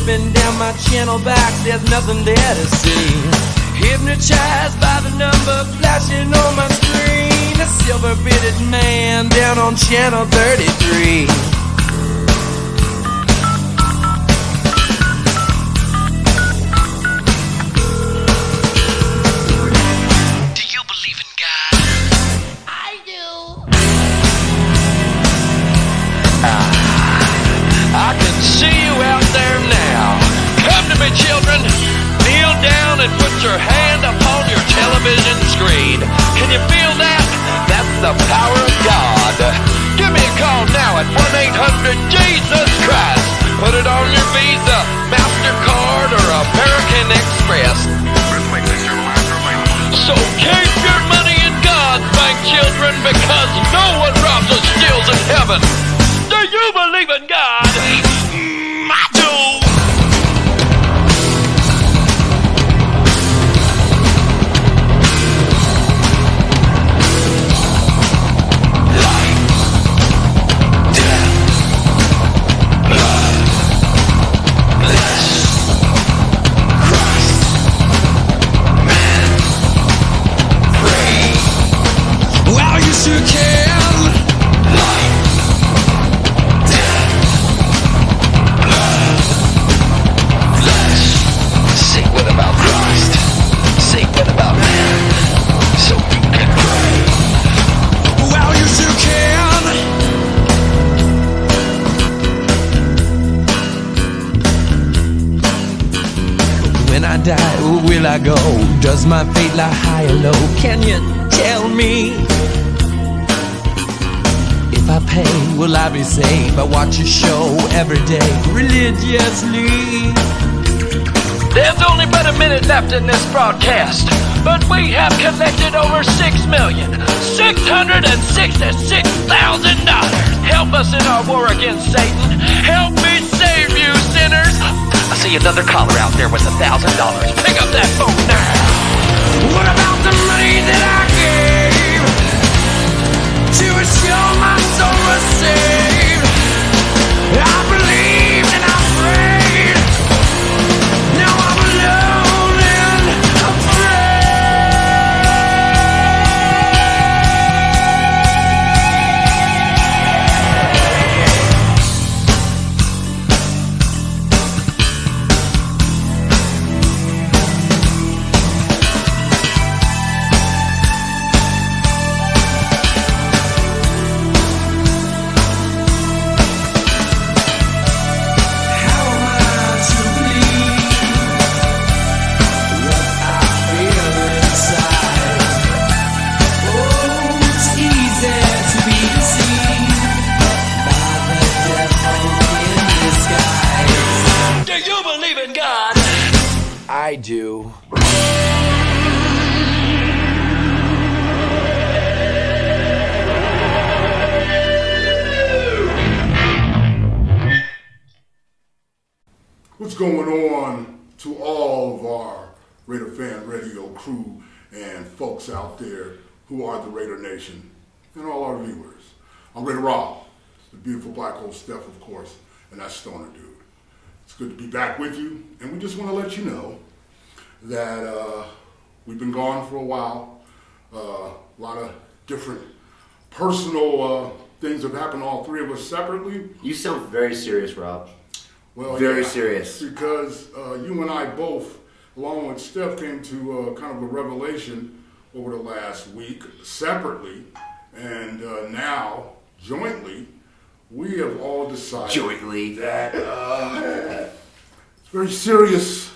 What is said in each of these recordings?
dripping down my channel backs, there's nothing there to see. Hypnotized by the number flashing on my screen, a silver-bearded man down on channel 33. I can see you out there now. Come to me, children. Kneel down and put your hand upon your television screen. Can you feel that? That's the power of God. Give me a call now at 1-800-JESUS-CHRIST. Put it on your Visa, MasterCard, or American Express. So keep your money in God's bank, children, because no one robs or steals in heaven. Do you believe in God? I do. Life, death, blood, flesh, Christ, man, free. Well, you sure can. Life. What about Christ? Say what about man? So you can pray. Well, you sure can. When I die, where will I go? Does my fate lie high or low? Can you tell me? If I pay, will I be saved? I watch your show every day religiously. There's only but a minute left in this broadcast, but we have collected over $6,666,000. Help us in our war against Satan. Help me save you, sinners. I see another caller out there with $1,000. Pick up that phone now. What about the money that I gave to assure my soul was saved? I believed and I prayed. Now I'm alone and I do. What's going on to all of our Raider Fan Radio crew and folks out there who are the Raider Nation and all our viewers? I'm Raider Rob, the beautiful black hole Steph, of course, and that's Stoner Dude. It's good to be back with you, and we just want to let you know that we've been gone for a while. A lot of different personal things have happened to all three of us separately. You sound very serious, Rob. Well, very serious. Because you and I both, along with Steph, came to kind of a revelation over the last week separately, and now jointly, we have all decided that it's a very serious,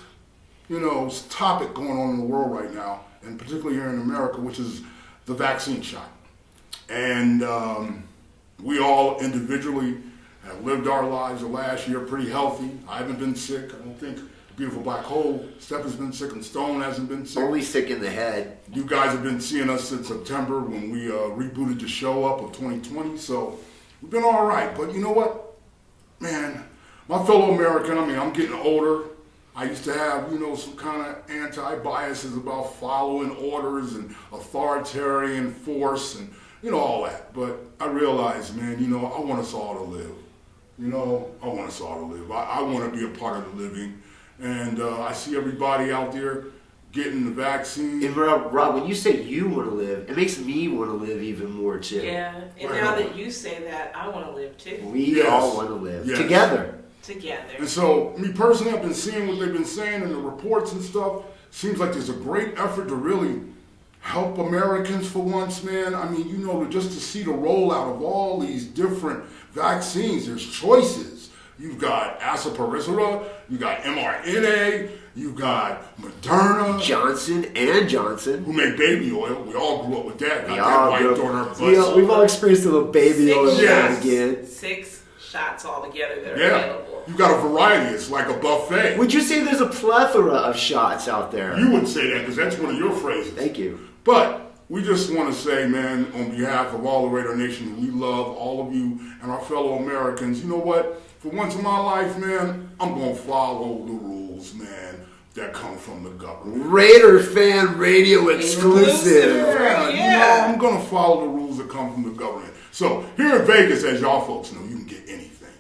topic going on in the world right now, and particularly here in America, which is the vaccine shot. And we all individually have lived our lives the last year pretty healthy. I haven't been sick. I don't think the beautiful black hole, Steph has been sick, and Stone hasn't been sick. Only sick in the head. You guys have been seeing us since September when we rebooted the show up of 2020, so we've been all right. But you know what, man, my fellow American, I'm getting older. I used to have, some kind of anti-biases about following orders and authoritarian force and, all that. But I realized, man, I want us all to live. You know, I want us all to live. I want to be a part of the living. And I see everybody out there getting the vaccine. And Rob, when you say you want to live, it makes me want to live even more too. Yeah, and now that you say that, I want to live too. We all want to live together. And so, me personally, I've been seeing what they've been saying in the reports and stuff. Seems like there's a great effort to really help Americans for once, man. I mean, you know, just to see the rollout of all these different vaccines, there's choices. You've got Aspergillus, you got mRNA, you got Moderna, Johnson & Johnson, who make baby oil. We all grew up with that. Got that white on our butts. We've all experienced a little baby oil again. 6 shots altogether that are available. You got a variety. It's like a buffet. Would you say there's a plethora of shots out there? You would say that because that's one of your phrases. Thank you. But we just want to say, man, on behalf of all the Raider Nation, we love all of you and our fellow Americans. You know what? For once in my life, man, I'm going to follow the rules, man, that come from the government. RaiderFan Radio exclusive. Yeah. You know, I'm going to follow the rules that come from the government. So here in Vegas, as y'all folks know, you can get anything.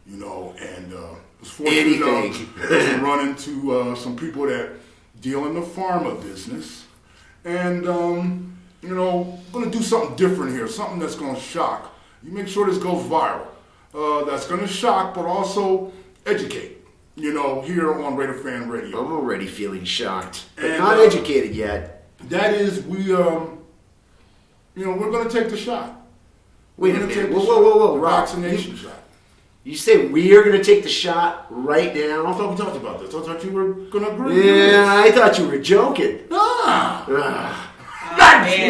You know, and it's fortunate enough to run into some people that deal in the pharma business. And, you know, I'm going to do something different here, something that's going to shock. You make sure this goes viral. That's going to shock, but also educate, you know, here on RaiderFan Radio. I'm already feeling shocked, but not educated yet. That is, you know, we're going to take the shot. Wait a minute. Whoa. Vaccination shot. You say we are going to take the shot right now? I thought we talked about this. I thought you were going to agree. Yeah, I thought you were joking.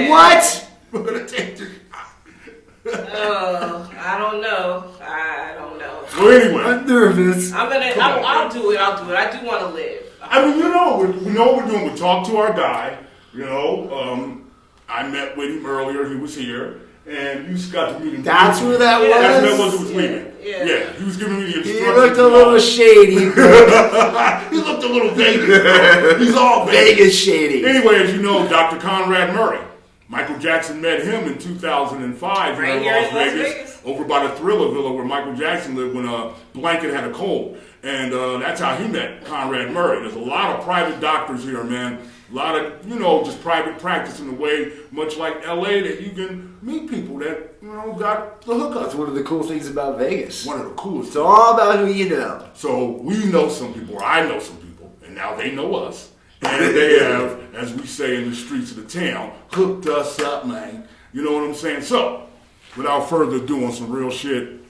What? We're going to take the shot. I don't know. Well, anyway. I'm nervous. I'll do it. I do want to live. I mean, you know, we know what we're doing. We talked to our guy. You know, I met with him earlier. He was here. And you just got to meet him. That's who that was? That's who that was leaving. Yeah, he was giving me the instructions. He looked a little shady. He looked a little Vegas, bro. He's all Vegas shady. Anyway, as you know, Dr. Conrad Murray. Michael Jackson met him in 2005 in Las Vegas, over by the Thriller Villa where Michael Jackson lived when Blanket had a cold. And that's how he met Conrad Murray. There's a lot of private doctors here, man. A lot of, you know, just private practice in a way, much like L.A., that you can meet people that, you know, got the hookup. That's one of the cool things about Vegas. One of the coolest. It's all about who you know. So we know some people, or I know some people, and now they know us. And they have, as we say in the streets of the town, hooked us up, man. You know what I'm saying? So, without further ado, on some real shit,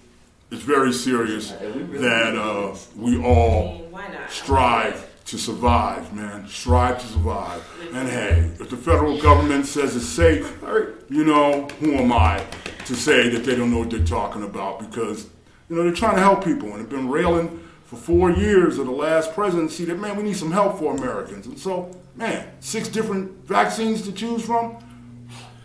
it's very serious that we all strive to survive, man. Strive to survive. And hey, if the federal government says it's safe, you know, who am I to say that they don't know what they're talking about? Because, you know, they're trying to help people and have been railing for 4 years of the last presidency that, man, we need some help for Americans. And so, man, 6 different vaccines to choose from,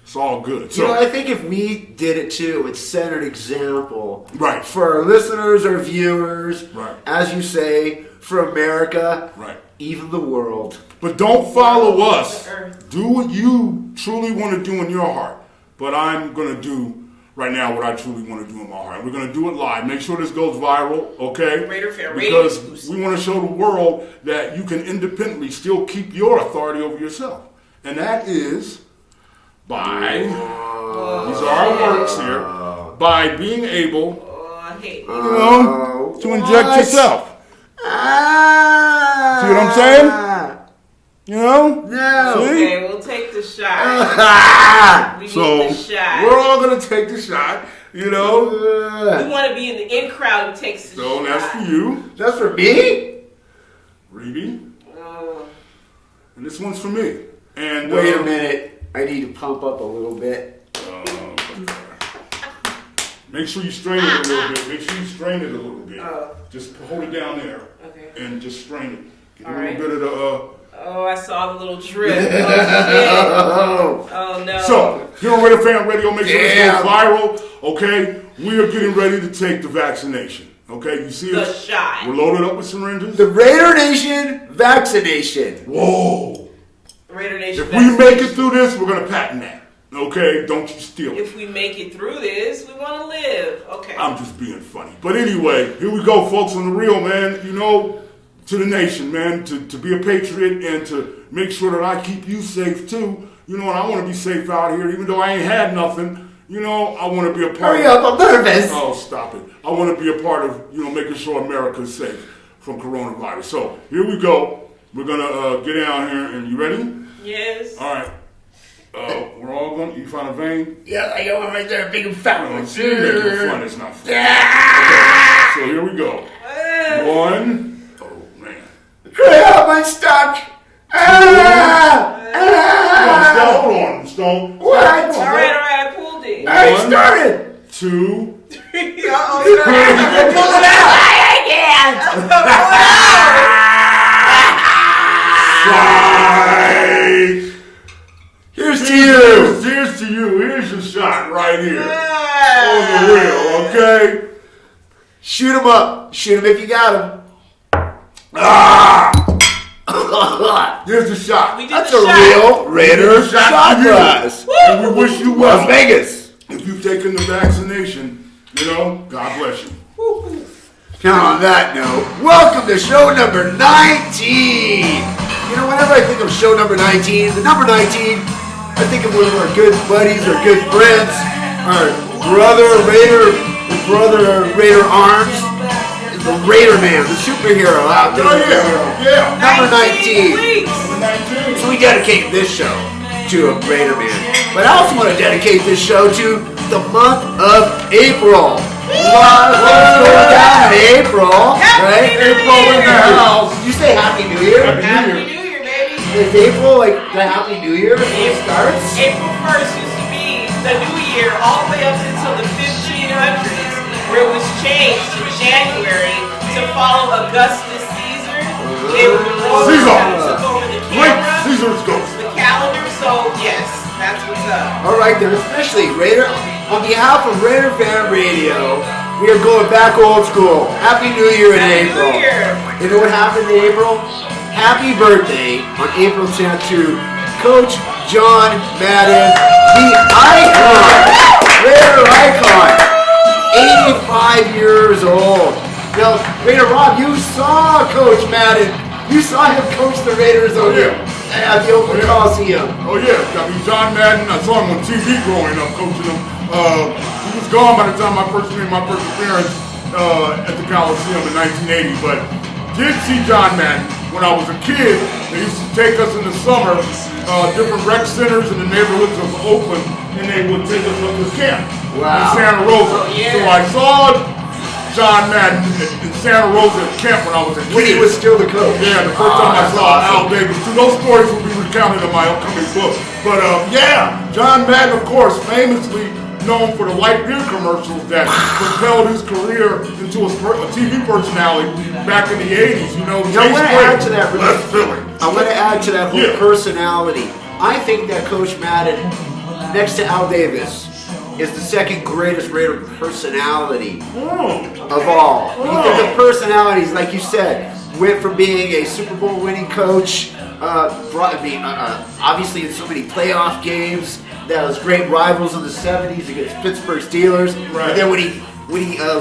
it's all good. So, you know, I think if we did it too, it would set an example right, for our listeners, our viewers, right, as you say, for America, right, even the world. But don't follow us. Do what you truly want to do in your heart. But I'm going to do right now what I truly want to do in my heart. We're going to do it live. Make sure this goes viral, okay? RaiderFan Radio because exclusive. We want to show the world that you can independently still keep your authority over yourself. And that is by, these are our works here, by being able, you know, to inject yourself. See what I'm saying? You know? No. See? Okay, we'll take the shot. We need the shot. We're all going to take the shot, you know? We want to be in the in crowd who takes the shot. So that's for you. That's for me? Reedy. And this one's for me. And wait a minute. I need to pump up a little bit. Make sure you strain it a little bit. Make sure you strain it a little bit. Just hold it down there. Okay. And just strain it. Get all a little right. bit of the... Oh, I saw the little drip. Oh, shit. Oh, no. So, here on RaiderFan Radio, make sure this goes viral, okay? We are getting ready to take the vaccination, okay? You see the us? shot. We're loaded up with syringes. The Raider Nation vaccination. Whoa. Raider Nation If we make it through this, we're going to patent that, Okay, don't you steal it. If we make it through this, we want to live. Okay. I'm just being funny. But anyway, here we go, folks, on the real, man. You know, to the nation, man, to be a patriot and to make sure that I keep you safe, too. You know, and I want to be safe out here, even though I ain't had nothing. You know, I want to be a part Hurry up, I'm nervous. Oh, stop it. I want to be a part of, you know, making sure America's safe from coronavirus. So, here we go. We're going to get down here, and you ready? Yes. All right. We're all going to, you find a vein? Yeah, I got one right there, big and fat one. See, you're making fun, it's not fun. Okay, so here we go. One. Oh, man. Hurry up, I'm stuck. Hold on, Stone. What? All right, I pulled it. I started. 2. Uh-oh, Pull it out. I can't. 5. Here's to you. Here's to you. Here's your shot right here. On the real, okay? Shoot him up. Shoot him if you got him. Here's the shot. We did That's the a shot. real Raider Shot shot to you. prize. And we wish you well. Las Vegas. If you've taken the vaccination, you know, God bless you. Now on that note, welcome to show number 19. You know, whenever I think of show number 19, the number 19, I think of one of our good buddies, our good friends, our brother Raider Arms, the Raider Man, the superhero out there. Oh, yeah. Number 19. Weeks. Number 19. So we dedicate this show to a Raider Man. But I also want to dedicate this show to the month of April. What's going down in April? Happy Right? New April in the Year. house. Did you say Happy New Year? Happy New Year, baby. Is April like the Happy New Year before it starts? April 1st used to be the new year all the way up until the 1500s, where it was changed to January to follow Augustus Caesar. They were the Romans Caesar. that took over the Great camera, Caesar's ghost. the calendar, so yes, that's what's up. All right, then, especially Raider. On behalf of RaiderFan Radio, we are going back old school. Happy New Year in Happy April. New Year. You know what happened in April? Happy birthday on April 10th to Coach John Madden, the icon, Raider icon, 85 years old. Now, Raider Rob, you saw Coach Madden. You saw him coach the Raiders Oh, yeah. at the Oakland Coliseum. Oh, yeah. I mean, John Madden, I saw him on TV growing up, coaching him. He was gone by the time I first made my first appearance at the Coliseum in 1980, but did see John Madden when I was a kid. They used to take us in the summer, different rec centers in the neighborhoods of Oakland, and they would take us up to camp Wow. in Santa Rosa. Oh, yeah. So I saw John Madden in Santa Rosa at camp when I was a kid. When he was still the coach. Yeah, the first time I that's saw awesome. Al Davis. Too. Those stories will be recounted in my upcoming book. But yeah, John Madden, of course, famously known for the light beer commercials that propelled his career into a TV personality back in the 80s. You know, I want to add to that. Let's fill it. I want to add to that whole Yeah. personality. I think that Coach Madden, next to Al Davis, is the second greatest Raider personality of all. When you think of personalities, like you said, went from being a Super Bowl winning coach, obviously in so many playoff games, that was great rivals in the 70s against Pittsburgh Steelers. Right. And then when he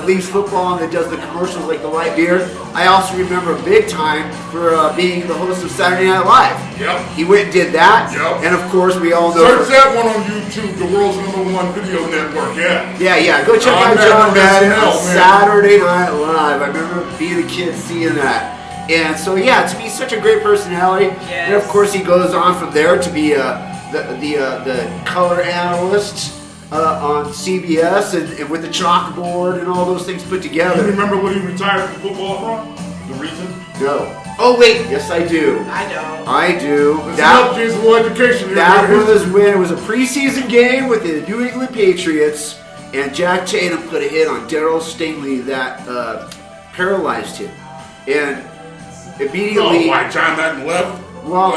leaves football and does the commercials like the light beer, I also remember big time for being the host of Saturday Night Live. Yep. He went and did that. Yep. And of course, we all know. Search that one on YouTube, the world's #1 video network. Yeah. Yeah. Go check John out John Madden Madden on on SNL, man. Saturday Night Live. I remember being a kid seeing that. And so, yeah, to be such a great personality. Yes. And of course, he goes on from there to be the color analyst on CBS and with the chalkboard and all those things put You together. remember what he retired from football from? The reason? No. Oh, wait. Yes, I do. I don't. I do. Listen up, kids, more education here. That was when it was a preseason game with the New England Patriots, and Jack Tatum put a hit on Darryl Stingley that paralyzed him, and immediately. Oh, why John Madden left? Well,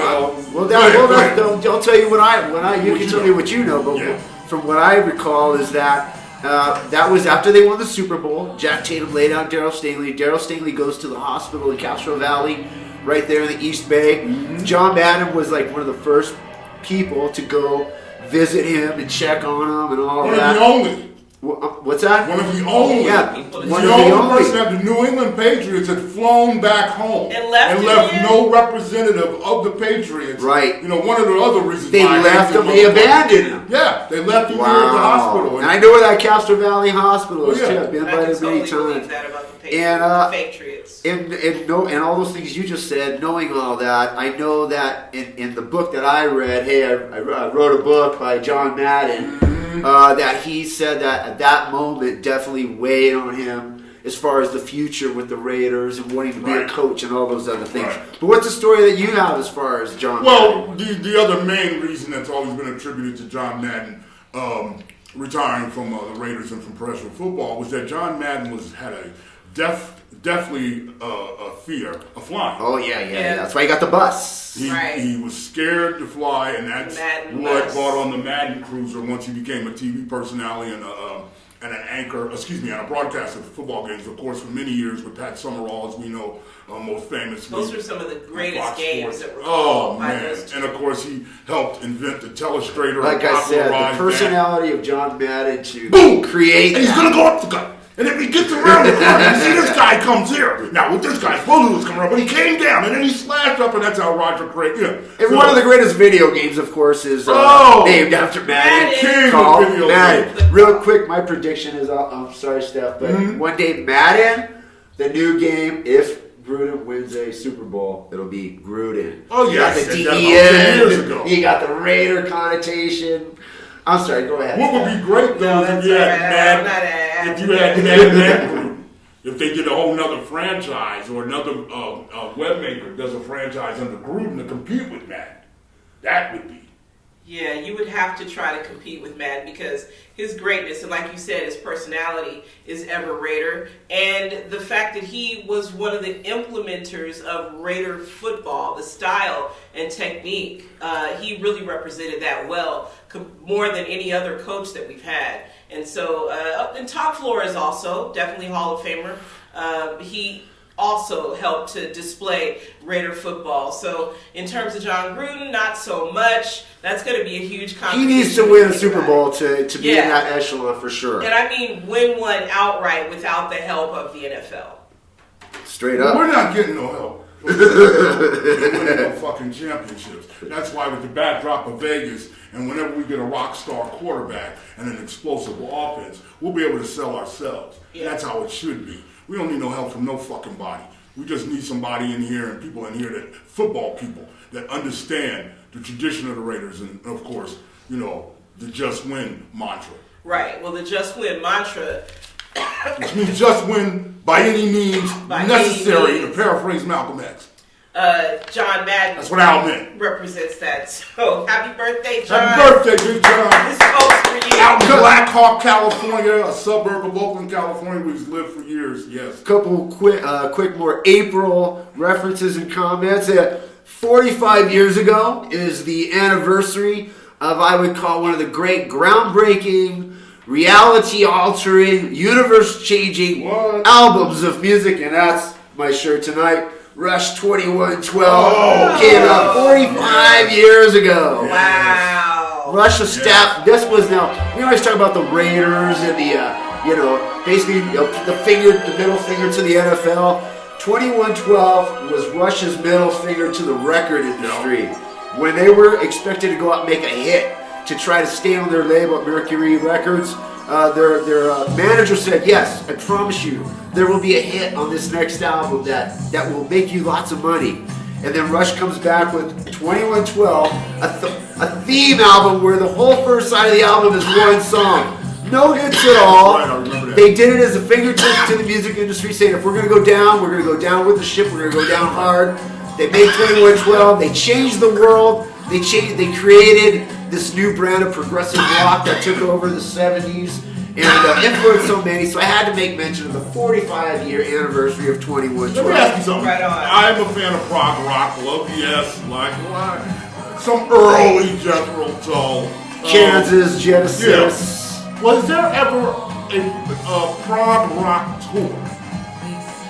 go ahead. I'll tell you what you What can you tell know. me what you know, but Yeah. from what I recall is that that was after they won the Super Bowl. Jack Tatum laid out Darryl Stingley. Darryl Stingley goes to the hospital in Castro Valley, right there in the East Bay. Mm-hmm. John Madden was like one of the first people to go visit him and check on him and all One that. of the only. What's that? One of the only. Yeah, He's one the of the only person only. that the New England Patriots had flown back home And left him no representative of the Patriots. Right. You know, one of the other reasons They why I left hate him. them They motherfuckers. abandoned him. Yeah, they left him here at the Wow. hospital. And I know where that Castro Valley Hospital is Oh, yeah. too. I've been I by can there many totally believe times. that about the And, Patriots. And all those things you just said, knowing all that, I know that in the book that I read, I wrote a book by John Madden, that he said that at that moment definitely weighed on him as far as the future with the Raiders and wanting to be a coach and all those other things. Right. But what's the story that you have as far as John Well, Madden? the other main reason that's always been attributed to John Madden retiring from the Raiders and from professional football was that John Madden had a deathly fear of flying. Oh, yeah. That's why he got the bus. He was scared to fly, and that's Madden what bus. brought on the Madden Cruiser once he became a TV personality and an anchor, and a broadcaster for football games, of course, for many years with Pat Summerall, as we know, most famously. Those were some of the greatest Fox games Sports. that were Oh, called by man. those two. And, of course, he helped invent the telestrator. Like and I said, the popularized that. personality of John Madden to Boom! create And he's that. going to go up the gut. And if he gets around the corner, you see this guy comes here. Now, what this guy's supposed to do is come around, but he came down, and then he slashed up, and that's how Roger Craig, And one of the greatest video games, of course, is named after Madden. King Called of video Madden. games. Real quick, my prediction is, I'm sorry, Steph, but one day Madden, the new game, if Gruden wins a Super Bowl, it'll be Gruden. Oh, You got yes, the and that about 10 years DEN, ago. you got the Raider connotation. I'm sorry, go ahead. What would be great, though, is if that's you all had right. I'm not Madden, if asking. you had Madden Group. If they did a whole nother franchise or another web maker does a franchise under Gruden to compete with Madden, that would be. Yeah, you would have to try to compete with Madden because his greatness, and like you said, his personality is ever Raider. And the fact that he was one of the implementers of Raider football, the style and technique, he really represented that well, more than any other coach that we've had. And so, and Top Floor is also definitely Hall of Famer. He also helped to display Raider football. So in terms of John Gruden, not so much. That's going to be a huge He competition. needs to win a Super Bowl to be in Yeah. that echelon for sure. And I mean win one outright without the help of the NFL. Straight up. We're not getting no help. We're winning no fucking championships. That's why with the backdrop of Vegas, and whenever we get a rock star quarterback and an explosive offense, we'll be able to sell ourselves. Yeah. That's how it should be. We don't need no help from no fucking body. We just need somebody in here and people in here football people that understand the tradition of the Raiders and, of course, the just win mantra. Right. Well, the just win mantra. Which means just win by any means By necessary, any means. to paraphrase Malcolm X. John Madden That's what Al meant. represents that. So happy birthday, John. Happy birthday, Big John. This post for you. Out in Black Hawk, California, a suburb of Oakland, California, where he's lived for years, yes. Couple quick more April references and comments. 45 years ago is the anniversary of, I would call, one of the great groundbreaking, reality-altering, universe-changing What? albums of music, and that's my shirt tonight. Rush 2112 came out 45 years ago. Wow. Rush established. This was now. We always talk about the Raiders and the, basically the middle finger to the NFL. 2112 was Rush's middle finger to the record industry when they were expected to go out and make a hit to try to stay on their label at Mercury Records. Their manager said, "Yes, I promise you, there will be a hit on this next album that will make you lots of money." And then Rush comes back with 2112, a theme album where the whole first side of the album is one song. No hits at all. Right, I remember that. They did it as a fingertip to the music industry, saying if we're going to go down, we're going to go down with the ship, we're going to go down hard. They made 2112, they changed the world, they created this new brand of progressive rock that took over the 70s and influenced so many, so I had to make mention of the 45-year anniversary of 2112. Let me ask you something. Right on. I'm a fan of prog rock, love yes, like some early Jethro Tull. Kansas, Genesis. Was there ever a prog rock tour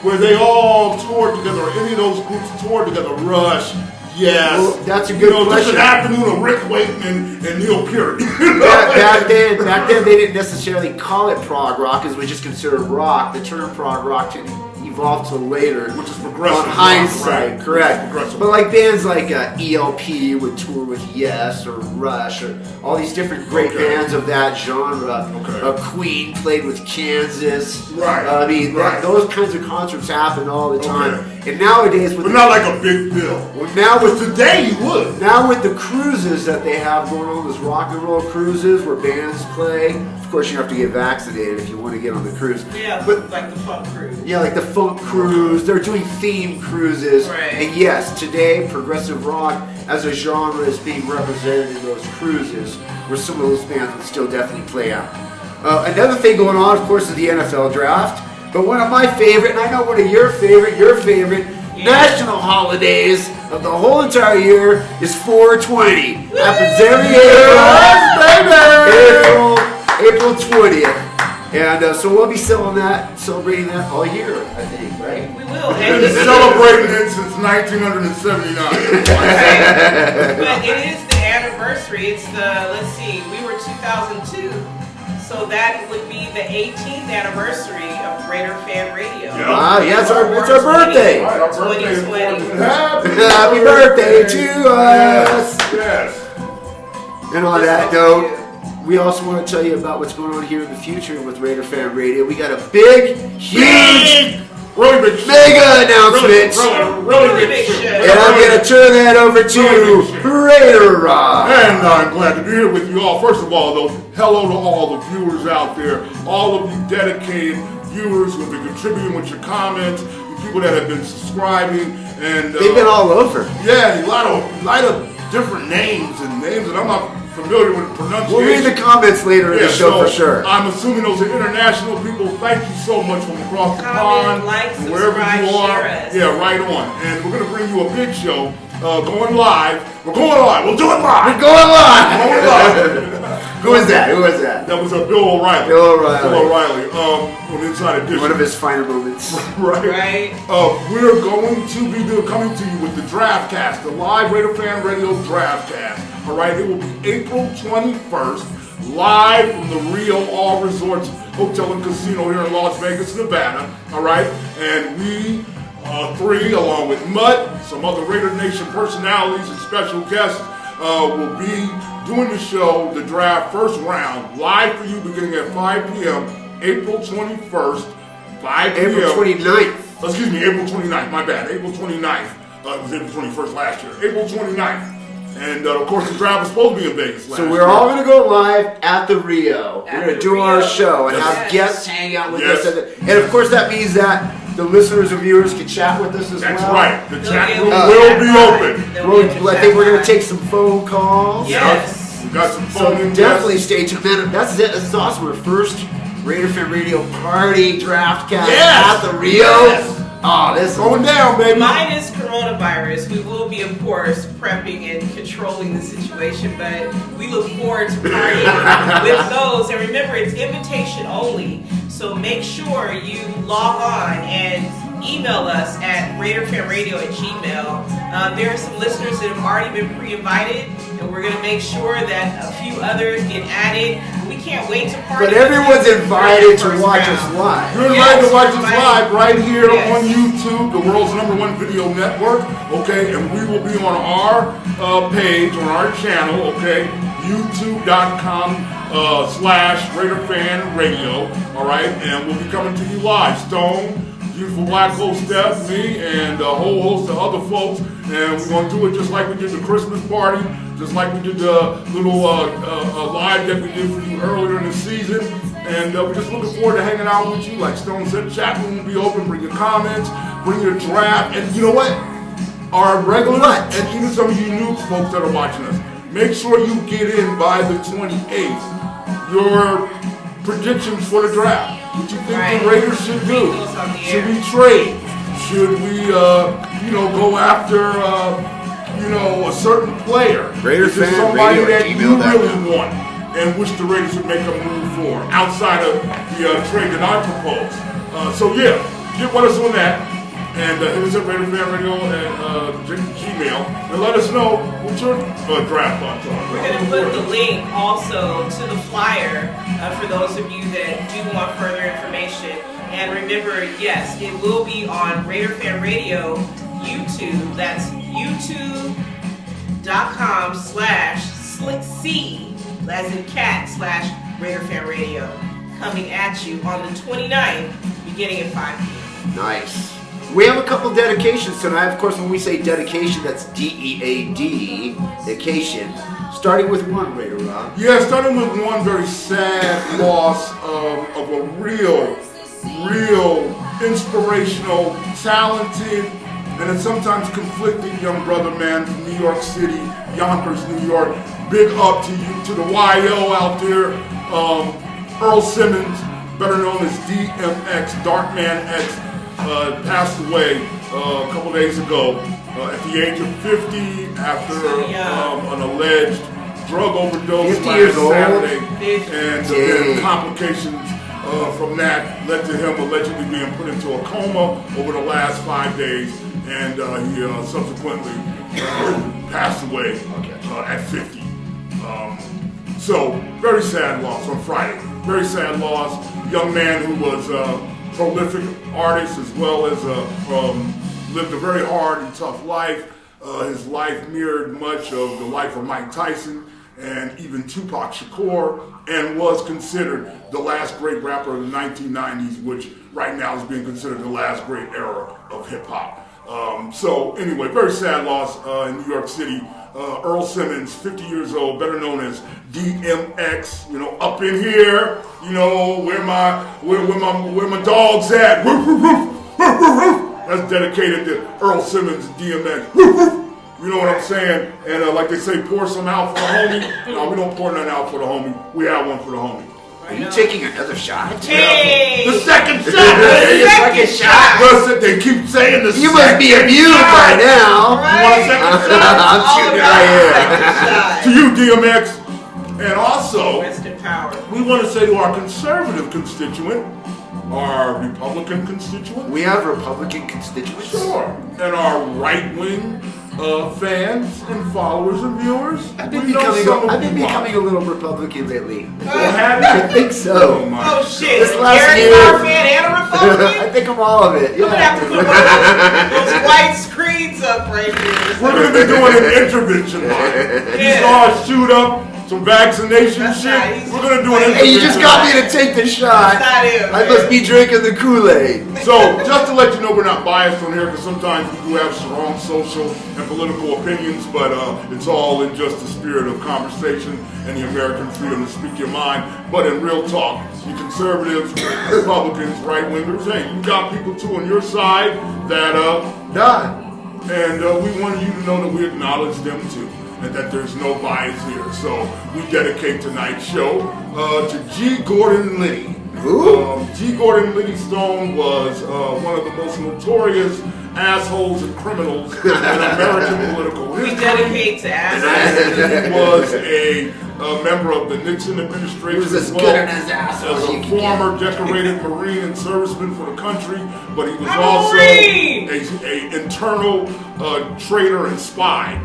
where they all toured together, or any of those groups toured together? Rush, yes. Well, that's a good question. Just an afternoon of Rick Wakeman and Neil Peart. Back then, they didn't necessarily call it prog rock, as we just considered rock. The term prog rock evolved till later, which is progressive. On hindsight, right. correct. Progressive. But like bands like ELP would tour with Yes or Rush or all these different great bands of that genre. Okay. Queen played with Kansas. Right. I mean, those kinds of concerts happen all the time. Okay. And nowadays, with but not like a big bill. Well, now with today, you would. Now with the cruises that they have going on, those rock and roll cruises where bands play. Of course, you have to get vaccinated if you want to get on the cruise. Yeah, but like the funk cruise. Yeah, like the funk cruise. They're doing theme cruises. Right. And yes, today progressive rock as a genre is being represented in those cruises, where some of those bands would still definitely play out. Another thing going on, of course, is the NFL draft. But one of my favorite, and I know one of your favorite national holidays of the whole entire year is 420. Happens every April 20th. And so we'll be celebrating that all year, I think, right? We will. We've been celebrating it since 1979. But it is the anniversary. It's we were 2002. So that would be the 18th anniversary of RaiderFan Radio. Yeah, it's our birthday. Right, our birthday is 2020. Happy birthday to us. Yes. And on that note, we also want to tell you about what's going on here in the future with RaiderFan Radio. We got a big, huge, really big mega announcement. Really big show. And I'm going to turn that over to Raider Rob. And I'm glad to be here with you all. First of all, though, hello to all the viewers out there, all of you dedicated viewers who have been contributing with your comments, the people that have been subscribing, and they've been all over. Yeah, a lot of different names, and I'm not familiar with pronunciation. We'll read the comments later in the show for sure. I'm assuming those are international people. Thank you so much from across the pond, wherever you are. Yeah, right on. And we're going to bring you a big show going live. We're going live. We'll do it live. We're going live. Who is that? That was Bill O'Reilly. Bill O'Reilly. On Inside Edition. One of his finer moments. Right. We're going to be coming to you with the Draftcast, the live RaiderFan Radio Draftcast. All right, it will be April 21st, live from the Rio All Resorts Hotel and Casino here in Las Vegas, Nevada. All right, and we three, along with Mutt, some other Raider Nation personalities and special guests, will be doing the show, the draft first round, live for you beginning at 5 p.m. April 21st, 5 p.m. April 29th. Excuse me, April 29th, my bad. April 29th. It was April 21st last year. April 29th. And of course, the draft was supposed to be in Vegas last year. So we're all going to go live at the Rio. We're going to do our show and have guests hang out with us. And of course, that means that the listeners and viewers can chat with us as well. That's right. The chat room will be open. I think we're going to take some phone calls. Yes. We got some phone in. Definitely stay tuned. Man, that's it. This is awesome. Our first RaiderFan Radio party draft cast at the Rio. Yes. Oh, this is going down, baby. Minus coronavirus, we will be, of course, prepping and controlling the situation, but we look forward to partying with those. And remember, it's invitation only, so make sure you log on and email us at RaiderFanRadio@gmail. There are some listeners that have already been pre-invited, and we're going to make sure that a few others get added. We can't wait to party. But everyone's invited to watch us live. You're invited to watch us live right here on YouTube, the world's #1 video network. Okay, and we will be on our page, on our channel. Okay, YouTube.com/RaiderFanRadio. All right, and we'll be coming to you live. Stone, beautiful Black Hole Steph, me, and a whole host of other folks. And we're going to do it just like we did the Christmas party, just like we did the little live that we did for you earlier in the season. And we're just looking forward to hanging out with you. Like Stone said, chat room will be open. Bring your comments, bring your draft. And you know what? Our regulars and even some of you new folks that are watching us, make sure you get in by the 28th. Your predictions for the draft. What you think the Raiders should do? Should we trade? Should we, go after, a certain player? Is there somebody that you really want and wish the Raiders would make a move for outside of the trade that I proposed? get with us on that. And hit us at RaiderFanRadio at Gmail. And let us know what your draft thoughts are. We're going to put the link also to the flyer for those of you that do want further information. And remember, yes, it will be on RaiderFan Radio YouTube. That's youtube.com/C, as in cat, /RaiderFan Radio. Coming at you on the 29th, beginning at 5 p.m. Nice. We have a couple dedications tonight. Of course, when we say dedication, that's D-E-A-D, dedication. Starting with one, Raider Rob. Yeah, starting with one very sad loss of a real inspirational, talented, and then sometimes conflicted young brother, man, from New York City, Yonkers, New York. Big up to you, to the YO out there. Earl Simmons, better known as DMX, Darkman X, passed away a couple days ago at the age of 50 after an alleged drug overdose 50 years old. Saturday. And then complications from that led to him allegedly being put into a coma over the last 5 days, and he subsequently passed away at 50. So, very sad loss on Friday. Very sad loss. Young man who was a prolific artist as well as lived a very hard and tough life. His life mirrored much of the life of Mike Tyson and even Tupac Shakur, and was considered the last great rapper of the 1990s, which right now is being considered the last great era of hip-hop. So anyway, very sad loss in New York City. Earl Simmons, 50 years old, better known as DMX, you know, up in here, you know, where my dogs at, woof, woof, woof, woof, woof, woof. That's dedicated to Earl Simmons, DMX, woof, woof. You know what I'm saying? And like they say, pour some out for the homie. No, we don't pour nothing out for the homie. We have one for the homie. Are you taking another shot? Hey! The second shot! The second shot! Listen, they keep saying the You must be immune by now. You want a second shot? I'm shooting right here. To you, DMX. And also, Rest in power. we want to say to our conservative constituent, our Republican constituent, We have Republican constituents. sure, and our right-wing fans and followers and viewers. I've been We know some of becoming you a little Republican lately. have I think so. my Oh shit! This last Gary year- Power fan and a Republican? I think I'm all of it. I'm gonna have to put one of those white screens up right here. We're going to be doing an intervention line. You Yeah. saw us shoot up some vaccination That's shit. right. We're going to do an intervention Hey, you just got me line. to take the shot. That's not him, I man. must be drinking the Kool-Aid. So, just to let you know, we're not biased on here because sometimes we do have strong social and political opinions, but it's all in just the spirit of conversation and the American freedom to speak your mind. But in real talk, you conservatives, Republicans, right-wingers, hey, you got people too on your side that Done. and we want you to know that we acknowledge them too, and that there's no bias here. So we dedicate tonight's show to G.Gordon Liddy. Who? G.Gordon Liddy Stone was one of the most notorious assholes and criminals in American political We history. dedicate to assholes. He was a member of the Nixon administration. He was as well good an asshole as as a you can former decorated Marine and serviceman for the country, but he was I'm a also Marine! a internal traitor and spy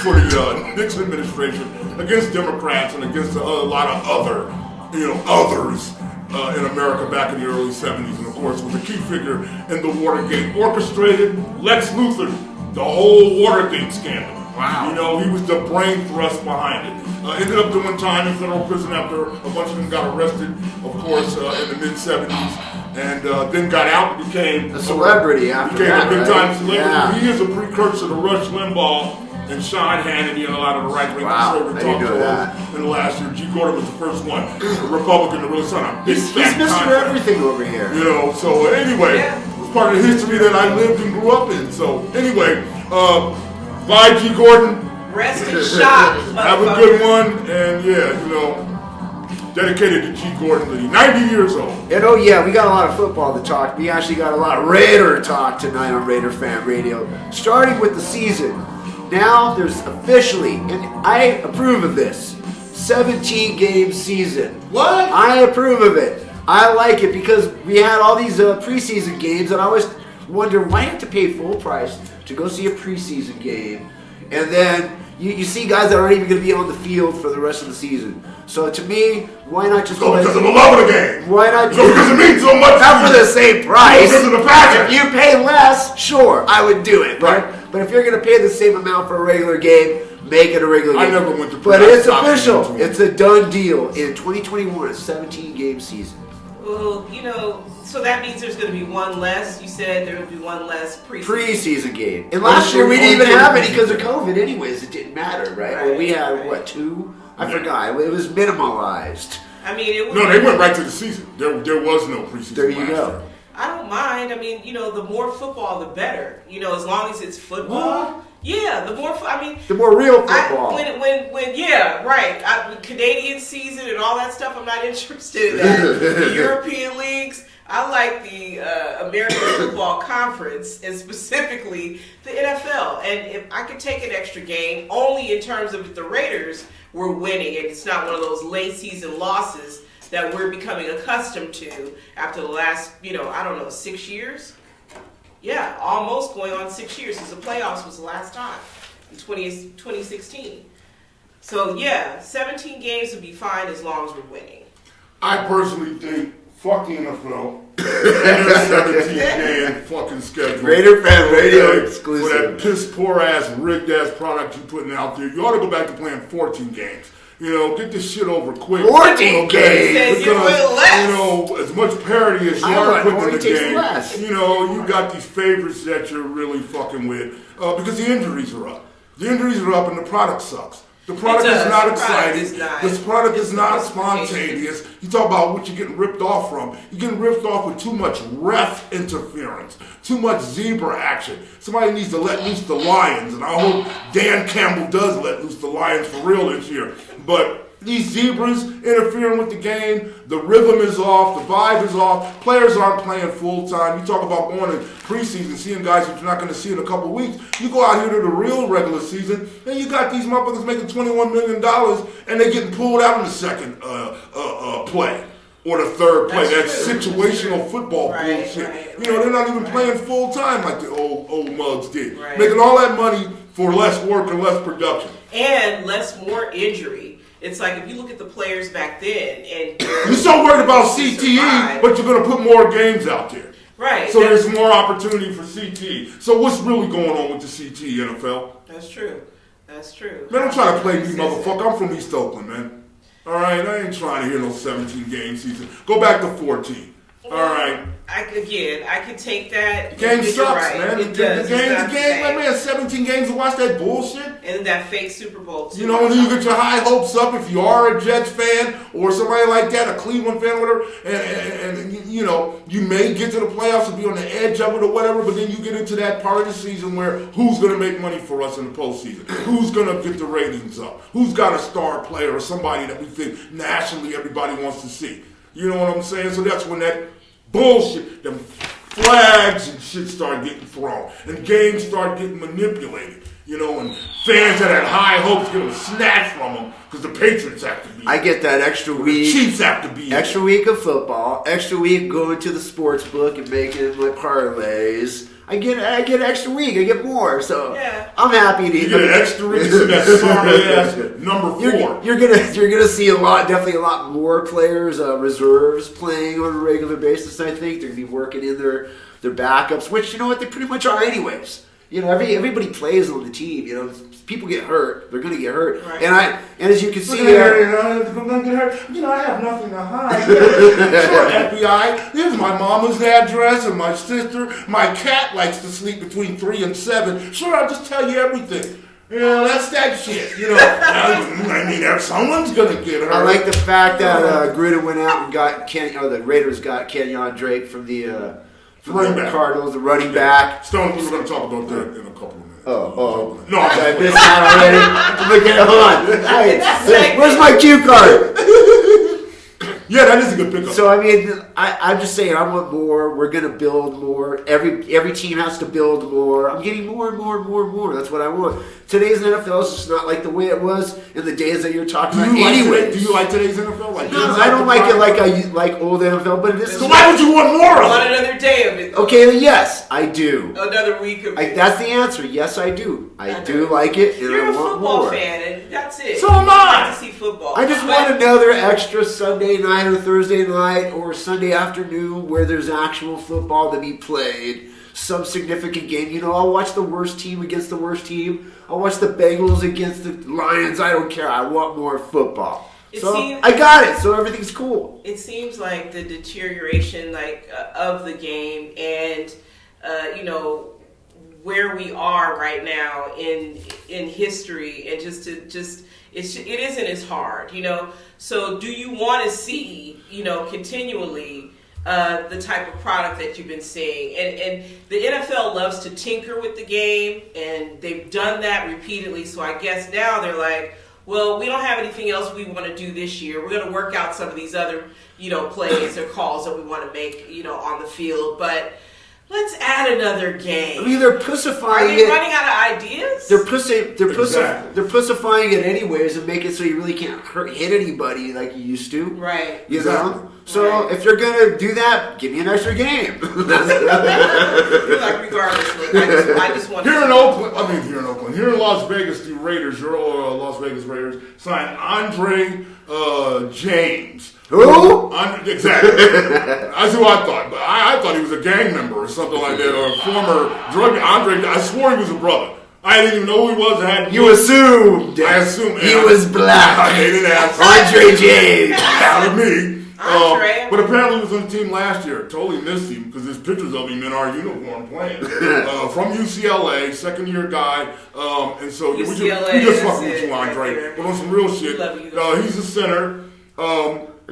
for the Nixon administration against Democrats and against a lot of other, others in America back in the early 70s, and of course was a key figure in the Watergate, orchestrated Lex Luthor, the whole Watergate scandal. Wow. He was the brain thrust behind it. Ended up doing time in federal prison after a bunch of them got arrested, of course, in the mid-70s, and then got out and became A celebrity after became that, a big-time right? celebrity. Yeah. He is a precursor to Rush Limbaugh and Sean Hannity and a lot of the right-wing Wow, conservative I didn't talk know shows that. in the last year. G.Gordon was the first one, a Republican, to really sign a big He's fat Mr. contract. Everything over here. So anyway, Yeah. it was part of the history that I lived and grew up in. So anyway, bye G.Gordon. Rest in shock, Have a good one, and dedicated to G.Gordon Liddy, 90 years old. And oh yeah, we got a lot of football to talk. We actually got a lot of Raider talk tonight on Raider Fan Radio. Starting with the season. Now there's officially, and I approve of this, 17-game season. What? I approve of it. I like it because we had all these preseason games, and I always wonder why you have to pay full price to go see a preseason game, and then you see guys that aren't even going to be on the field for the rest of the season. So to me, why not just go because of the love of the game? Why not? Go because it means so much. Not for the same price. Because of the passion. If you pay less, sure, I would do it. Right. But if you're going to pay the same amount for a regular game, make it a regular game. I never went to. But it's official. It's a done deal. In 2021, a 17-game season. Well, so that means there's going to be one less. You said there will be one less preseason game. And last year we didn't even have any because of COVID. Anyways, it didn't matter, right? Well, we had what, 2? I forgot. It was minimalized. I mean, it was. No, they went right to the season. There was no preseason. There you go. Year. I don't mind. I mean, the more football, the better. As long as it's football. What? Yeah, the more. The more real football. Right. Canadian season and all that stuff. I'm not interested in that. The European leagues. I like the American Football Conference and specifically the NFL. And if I could take an extra game, only in terms of if the Raiders were winning and it's not one of those late season losses that we're becoming accustomed to after the last, 6 years. Yeah, almost going on 6 years since the playoffs was the last time in 2016. So, 17 games would be fine as long as we're winning. I personally think fuck the NFL and their 17-game fucking schedule. RaiderFan Radio exclusive. For that piss poor ass, rigged ass product you're putting out there, you ought to go back to playing 14 games. Get this shit over quick. 14 games. Because, as much parity as you are putting in the game, less. You got these favorites that you're really fucking with because the injuries are up. The injuries are up and the product sucks. The product is not exciting. This product is not spontaneous. You talk about what you're getting ripped off from. You're getting ripped off with too much ref interference, too much zebra action. Somebody needs to let loose the Lions, and I hope Dan Campbell does let loose the Lions for real this year. But these zebras interfering with the game, the rhythm is off, the vibe is off, players aren't playing full time. You talk about going to preseason, seeing guys that you're not going to see in a couple weeks. You go out here to the real regular season, and you got these motherfuckers making $21 million, and they're getting pulled out in the second play or the third play. That's situational football bullshit. They're not even playing full time like the old mugs did. Right. Making all that money for less work and less production. And more injury. It's like if you look at the players back then, and you're so worried about CTE, but you're going to put more games out there. Right. So there's more opportunity for CTE. So what's really going on with the CTE, NFL? That's true. Man, I'm trying to play me, motherfucker. I'm from East Oakland, man. All right, I ain't trying to hear no 17-game season. Go back to 14. All right. I could take that. The game sucks, man. The game's a game. Like, man, 17 games to watch that bullshit. And that fake Super Bowl. And then you get your high hopes up if you are a Jets fan or somebody like that, a Cleveland fan or whatever. And you may get to the playoffs and be on the edge of it or whatever, but then you get into that part of the season where who's going to make money for us in the postseason? Who's going to get the ratings up? Who's got a star player or somebody that we think nationally everybody wants to see? You know what I'm saying? So that's when that bullshit, them flags and shit start getting thrown, and games start getting manipulated, and fans that had high hopes get them snatched from them because the Patriots have to be. I get that extra week. The Chiefs have to be. Extra week of football, extra week going to the sports book and making my parlays. I get an extra week. I get more, so I'm happy to. You get an extra week. So that sorry ass number 4. You're gonna see definitely a lot more players, reserves playing on a regular basis. I think they're gonna be working in their backups, which they pretty much are anyways. Everybody plays on the team. People get hurt. They're going to get hurt. Right. And as you can see here, I'm going to get hurt. I have nothing to hide. Sure, FBI. Here's my mama's address and my sister. My cat likes to sleep between 3 and 7. Sure, I'll just tell you everything. That's that shit. Someone's going to get hurt. I like the fact that Gruden went out and got the Raiders got Kenyon Drake from the Cardinals, the running back. Stone, we're going to talk about that in a couple of minutes. Oh. No, I missed that already. Hold on. Wait, where's my cue card? Yeah, that is a good pickup. So I mean, I'm just saying, I want more. We're gonna build more. Every team has to build more. I'm getting more and more and more and more. That's what I want. Today's NFL is just not like the way it was in the days that you're talking about. Anyway, do you like today's NFL? No, I don't like it like I like old NFL. But this is so why would you want more of it? Want another day of it. Okay, then yes, I do. Another week of it. That's the answer. Yes, I do. I do like it, and You're I a want football more. fan, and that's it. So am I. like to see football. I just want another extra Sunday night or Thursday night or Sunday afternoon where there's actual football to be played. Some significant game. You know, I'll watch the worst team against the worst team. I'll watch the Bengals against the Lions. I don't care. I want more football. I got it. So everything's cool. It seems like the deterioration of the game and, where we are right now in history, and it isn't as hard, So do you want to see, continually the type of product that you've been seeing? And the NFL loves to tinker with the game, and they've done that repeatedly. So I guess now they're like, well, we don't have anything else we want to do this year. We're going to work out some of these other, plays or calls that we want to make, on the field, but let's add another game. I mean, they're pussifying Are they running out of ideas? They're pussifying it anyways and make it so you really can't hit anybody like you used to. Right. You know? So if you're going to do that, give me an extra game. You're like, regardless, look, I just want Here in Las Vegas, the Raiders, your Las Vegas Raiders, signed Andre James. Who? Exactly. That's who I thought. But I thought he was a gang member or something like that, or a former drug. Andre, I swore he was a brother. I didn't even know who he was. You assumed. I assumed. He was black. I hated ass. Andre James. Out of me. Andre. But apparently he was on the team last year. Totally missed him because there's pictures of him in our uniform playing. From UCLA, second-year guy. And so we just fucking with you, Andre. But on some real shit, he's a center.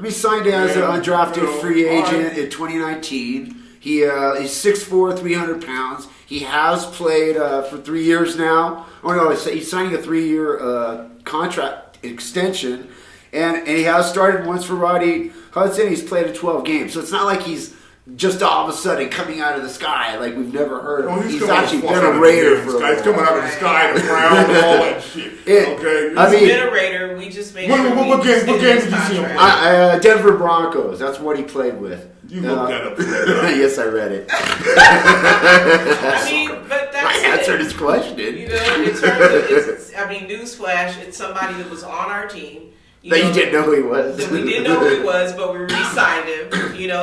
He signed as an undrafted free agent in 2019. He's 6'4", 300 pounds. He has played for 3 years now. Oh no, he's signing a 3-year contract extension, and he has started once for Roddy Hudson. He's played in 12 games, so it's not like he's just all of a sudden coming out of the sky like we've never heard of. He's actually been a Raider for a while. He's coming out of the sky, the ground, and all that shit. Okay, he's been a Raider. We just made what game did you see him play? Denver Broncos. That's what he played with. You looked that up. Yes, I read it. I mean, but that's I answered his question. In terms of, newsflash, it's somebody that was on our team. You didn't know who he was. We didn't know who he was, but we re-signed him.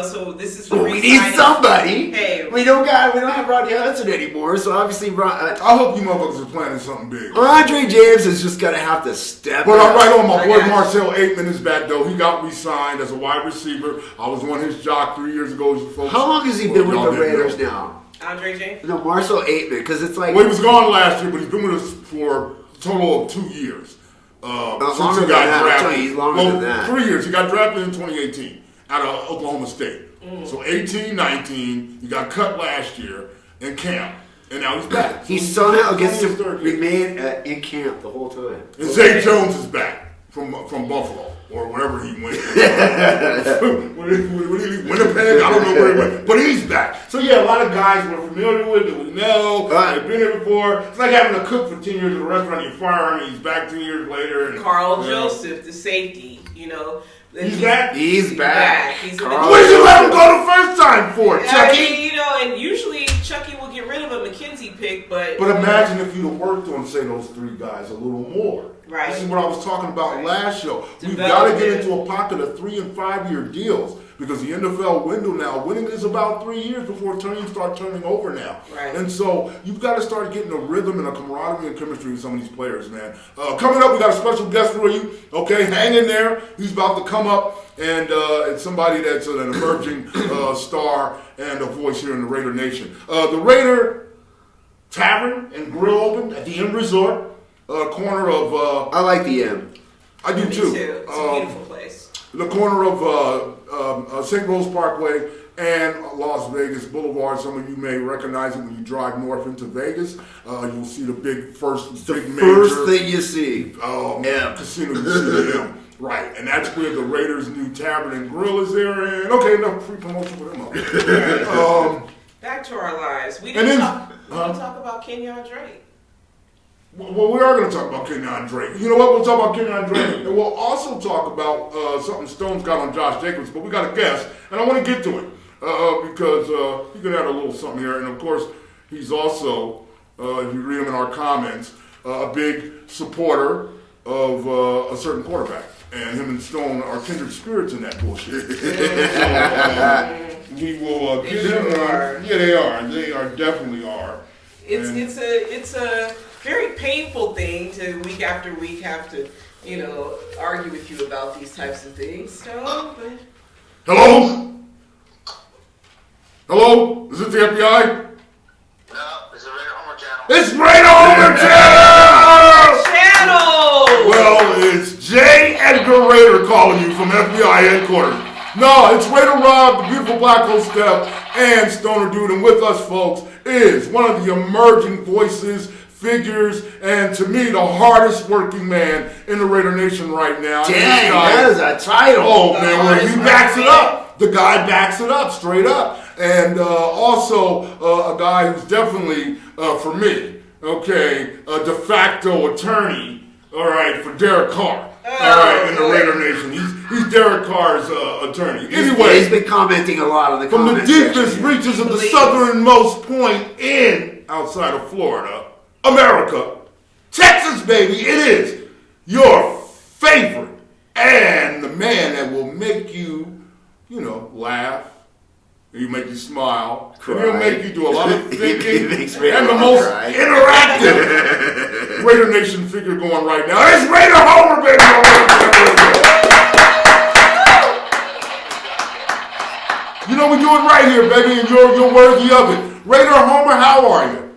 So this is we need somebody. Hey, we don't have Rodney Hudson anymore, so obviously I hope you motherfuckers are planning something big. Andre James is just gonna have to step. But I'm right on. My boy Marcel Aitman is back though. He got re-signed as a wide receiver. I was one of his jock 3 years ago. How long has he been with the Raiders now? Andre James? No, Marcel Aitman, because it's like. Well, he was gone last year, but he's been with us for a total of 2 years. Since he got drafted. He's longer than that. 3 years. He got drafted in 2018 out of Oklahoma State. So 18, 19, he got cut last year in camp, and now he's back. He somehow gets to remain in camp the whole time. And Zay Jones is back from Buffalo or wherever he went. Winnipeg, I don't know where he went, but he's back. So yeah, a lot of guys we're familiar with that we know. They've been here before. It's like having a cook for 10 years at a restaurant. You fire him, and he's back 2 years later. And, Carl Joseph, the safety, He's back. He's back. What did you let him go the first time for, Chucky? And usually Chucky will get rid of a McKenzie pick, but imagine if you'd have worked on, say, those 3 guys a little more. Right. This is what I was talking about last show. We've got to get into a pocket of 3 and 5 year deals because the NFL window now, winning is about 3 years before teams start turning over now. Right. And so you've got to start getting a rhythm and a camaraderie and chemistry with some of these players, man. Coming up, we got a special guest for you. Okay, hang in there. He's about to come up, and it's somebody that's an emerging star and a voice here in the Raider Nation. The Raider Tavern and Grill opened at the Inn Resort. Corner of I like the M. I do too. It's a beautiful place. The corner of St. Rose Parkway and Las Vegas Boulevard. Some of you may recognize it when you drive north into Vegas. You'll see the big First major thing you see. casino. You see them. Right, and that's where the Raiders' new Tavern and Grill is there. And okay, enough free promotion for them. Back to our lives. We didn't talk about Kenyon Drake. Well, we are going to talk about Kenyon Drake. You know what? We'll talk about Kenyon Drake, and we'll also talk about something Stone's got on Josh Jacobs. But we got a guest, and I want to get to it because he could add a little something here. And of course, he's also, if you read him in our comments, a big supporter of a certain quarterback. And him and Stone are kindred spirits in that bullshit. So, we will get him on. Yeah, they are. They are definitely are. It's a very painful thing to week after week have to, argue with you about these types of things. So, but... Hello? Hello? Is it the FBI? No, it's the Raider Homer channel. It's Raider Homer channel! Channel! Well, it's J. Edgar Raider calling you from FBI headquarters. No, it's Raider Rob, the beautiful Black Hole Steph, and Stoner Dude. And with us, folks, is one of the emerging voices, figures, and to me, the hardest working man in the Raider Nation right now. Dang, that is a title. Oh, man, well, he backs it up. The guy backs it up, straight up. And also a guy who's definitely, for me, a de facto attorney, all right, for Derek Carr. All right, in the Raider Nation. He's Derek Carr's attorney. Anyway, he's been commenting a lot on the from the comment deepest section. reaches of the southernmost point outside of Florida, America, Texas, baby, it is your favorite and the man that will make you, laugh. He'll make you smile. Cry. He'll make you do a lot of thinking. And the most interactive Raider Nation figure going right now. It's Raider Homer, baby! We do it right here, baby, and you're worthy of it. Raider Homer, how are you?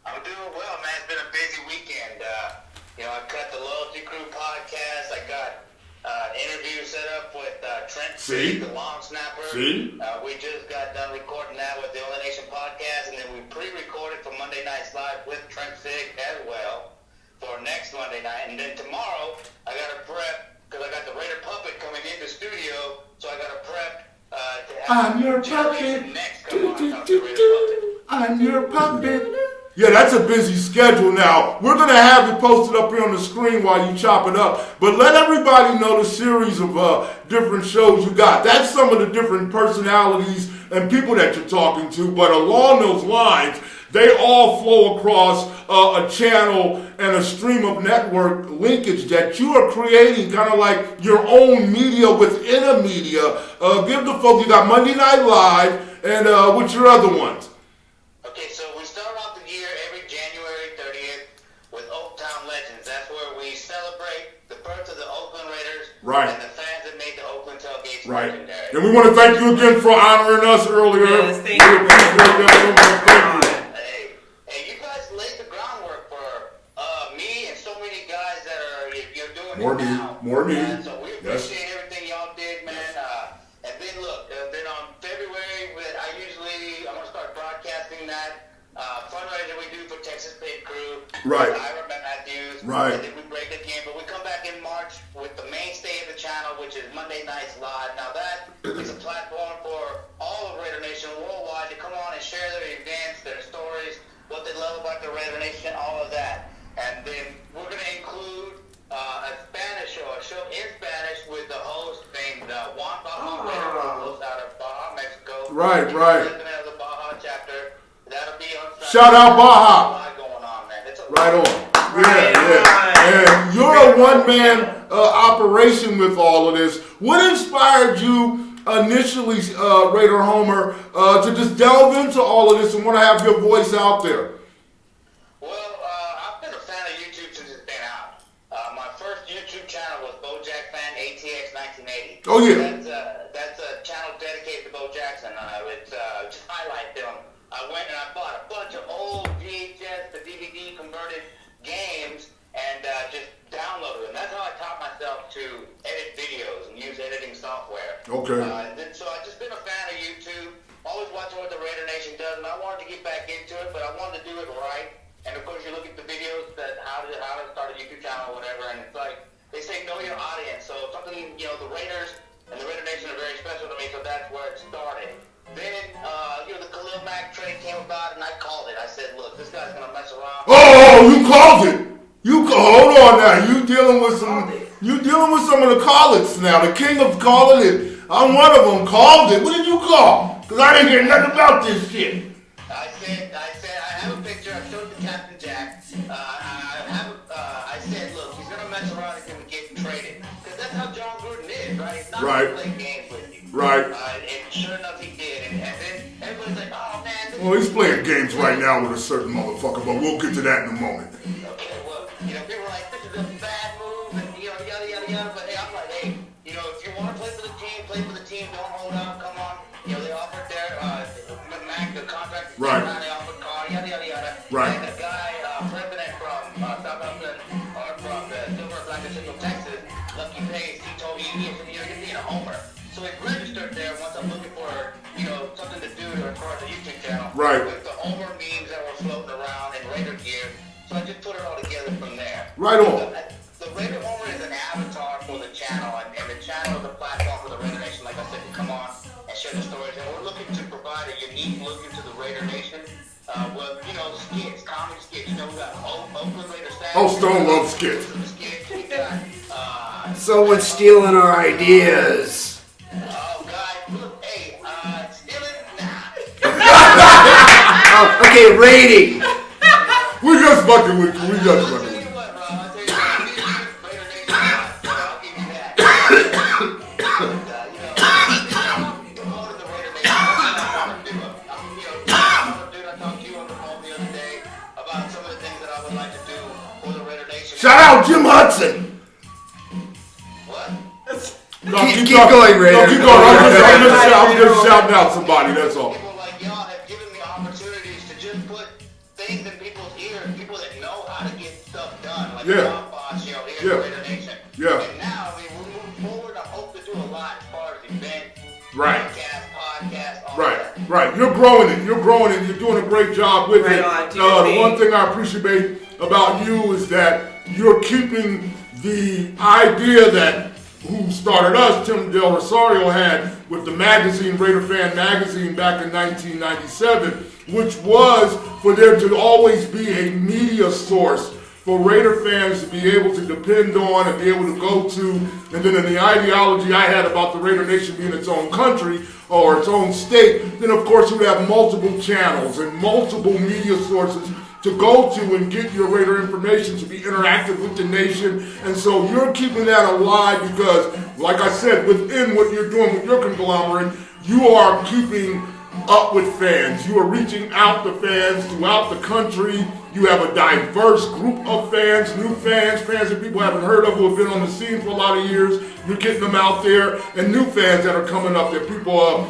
I'm doing well, man. It's been a busy weekend. I cut the Loyalty Crew podcast. I got an interview set up with Trent Fig, the long snapper. See? We just got done recording that with the Only Nation podcast, and then we pre-recorded for Monday Night's Live with Trent Fig as well for next Monday night. And then tomorrow, I got to prep, because I got the Raider Puppet coming in the studio, so I got to prep to have I'm your puppet. next come on and talk to Raider Puppet. I'm your puppet. Yeah, that's a busy schedule now. We're going to have it posted up here on the screen while you chop it up. But let everybody know the series of different shows you got. That's some of the different personalities and people that you're talking to. But along those lines, they all flow across a channel and a stream of network linkage that you are creating, kind of like your own media within a media. Give the folks, you got Monday Night Live, and what's your other ones? Okay, so we start off the year every January 30th with Oaktown Legends. That's where we celebrate the birth of the Oakland Raiders Right. and the fans that made the Oakland tailgates Right. legendary. And we want to thank you again for honoring us earlier. Yes, thank you. We appreciate that so much. Thank you. Hey, you guys laid the groundwork for me and so many guys that are you're doing More it me, now. more me. So we Yes. appreciate everything y'all did, man. And then look, then on February, I'm going to start broadcasting that fundraiser we do for Texas Pit Crew. Right. Ira Matthews. Right. And then we break it again. But we come back in March with the mainstay of the channel, which is Monday Nights Live. Now that is a platform for all of Raider Nation worldwide to come on and share their events, their stories, what they love about the Raider Nation, all of that. And then we're going to include a Spanish show, a show in Spanish with the host named Juan Baja Raider Ramos out of Baja, Mexico. Right, He's right. the president of the Baja chapter. That'll be on Sunday. Shout out Baja. There's a lot going on, man. It's a Right on. Right Yeah. And you're a one-man operation with all of this. What inspired you initially, Raider Homer, to just delve into all of this and want to have your voice out there? Well, I've been a fan of YouTube since it's been out. My first YouTube channel was BoJack Fan ATX 1980. Oh, yeah. That's a channel dedicated to Bo Jackson. It's just highlight film. I went and I bought a bunch of old VHS to DVD converted games and just downloaded them. That's how I taught myself to edit videos and use editing software. Okay. So I've just been a fan of YouTube. Always watching what the Raider Nation does, and I wanted to get back into it, but I wanted to do it right. And of course, you look at the videos that how to start a YouTube channel or whatever, and it's like they say know your audience. So sometimes mean, you know, the Raiders and the Raider Nation are very special to me, so that's where it started. Then, you know, the Khalil Mack trade came about, and I called it. I said, look, this guy's going to mess around. Oh, you called it. Hold on now. You dealing with some of the call-its now. The king of calling it. I'm one of them. Called it. What did you call? Because I didn't hear nothing about this shit. I said, I have a picture. I showed it to Captain Jack. I said, look, he's going to mess around and going to get traded. Because that's how G.Gordon is, right? He's not going to play games with you. Right. And sure enough, he did. And then everybody's like, oh, man. Well, he's playing games right now with a certain motherfucker, but we'll get to that in a moment. Okay, well, you know, people are like, this is a bad move, and, you know, yada, yada, yada. But, hey, I'm like, hey, you know, if you want to play for the team, play for the team. Don't hold out. Come on. You know, they offered their, Mac, the contract. Right. They offered car, yada, yada, yada. Right. And the guy, president from Southampton, or from the Silver Black and Central Texas, Lucky Pace, he told me, you're being a homer. So it registered there once I'm looking for, you know, something to do as far as the YouTube channel. Right. With the homer memes that were floating around in Raider gear. So I just put it all together from there. Right on. The Raider Homer is an avatar for the channel, and the channel is a platform for the Raider Nation, like I said, to come on and share the stories. And we're looking to provide a unique look into the Raider Nation. With, you know, skits, comedy skits. You know, we got Oakland Raiders. Oh, Stone loves skits. We got, Someone's stealing our ideas. oh, God, look, hey, stealing? Nah. Oh, okay, rating. We just fucking with you. We just I'll fucking tell with you you. what, bro. I'll tell you what. Raider Nation, I'll give you that. You know, promoting the Raider Nation. That's what I want to do. I talked to you on the phone the other day about some of the things that I would like to do for the Raider Nation. Shout out Jim Hudson. What? No, Keep going, Raider. No, keep going. I'm just shouting out somebody. That's all. People like y'all have given me opportunities to just put things in people's ears, people that know how to get stuff done, like Yeah. Bob Boss, you know, here in Raider Nation. Yeah. And now, I mean, we're moving forward. I hope to do a lot as far as events, Right. podcast, all Right, that. right. You're growing it. You're doing a great job with Right it. on, The one thing I appreciate about you is that you're keeping the idea that who started us, Tim Del Rosario, had with the magazine, RaiderFan magazine, back in 1997, which was for there to always be a media source for Raider fans to be able to depend on and be able to go to. And then in the ideology I had about the Raider Nation being its own country or its own state, then of course you would have multiple channels and multiple media sources to go to and get your Raider information, to be interactive with the nation. And so you're keeping that alive because, like I said, within what you're doing with your conglomerate, you are keeping up with fans. You are reaching out to fans throughout the country. You have a diverse group of fans, new fans, fans that people haven't heard of who have been on the scene for a lot of years. You're getting them out there, and new fans that are coming up that people are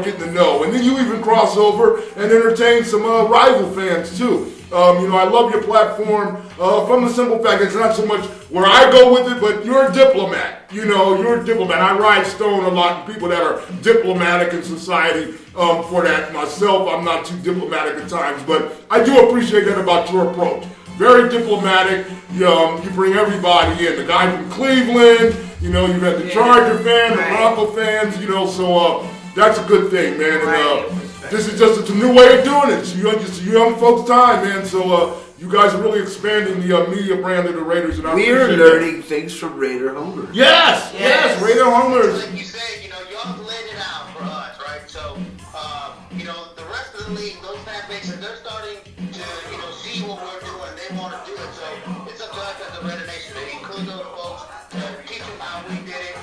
getting to know. And then you even cross over and entertain some rival fans too. I love your platform from the simple fact it's not so much where I go with it, but you're a diplomat. You're a diplomat. I ride Stone a lot, and people that are diplomatic in society for that. Myself, I'm not too diplomatic at times, but I do appreciate that about your approach. Very diplomatic. You bring everybody in. The guy from Cleveland, you've got the Charger fan, the Bronco fans, so that's a good thing, man. And, this is just a new way of doing it. It's a young folks' time, man. So you guys are really expanding the media brand of the Raiders. And We're learning things from Raider Homer. Yes, Raider Homers. Like you said, y'all laid it out for us, right? So, the rest of the league, those fan bases, they're starting to, see what we're doing. They want to do it. So it's up to us as a Raider Nation to include those folks, to teach them how we did it.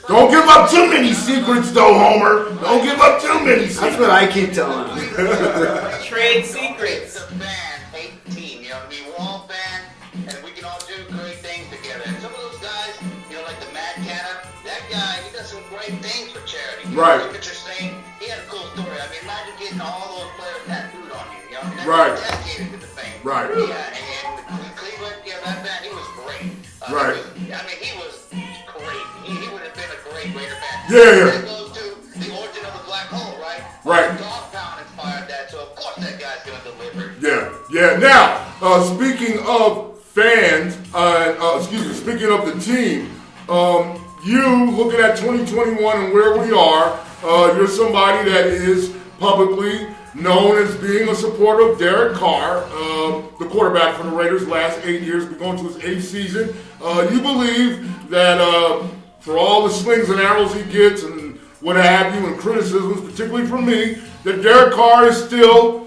Don't give up too many secrets, though, Homer. Don't give up too many secrets. That's what I keep telling them. Trade secrets. It's a fan, hate team. We're all fans, and we can all do great things together. And some of those guys, like the Mad Canna, that guy, he does some great things for charity. Right. Look at your saying, he had a cool story. Imagine getting all those players tattooed on you. That's Right. dedicated to the fame. Right. Yeah, and Cleveland, that man, he was great. Right. He was great. He would have been a great Raider fan. Yeah. That goes to the origin of the black hole, right? Right. Dogtown inspired that, so of course that guy's going to deliver. Yeah. Now, speaking of fans, speaking of the team, you looking at 2021 and where we are, you're somebody that is publicly known as being a supporter of Derek Carr, the quarterback for the Raiders last 8 years, we're going to his 8th season. You believe that for all the slings and arrows he gets and what have you, and criticisms, particularly from me, that Derek Carr is still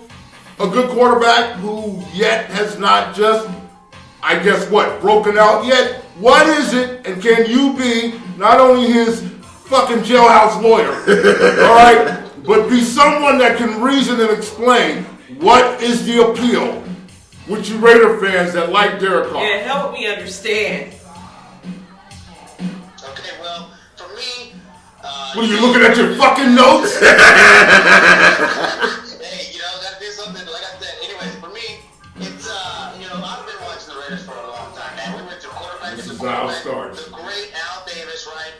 a good quarterback who yet has not just, I guess what, broken out yet? What is it, and can you be not only his fucking jailhouse lawyer, all right, but be someone that can reason and explain what is the appeal with you Raider fans that like Derek Carr? Yeah, help me understand. Okay, well, for me... what are you looking at your fucking notes? Hey, gotta do something, like I said. Anyways, for me, it's, I've been watching the Raiders for a long time, man. We went to quarterback. This is how it starts. The great Al Davis, right?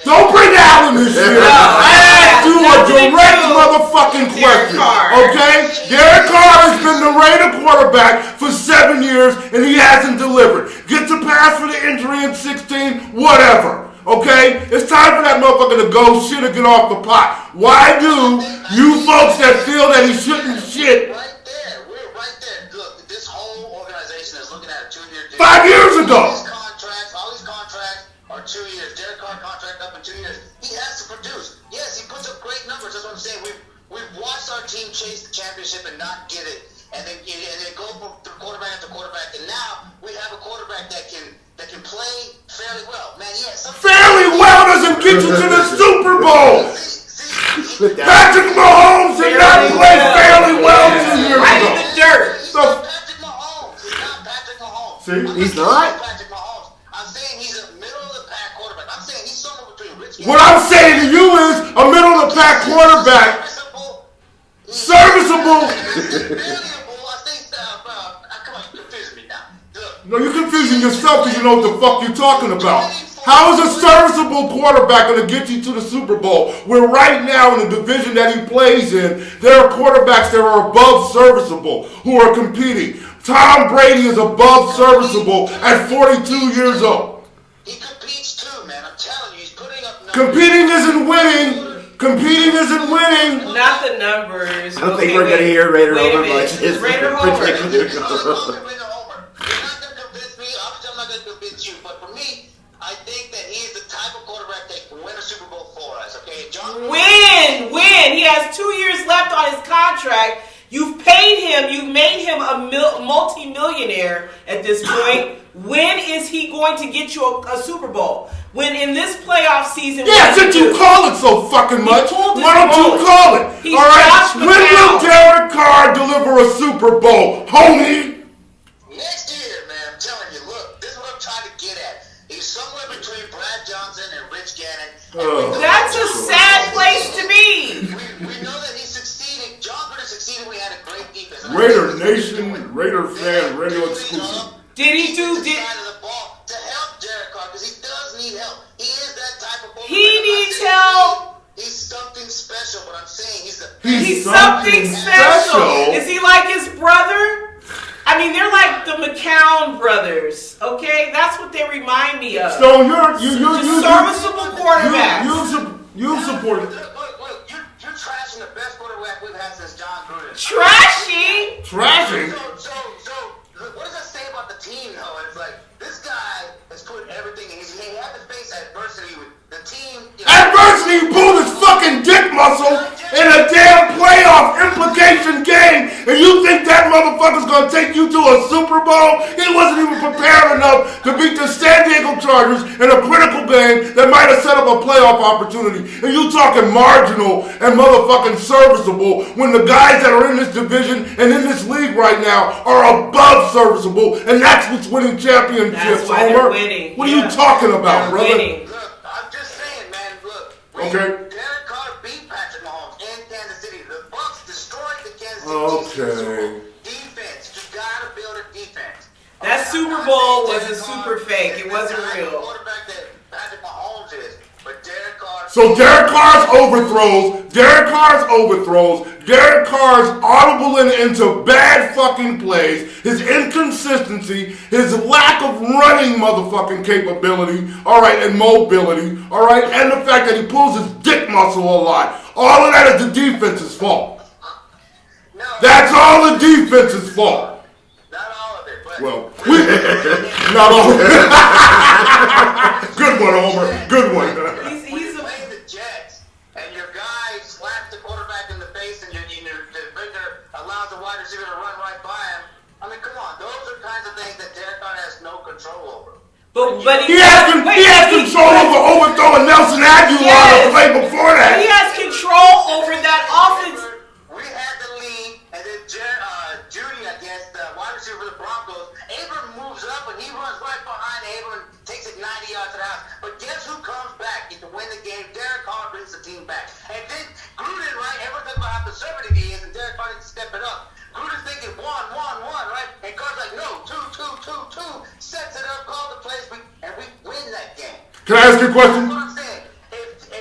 Don't bring Al in this shit. I asked you a direct motherfucking question, okay? Derek Carr has been the Raider quarterback for 7 years, and he hasn't delivered. Gets a pass for the injury in 16, whatever, okay? It's time for that motherfucker to go shit or get off the pot. Why do you folks that feel that he shouldn't shit? Right there. We're right there. Look, this whole organization is looking at a 2-year deal. 5 years ago. All these contracts are 2 years. Derek Carr contract up in 2 years. He has to produce. Yes, he puts up great numbers. That's what I'm saying. We've watched our team chase the championship and not get it, and then go from quarterback after quarterback. And now we have a quarterback that can play fairly well. Man, fairly well doesn't get you to the Super Bowl. Patrick Mahomes did not play fairly well 2 years ago. Right in the dirt. He's not Patrick Mahomes. He's not Patrick Mahomes. See, he's not. Patrick Mahomes. I'm saying he's a middle of the pack quarterback. I'm saying he's somewhere between Rich. What I'm saying to you is a middle of the pack quarterback, serviceable. No, you're confusing yourself because you know what the fuck you're talking about. How is a serviceable quarterback going to get you to the Super Bowl? Where right now in the division that he plays in, there are quarterbacks that are above serviceable who are competing. Tom Brady is above serviceable at 42 years old. He competes too, man. I'm telling you, he's putting up numbers. Competing isn't winning. Competing isn't winning. Not the numbers. I don't think we're going to hear Raider Homer much. Raider Homer. You're not going to convince me. Obviously, I'm not going to convince you. But for me, I think that he is the type of quarterback that can win a Super Bowl for us. Okay, Win. He has 2 years left on his contract. You've paid him. You've made him a multi-millionaire at this point. When is he going to get you a Super Bowl? When in this playoff season? Yeah, since you call it so fucking much, why don't you call it? He's all right? Josh When will Derek Carr deliver a Super Bowl, homie? Next year, man. I'm telling you. Look, this is what I'm trying to get at. He's somewhere between Brad Johnson and Rich Gannon. That's a sad place to be. We know that he succeeded. G.Gordon succeeded. We had a great defense. Raider Nation, RaiderFan Radio exclusive. Did he do? To help Derek Carr, because he does need help. He is that type of quarterback. He needs help. He's something special, but I'm saying he's something special. Is he like his brother? I mean, they're like the McCown brothers. Okay, that's what they remind me of. So you serviceable quarterback. You supported. Look, you're trashing the best quarterback we've had since John Gruden. Trashing. So, what does that say about the team, though? It's like this guy has put everything in. He had to face adversity with the team. Adversity pulled his fucking dick muscle in a damn playoff implication game, and you think that motherfucker's gonna take you to a Super Bowl? He wasn't even prepared enough to beat the San Diego Chargers in a critical game that might have set up a playoff opportunity. And you talking marginal and motherfucking serviceable when the guys that are in this division and in this league right now are above serviceable, and that's what's winning championships, That's why Homer. they're winning. What are you talking about, They're brother? winning. Look, I'm just saying, man. Look, Derek Carr beat Patrick Mahomes in Kansas City. The Bucs destroyed the Kansas City Chiefs. Okay. Defense, you gotta build a defense. That Super Bowl was a super fake. It wasn't real. Quarterback that Patrick Mahomes is, but Derek Carr. So Derek Carr's overthrows Derek Carr's audibling into bad fucking plays, his inconsistency, his lack of running motherfucking capability, all right, and mobility, all right, and the fact that he pulls his dick muscle a lot. All of that is the defense's fault. No, That's all the defense's fault. not all of it, but Well, not all of it. Good one, Homer. Good one. when you play the Jets and your guy slaps the quarterback in the face and your defender allows the wide receiver to run right by him, I mean, come on, those are kinds of things that Derek Carr has no control over. But He has control over overthrowing Nelson Aguilar the play before that. He has control over that offense. We had the lead, and then Judy against the wide receiver for the Broncos. Abram moves up, and he runs right behind Abram and takes it 90 yards to the house. But guess who comes back to win the game? Derek Carr brings the team back. And then Gruden, right? Everyone talks about how conservative he is, and Derek Carr needs to step it up. Gruden's thinking 1, 1, 1, right? And Carr's like, no, 2, 2, 2, 2. Sets it up, calls the plays, and we win that game. Can I ask you a question? That's what I'm saying.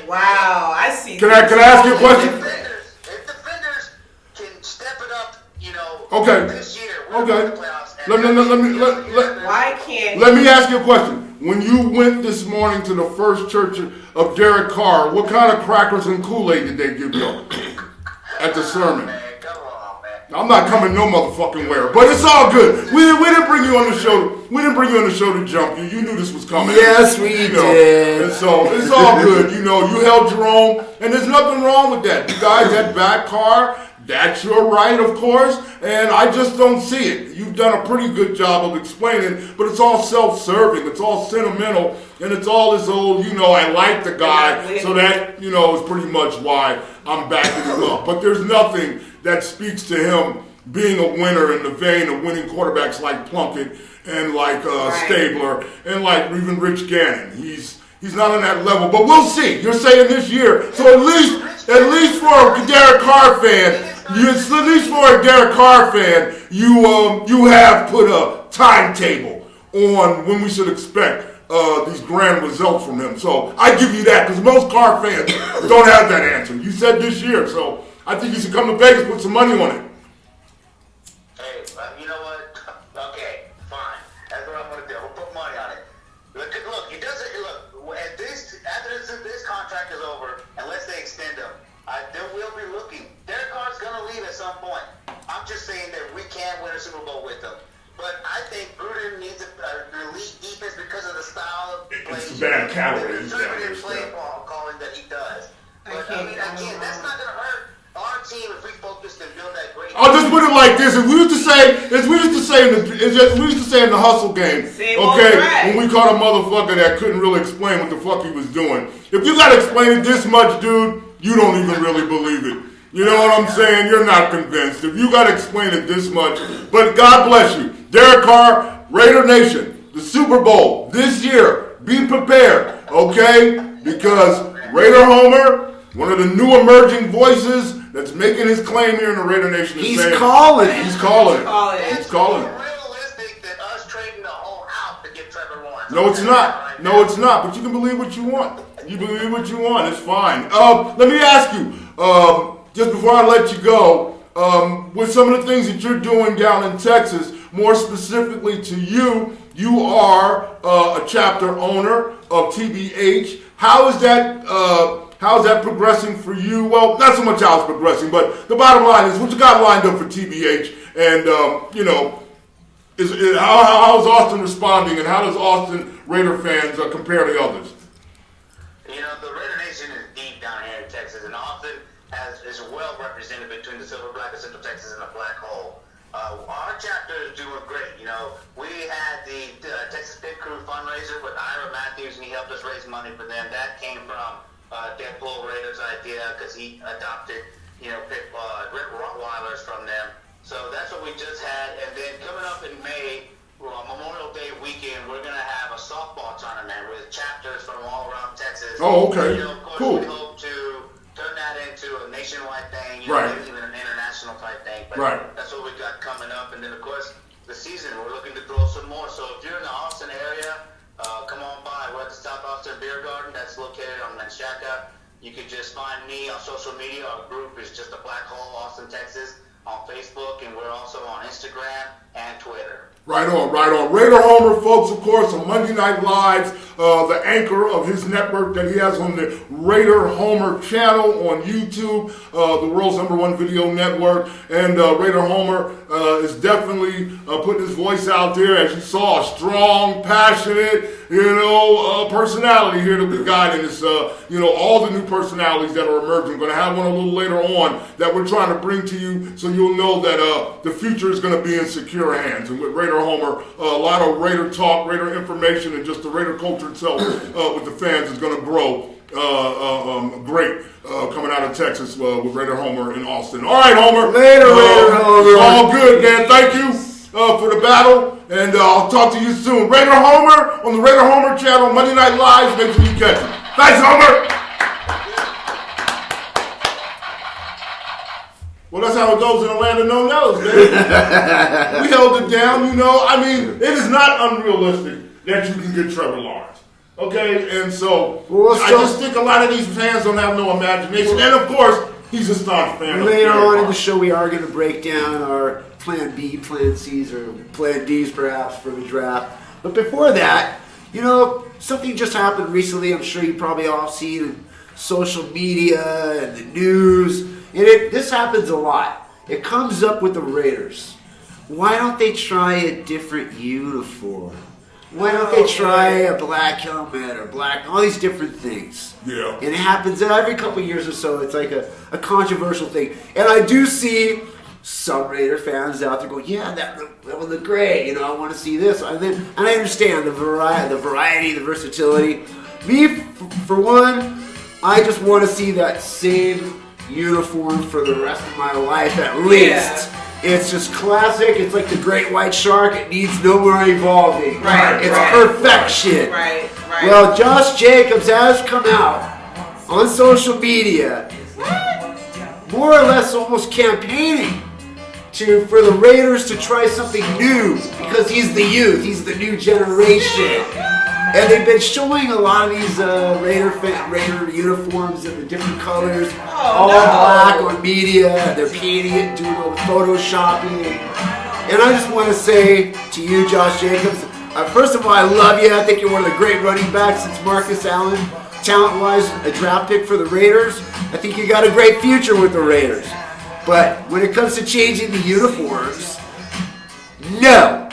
Wow, I see. Can I ask you a question? If defenders can step it up, Okay. this year, Okay. the playoffs. Why can't? Let me ask you a question. When you went this morning to the First Church of Derek Carr, what kind of crackers and Kool-Aid did they give you at the sermon? Man, come on, man. I'm not coming no motherfucking where, but it's all good. We didn't bring you on the show. We didn't bring you on the show to jump you. You knew this was coming. Yes, we did. And so it's all good. You held your own, and there's nothing wrong with that. You guys, that back Carr, that's your right, of course, and I just don't see it. You've done a pretty good job of explaining, but it's all self-serving. It's all sentimental, and it's all this old, I like the guy, so that, is pretty much why I'm backing him up. But there's nothing that speaks to him being a winner in the vein of winning quarterbacks like Plunkett and like Stabler and like even Rich Gannon. He's not on that level, but we'll see. You're saying this year, so at least for a Derek Carr fan, you have put a timetable on when we should expect these grand results from him. So I give you that, because most Carr fans don't have that answer. You said this year, so I think you should come to Vegas, put some money on it. Hey, you know what? Okay, fine. That's what I'm going to do. We'll put money on it. Look, he doesn't. Look, after this contract is over, unless they extend him, there will be looking. Derek Carr's going to leave at some point. I'm just saying that we can't win a Super Bowl with him. But I think Gruden needs an elite defense because of the style of play. It's bad calories. The conservative play calling that he does. But again, that's not going to hurt our team if we focus and build that great. I'll just put it like this: if we used to say in the hustle game, when we caught a motherfucker that couldn't really explain what the fuck he was doing. If you gotta explain it this much, dude, you don't even really believe it. You know what I'm saying? You're not convinced. If you gotta explain it this much, but God bless you, Derek Carr, Raider Nation, the Super Bowl this year. Be prepared, okay? Because Raider Homer, one of the new emerging voices that's making his claim here in the Raider Nation, is saying, calling it. He's calling it. It's realistic that us trading the whole house to get Trevor Lawrence. No, it's not. No, it's not. But you can believe what you want. You believe what you want. It's fine. Let me ask you, just before I let you go, with some of the things that you're doing down in Texas, more specifically to you, you are a chapter owner of TBH. How is that progressing for you? Well, not so much how it's progressing, but the bottom line is what you got lined up for TBH, and how is Austin responding, and how does Austin Raider fans compare to others? The Raider Nation is deep down here in Texas, and Austin is well represented between the Silver Black of Central Texas and the Black Hole. Our chapter is doing great. We had the Texas Pit Crew fundraiser with Ira Matthews, and he helped us raise money for them. That came from Deadpool Raiders' idea because he adopted, pit Rottweilers from them. So that's what we just had. And then coming up in May, Memorial Day weekend, we're going to have a softball tournament with chapters from all around Texas. Oh, okay. Of course, cool. We hope to turn that into a nationwide thing, right. Maybe even an international type thing. But that's what we got coming up. And then, of course, the season, we're looking to throw some more. So if you're in the Austin area, come on by. We're at the South Austin Beer Garden that's located on Manchaca. you could just find me on social media. Our group is just a Black Hole, Austin, Texas, on Facebook, and we're also on Instagram and Twitter. Right on, right on. Raider Homer, folks, of course, on Monday Night Lives, the anchor of his network that he has on the Raider Homer channel on YouTube, the world's #1 video network. And Raider Homer is definitely putting his voice out there, as you saw, a strong, passionate, personality here to be guiding us. All the new personalities that are emerging. We're going to have one a little later on that we're trying to bring to you, so you'll know that the future is going to be in secure hands. And with Raider Homer, a lot of Raider talk, Raider information, and just the Raider culture itself with the fans is going to grow great coming out of Texas with Raider Homer in Austin. All right, Homer. Later, Raider Homer. It's all good, man. Thank you for the battle, and I'll talk to you soon. Raider Homer on the Raider Homer channel, Monday Night Live. Make sure you catch him. Thanks, Homer. Well, that's how it goes in a land of no nos, man. We held it down, it is not unrealistic that you can get Trevor Lawrence. Okay, and so I just think a lot of these fans don't have no imagination. And of course, he's a staunch fan. Later on in the show, we are going to break down our Plan B, Plan C's, or Plan D's perhaps for the draft. But before that, something just happened recently. I'm sure you probably all seen in social media and the news. And this happens a lot. It comes up with the Raiders. Why don't they try a different uniform? Why don't they try a black helmet or all these different things? Yeah. And it happens every couple of years or so. It's like a controversial thing. And I do see some Raider fans out there going, yeah, that would look great. I want to see this. And I understand the variety, the versatility. Me, for one, I just want to see that same uniform for the rest of my life at least. Yeah. It's just classic. It's like the great white shark. It needs no more evolving. It's perfection. Right. Well, Josh Jacobs has come out on social media, more or less almost campaigning for the Raiders to try something new, because he's the youth. He's the new generation. And they've been showing a lot of these Raider uniforms in the different colors, all black on media. They're painting it, doing all the photoshopping. And I just want to say to you, Josh Jacobs, first of all, I love you. I think you're one of the great running backs since Marcus Allen. Talent-wise, a draft pick for the Raiders. I think you got a great future with the Raiders. But when it comes to changing the uniforms, no.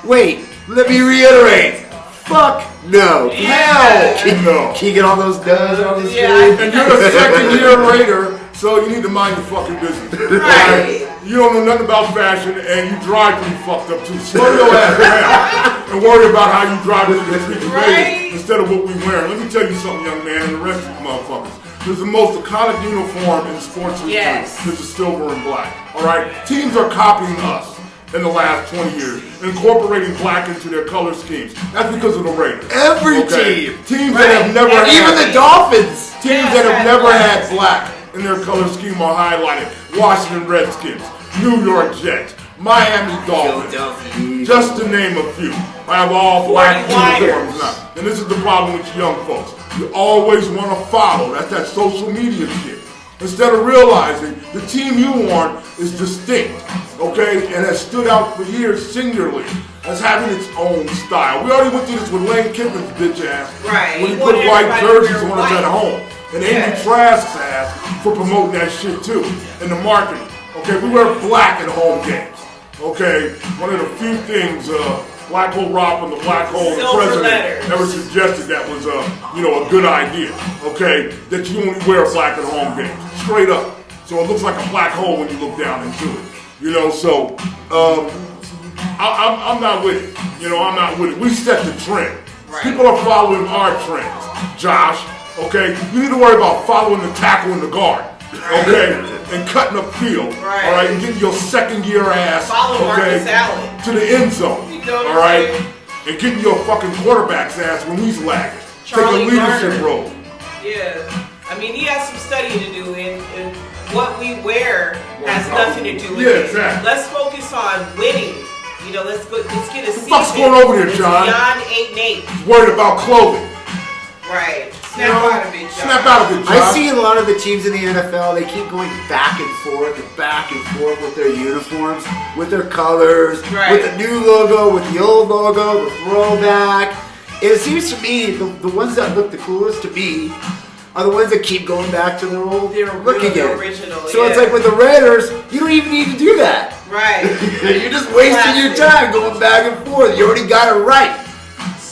Wait. Let me reiterate. Fuck no. Hell no. Can you get all those does on the screen? And you're a second-year Raider, so you need to mind your fucking business. Right. You don't know nothing about fashion, and you drive pretty fucked up too. Slow your ass down and worry about how you drive into the streets of Vegas instead of what we wear. Let me tell you something, young man, and the rest of you motherfuckers. There's the most iconic uniform in sports history. It's the silver and black. All right? Teams are copying us in the last 20 years, incorporating black into their color schemes. That's because of the Raiders. Every team. Teams that have never had... Even the Dolphins. Teams that have never had black in their color scheme are highlighted. Washington Redskins, New York Jets, Miami Dolphins, just to name a few. I have all black uniforms now. And this is the problem with you young folks. You always want to follow. That's that social media shit. Instead of realizing the team you want is distinct, okay, and has stood out for years singularly as having its own style. We already went through this with Lane Kiffin's bitch ass when he put white jerseys on us at home. And Amy Trask's ass for promoting that shit too in the marketing. Okay, we wear black at home games. Okay, one of the few things Black Hole Rob and the Black Hole president never suggested that was a good idea. Okay, that you only wear black at home games, straight up. So it looks like a black hole when you look down into it. So I'm not with it. I'm not with it. We set the trend. Right. People are following our trends, Josh. Okay, you need to worry about following the tackle and the guard. Okay, and cutting up field. Right. All right, and getting your second-year ass to the end zone. All right, and getting your fucking quarterback's ass when he's lagging. Take a leadership role. Yeah, he has some studying to do, and what we wear has nothing to do with it. Exactly. Let's focus on winning. Let's get a season. What's going over here, John? Beyond 8-8. He's worried about clothing. Right. Snap out of it, Josh. Snap out of it, Josh. I see a lot of the teams in the NFL, they keep going back and forth with their uniforms, with their colors, with the new logo, with the old logo, the throwback. It seems to me the ones that look the coolest to me are the ones that keep going back to their old look again. Original, so it's like with the Raiders, you don't even need to do that. Right. You're just wasting your time going back and forth. You already got it right.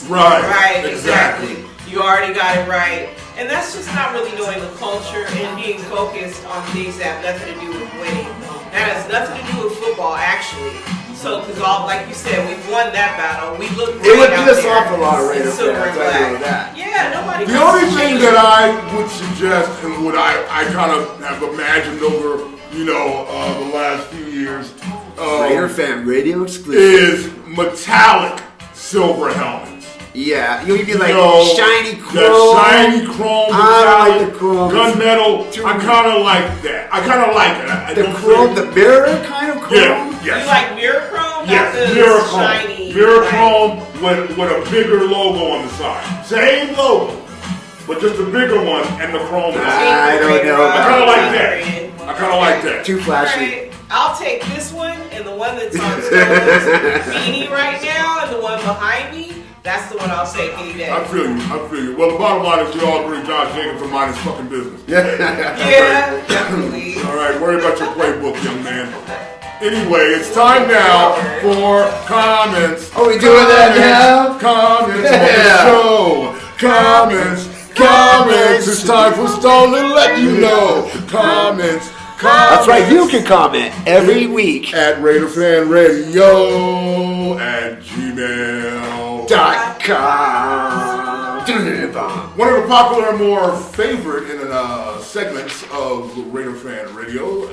Right. Exactly. You already got it right. And that's just not really knowing the culture and being focused on things that have nothing to do with winning. That has nothing to do with football, actually. So, because like you said, we've won that battle. We look great. It would out piss there off a lot of Raiders silver fans. and I know black. that. Yeah, nobody. The only thing that I would suggest and what I kind of have imagined over, the last few years, Raider Fan Radio exclusive, is metallic silver helmets. Yeah, you'll be like shiny chrome. That shiny chrome, I don't metallic, like the chrome. gunmetal. I kind of like that. I kind of like it. The chrome, the mirror kind of chrome? Yeah, yes. You like mirror chrome? Yes, Not the mirror chrome. shiny, Mirror like- chrome with a bigger logo on the side. Same logo, but just a bigger one and the chrome. I don't know I kind of like that. Green. I kind of like that. Too flashy. Alright, I'll take this one and the one that's on Stone's beanie right now and the one behind me. That's the one I'll take any day. I feel you. Well, the bottom line is we all agree Josh Jacobs will mind his fucking business. Yeah, definitely. All right, worry about your playbook, young man. Anyway, it's time now for comments. Are we doing that now? Comments on the show. Comments. It's time for Stone to let you know. Comments. That's right, you can comment every week at RaiderFanRadio at gmail.com. One of the popular and more favorite segments of Raider Fan Radio,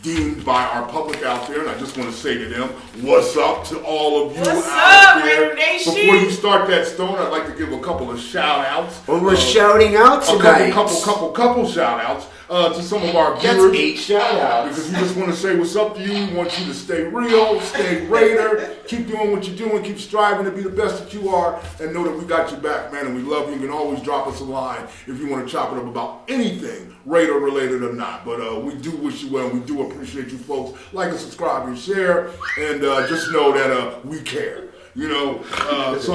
deemed by our public out there, and I just want to say to them, what's up to all of you What's out up, there. Raider Nation? Before you start that, Stone, I'd like to give a couple of shout outs. Well, we're shouting out tonight. A couple shout outs to some of our That's viewers. 8 shout outs. Because we just want to say what's up to you. We want you to stay real, stay Raider, keep doing what you're doing, keep striving to be the best that you are, and know that we got your back, man, and we love you. You can always drop us a line if you want to chop it up about anything, Raider related or not. But we do wish you well, and we do appreciate you folks. Like and subscribe and share, and just know that we care. So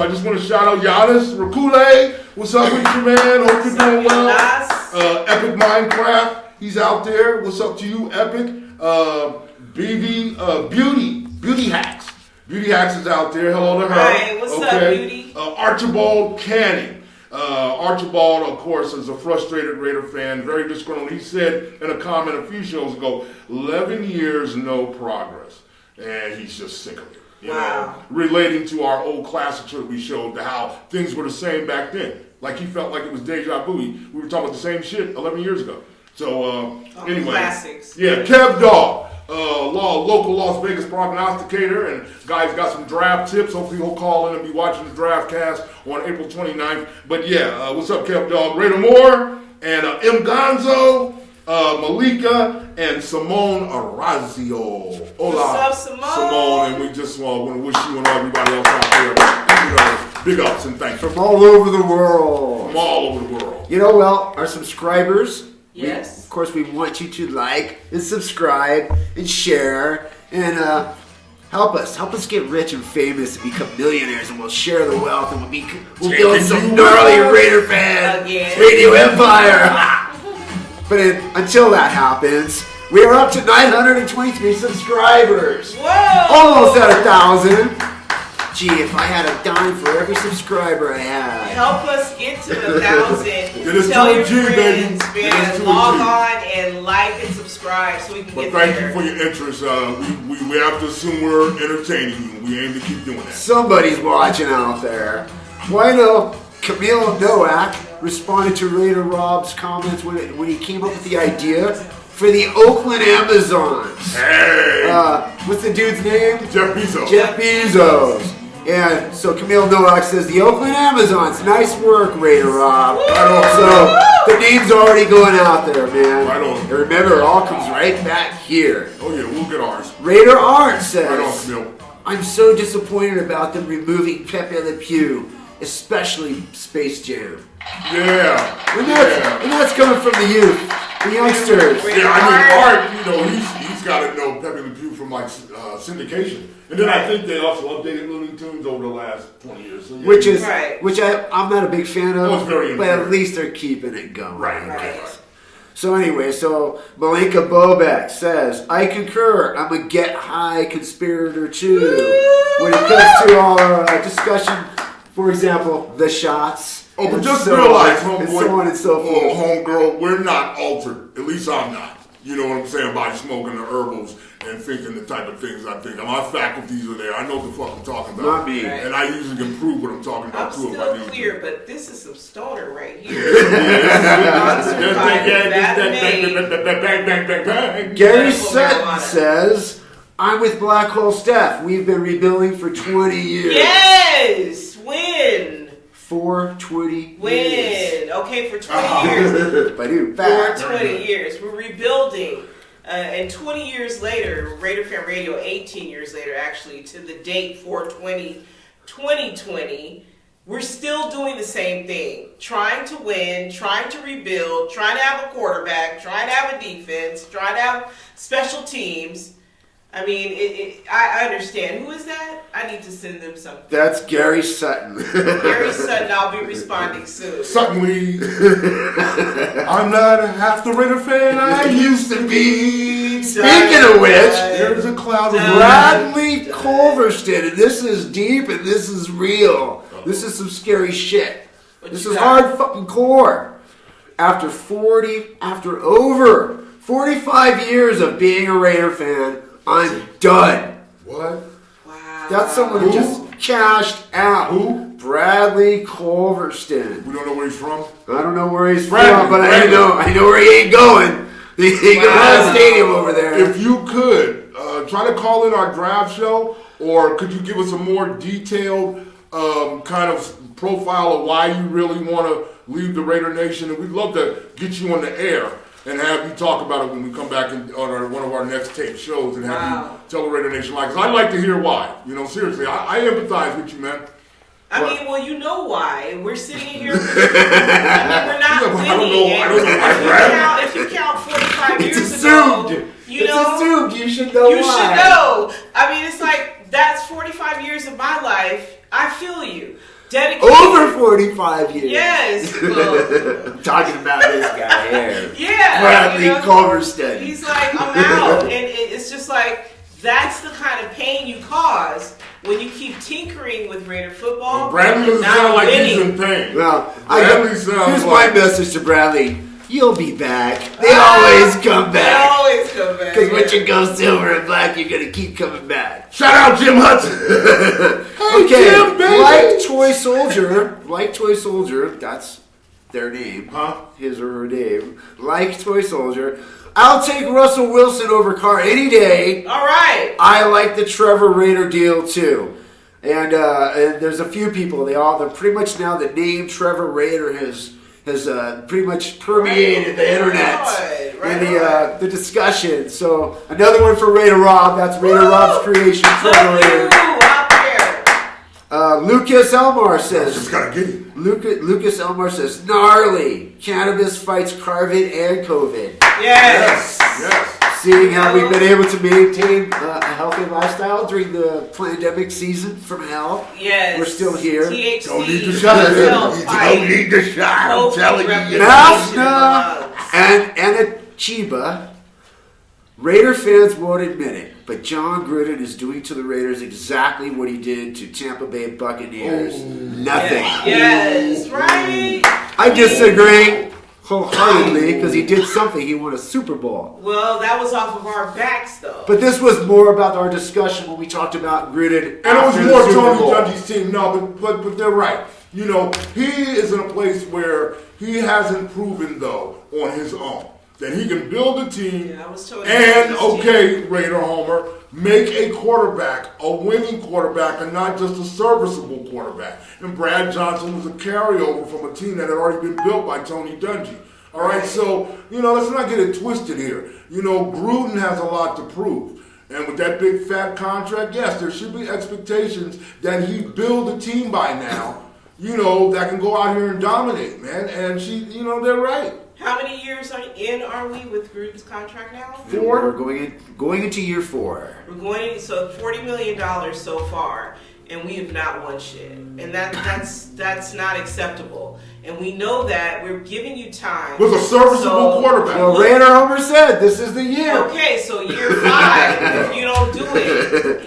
I just want to shout out Giannis Rakule. What's up with you, man? Hope you're doing well. Epic Minecraft, he's out there. What's up to you, Epic? Beauty Hacks. Beauty Hacks is out there. Hello to her. Hi, what's up, Beauty? Archibald Canning. Archibald, of course, is a frustrated Raider fan, very disgruntled. He said in a comment a few shows ago, 11 years, no progress. And he's just sick of it. Relating to our old classics that we showed, to how things were the same back then. Like he felt like it was deja vu. We were talking about the same shit 11 years ago. So anyway, classics. Yeah, Kev Dog, local Las Vegas prognosticator, and guy's got some draft tips. Hopefully he'll call in and be watching the draft cast on April 29th. But yeah, what's up, Kev Dog? Raider Moore and M. Gonzo, Malika, and Simone Orazio. Hola, what's up, Simone? And we just want to wish you and everybody else out there, big ups and thanks. from all over the world. From all over the world. Our subscribers. Yes. Of course, we want you to like and subscribe and share and help us get rich and famous and become millionaires, and we'll share the wealth, and we'll build some gnarly Raider Fan Radio Empire. But until that happens, we are up to 923 subscribers. Whoa! Almost at 1,000. Gee, if I had a dime for every subscriber I had. Help us get to 1,000. It is Tell your 2G, baby. friends, It is man. 2G. Log on and like and subscribe so we can But get thank there. you for your interest. We have to assume we're entertaining you. We aim to keep doing that. Somebody's watching out there. Why no? Camille Nowak responded to Raider Rob's comments when he came up with the idea for the Oakland Amazons. Hey! What's the dude's name? Jeff Bezos. Jeff Bezos. And so Camille Nowak says, the Oakland Amazons. Nice work, Raider Rob. Right on. So the name's already going out there, man. Right on. And remember, it all comes right back here. Oh yeah, we'll get ours. Raider Art says, Right on, Camille. I'm so disappointed about them removing Pepe Le Pew. especially Space Jam. Yeah. And that's coming from the youth, the youngsters. Yeah, I mean, Art, you know, he's got to know Pepe Le Pew from like syndication. And then I think they also updated Looney Tunes over the last 20 years. So, yeah. Which I'm not a big fan of, but at least they're keeping it going. Right. So anyway, Malenka Bobek says, I concur. I'm a get high conspirator too. When it comes to our discussion, for example, the shots. Oh, but just realize, homeboy, and so on and so forth. Homegirl, we're not altered. At least I'm not. You know what I'm saying? By smoking the herbals and thinking the type of things I think. My faculties are there. I know what the fuck I'm talking about. Not me. And I usually can prove what I'm talking about too if I need to. I'm still clear, but this is some stoner right here. Gary Sutton says, I'm with Black Hole Steph. We've been rebuilding for 20 years. Yes! When? For 20 years. When? Okay, for 20 years. For 20 years. We're rebuilding. And 20 years later, RaiderFan Radio, 18 years later, actually, to the date 4/20/2020, we're still doing the same thing. Trying to win, trying to rebuild, trying to have a quarterback, trying to have a defense, trying to have special teams. I mean, I understand. Who is that? I need to send them something. That's Gary Sutton. Gary Sutton, I'll be responding soon. Sutton Lee. I'm not half the Raider fan I used to be. Speaking of which, there's a cloud of Bradley Culverston, and this is deep and this is real. This is some scary shit. This is hard fucking core. After over 45 years of being a Raider fan, I'm done. What? Wow. That's someone who just cashed out. Who? Bradley Culverston. We don't know where he's from? I don't know where he's Bradley, from, but I know where he ain't going. He ain't going to the stadium over there. If you could, try to call in our draft show, or could you give us a more detailed kind of profile of why you really want to leave the Raider Nation? And we'd love to get you on the air and have you talk about it when we come back on one of our next tape shows and have you tell the Raider Nation why. Because I'd like to hear why. You know, seriously, I empathize with you, man. I mean, well, you know why. We're sitting here. I mean, we're not winning. I don't know why. If you count 45 It's years assumed. ago, It's assumed. You should know you why. should know. I mean, it's like, that's 45 years of my life. I feel you. Dedicated. Over 45 years. Yes. Well, I'm talking about this guy here. yeah. Bradley Culverston. He's like, I'm out. And it's just like, that's the kind of pain you cause when you keep tinkering with Raider football. Well, Bradley doesn't sound like he's in pain. Well, Bradley my message to Bradley. You'll be back. They always come They back. always come back. Because once you go silver and black, you're going to keep coming back. Shout out Jim Hudson. Okay, Jim, baby. like Toy Soldier, that's their name. His or her name. Like Toy Soldier. I'll take Russell Wilson over Carr any day. All right. I like the Trevor Raider deal too. And there's a few people, they're pretty much now the name Trevor Raider has pretty much permeated the internet and the discussion. So another one for Raider Rob. That's Raider Rob's creation, Trevor Raider. Lucas Elmar says. Just gotta get him. Lucas Elmar says, gnarly. Cannabis fights COVID and COVID. Yes. Seeing how we've been able to maintain a healthy lifestyle during the pandemic season from hell. Yes. We're still here. THC. Don't need the shot. Don't need the shot. I'm telling you. Now, and Chiba, Raider fans won't admit it, but John Gruden is doing to the Raiders exactly what he did to Tampa Bay Buccaneers. Nothing. Yes, right? I disagree wholeheartedly because he did something. He won a Super Bowl. Well, that was off of our backs, though. But this was more about our discussion when we talked about Gruden. And it was more Tony Dungy's team. No, but they're right. You know, he is in a place where he hasn't proven, though, on his own, that he can build a team Raider Homer, make a quarterback, a winning quarterback, and not just a serviceable quarterback. And Brad Johnson was a carryover from a team that had already been built by Tony Dungy. All right, so, you know, let's not get it twisted here. You know, Gruden has a lot to prove. And with that big fat contract, yes, there should be expectations that he build a team by now that can go out here and dominate, man. And they're right. How many years are we with Gruden's contract now? 4. We're going into year 4. So $40 million so far, and we have not won shit, and that's not acceptable. And we know that we're giving you time with a serviceable quarterback. Well, Raider Homer said this is the year. Okay, so year 5, if you don't do it,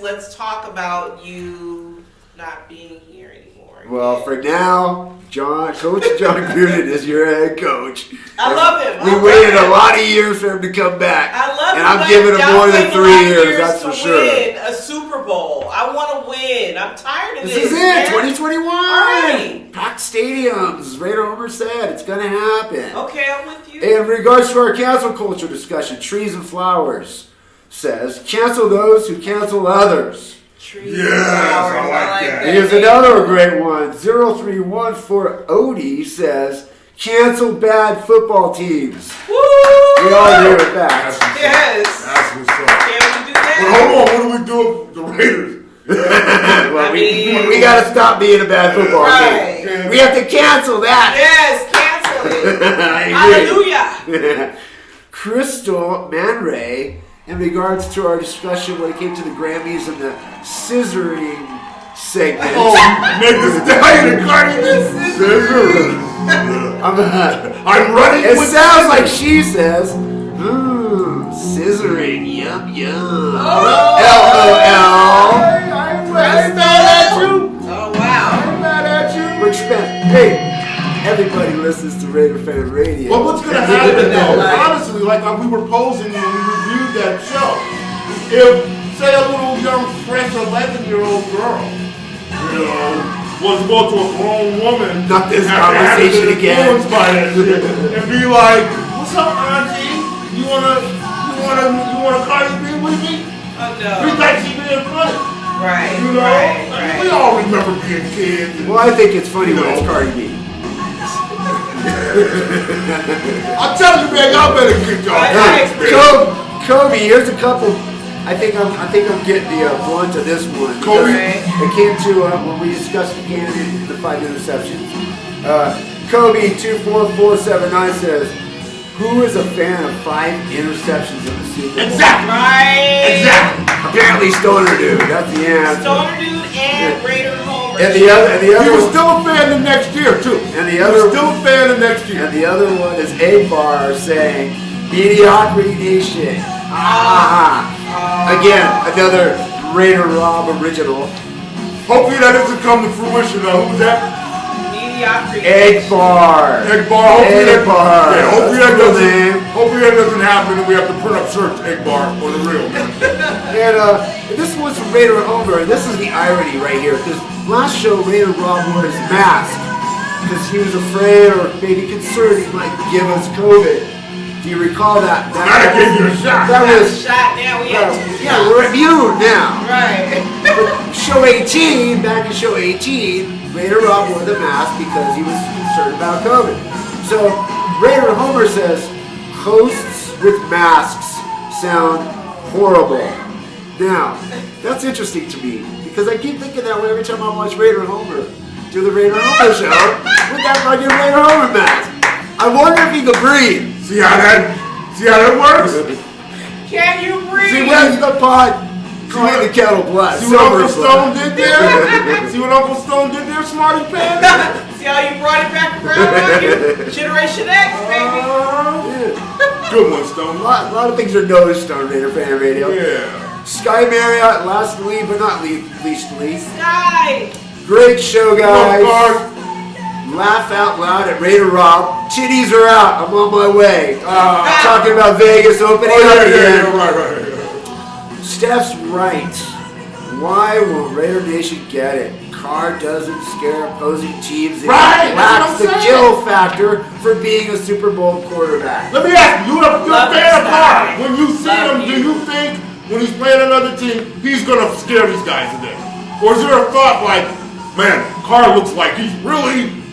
let's talk about you not being here anymore. Well, for now, Coach John Gruden is your head coach. I love him. We waited a lot of years for him to come back. I love him. And I'm giving him more than 3 years, that's for sure. Win a Super Bowl. I want to win. I'm tired of this. This is it, 2021. Right. Packed stadiums. Raider Homer said it's going to happen. Okay, I'm with you. In regards to our cancel culture discussion, Trees and Flowers says, cancel those who cancel others. Trees yes, I like that. Here's another great one. 0314 Odie says, cancel bad football teams. Woo! We all agree with that. Yes. That's what's up. Can we do that? But hold on, what do we do with the Raiders? Well, we got to stop being a bad football team. We have to cancel that. Yes, cancel it. Hallelujah. Crystal Man Ray, in regards to our discussion when it came to the Grammys and the scissoring segment. Oh, niggas dying and Cardi B. Scissoring. I'm running. It sounds like she says, scissoring, yum yum. LOL. I'm mad at you. Oh wow. I'm mad at you. Which meant, hey, everybody listens to RaiderFan Radio. Well, what's going to happen though? Honestly, like we were posing when we reviewed that show. If, say, a little young, fresh 11-year-old girl, was to go to a grown woman, not this conversation again, by that shit, and be like, "What's up, Auntie? You wanna Cardi B with me?" Oh no. We thought she being funny. Right. Right. We all remember being kids. Well, I think it's funny when it's Cardi B. I'm telling you, man, y'all better get y'all. Kobe, here's a couple. I think I'm getting the blunt of this one. Kobe. It came to when we discussed again the 5 interceptions. Kobe 24479 says, "Who is a fan of 5 interceptions in the Super Bowl?" Exactly. Right. Exactly. Apparently, Stoner Dude. That's the answer. Stoner Dude and Raider Homer. And the other. He was still a fan the next year too. And the other. He was still a fan the next year. And the other one is Egg Bar saying, "Mediocrity Nation." Again, another Raider Rob original. Hopefully that doesn't come to fruition though. Who was that? Mediocrity. Egg Bar. Egg Bar. Egg Bar. Yeah, hopefully that doesn't happen and we have to print up shirts Egg Bar for the real. And this was from Raider Homer, and this is the irony right here, because last show Raider Rob wore his mask because he was afraid or maybe concerned he might give us COVID. Do you recall that? Gotta give you a shot. That was shot now. yeah, we're immune now. Right. Show 18, back in show 18, Raider Rob wore the mask because he was concerned about COVID. So Raider Homer says, hosts with masks sound horrible. Now, that's interesting to me because I keep thinking that way every time I watch Raider Homer do the Raider Homer show with that fucking Raider Homer mask. I wonder if he could breathe. See how that works? Can you breathe? See, where's the pot? Clean the kettle black. See what Uncle Stone did there? See what Uncle Stone did there, Smarty Pants? See how you brought it back around on you? Generation X, baby. Yeah. Good one, Stone. A lot of things are noticed on RaiderFan Radio. Yeah. Sky Marriott, lastly but not leastly. Sky. Great show, guys. Laugh out loud at Raider Rob. Titties are out. I'm on my way. Talking about Vegas opening up again. Right. Steph's right. Why will Raider Nation get it? Carr doesn't scare opposing teams. It lacks the kill factor for being a Super Bowl quarterback. Let me ask you, you're a fan of Carr. When you see him, do you think when he's playing another team, he's going to scare these guys to death? Or is there a thought like, man, Carr looks like he's really,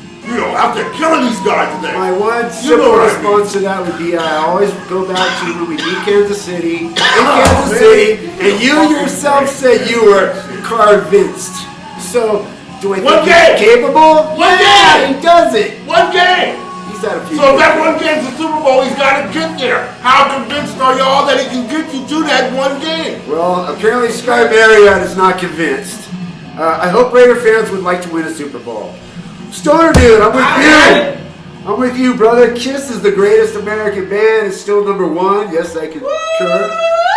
out there killing these guys today? My one simple response to that would be I always go back to when we beat Kansas City, and you yourself said you were convinced. So Do I think One he's game. capable? One Yeah, game. he does it. One game. He's had a few. So if that one game's the Super Bowl, he's got to get there. How convinced are y'all that he can get you to that one game? Well, apparently Sky Marriott is not convinced. I hope Raider fans would like to win a Super Bowl. Stoner Dude, I'm with you. I'm with you, brother. Kiss is the greatest American band. It's still number one. Yes, I concur.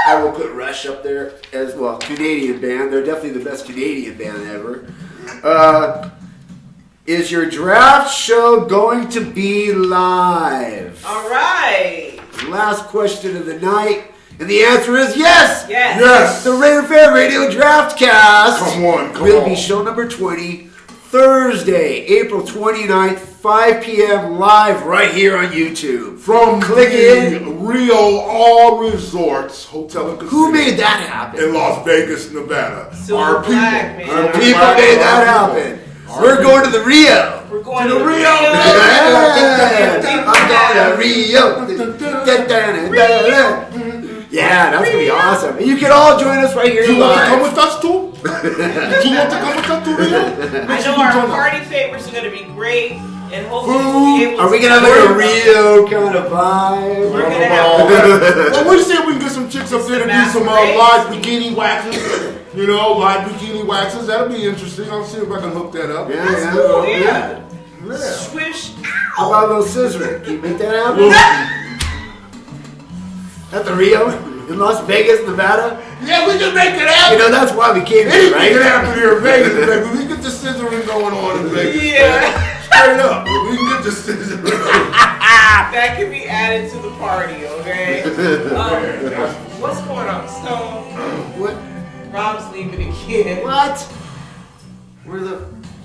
I will put Rush up there as well. Canadian band. They're definitely the best Canadian band ever. Is your draft show going to be live? All right. Last question of the night. And the answer is yes! Yes. Yes. The RaiderFan Radio Draft Cast Come on. will be show number 20, Thursday, April 29th, 5 p.m. live right here on YouTube. From Click the in. Rio All Resorts Hotel and Casino Who made that happen? in Las Vegas, Nevada. Silver Our people. Black, man. Our People black- made our that people. happen. Our We're people. going to the Rio. We're going To the Rio. Yeah. I'm going to Rio. Yeah, that's going to be awesome. And you can all join us right here You want to come live. with us too? You want to come with us to Rio? I know our party favorites are going to be great, and hopefully we'll be able Are we going to have like a Rio kind of vibe? We're gonna have Well, we'll see if we can get some chicks up there to do some masquerade. live bikini waxes. You know, live bikini waxes. That'll be interesting. I'll see if I can hook that up. Yeah, That's yeah. cool, yeah. Yeah. Swish. How about a little scissoring? Can you make that happen? At the Rio? In Las Vegas, Nevada? Yeah, we can make it happen. You know, that's why we came here, Anything right? can happen here in Vegas, baby. We get the scissoring going on in Vegas. Yeah. Straight up. We can get the scissoring. That can be added to the party, okay? What's going on, Stone? What? Rob's leaving again. What?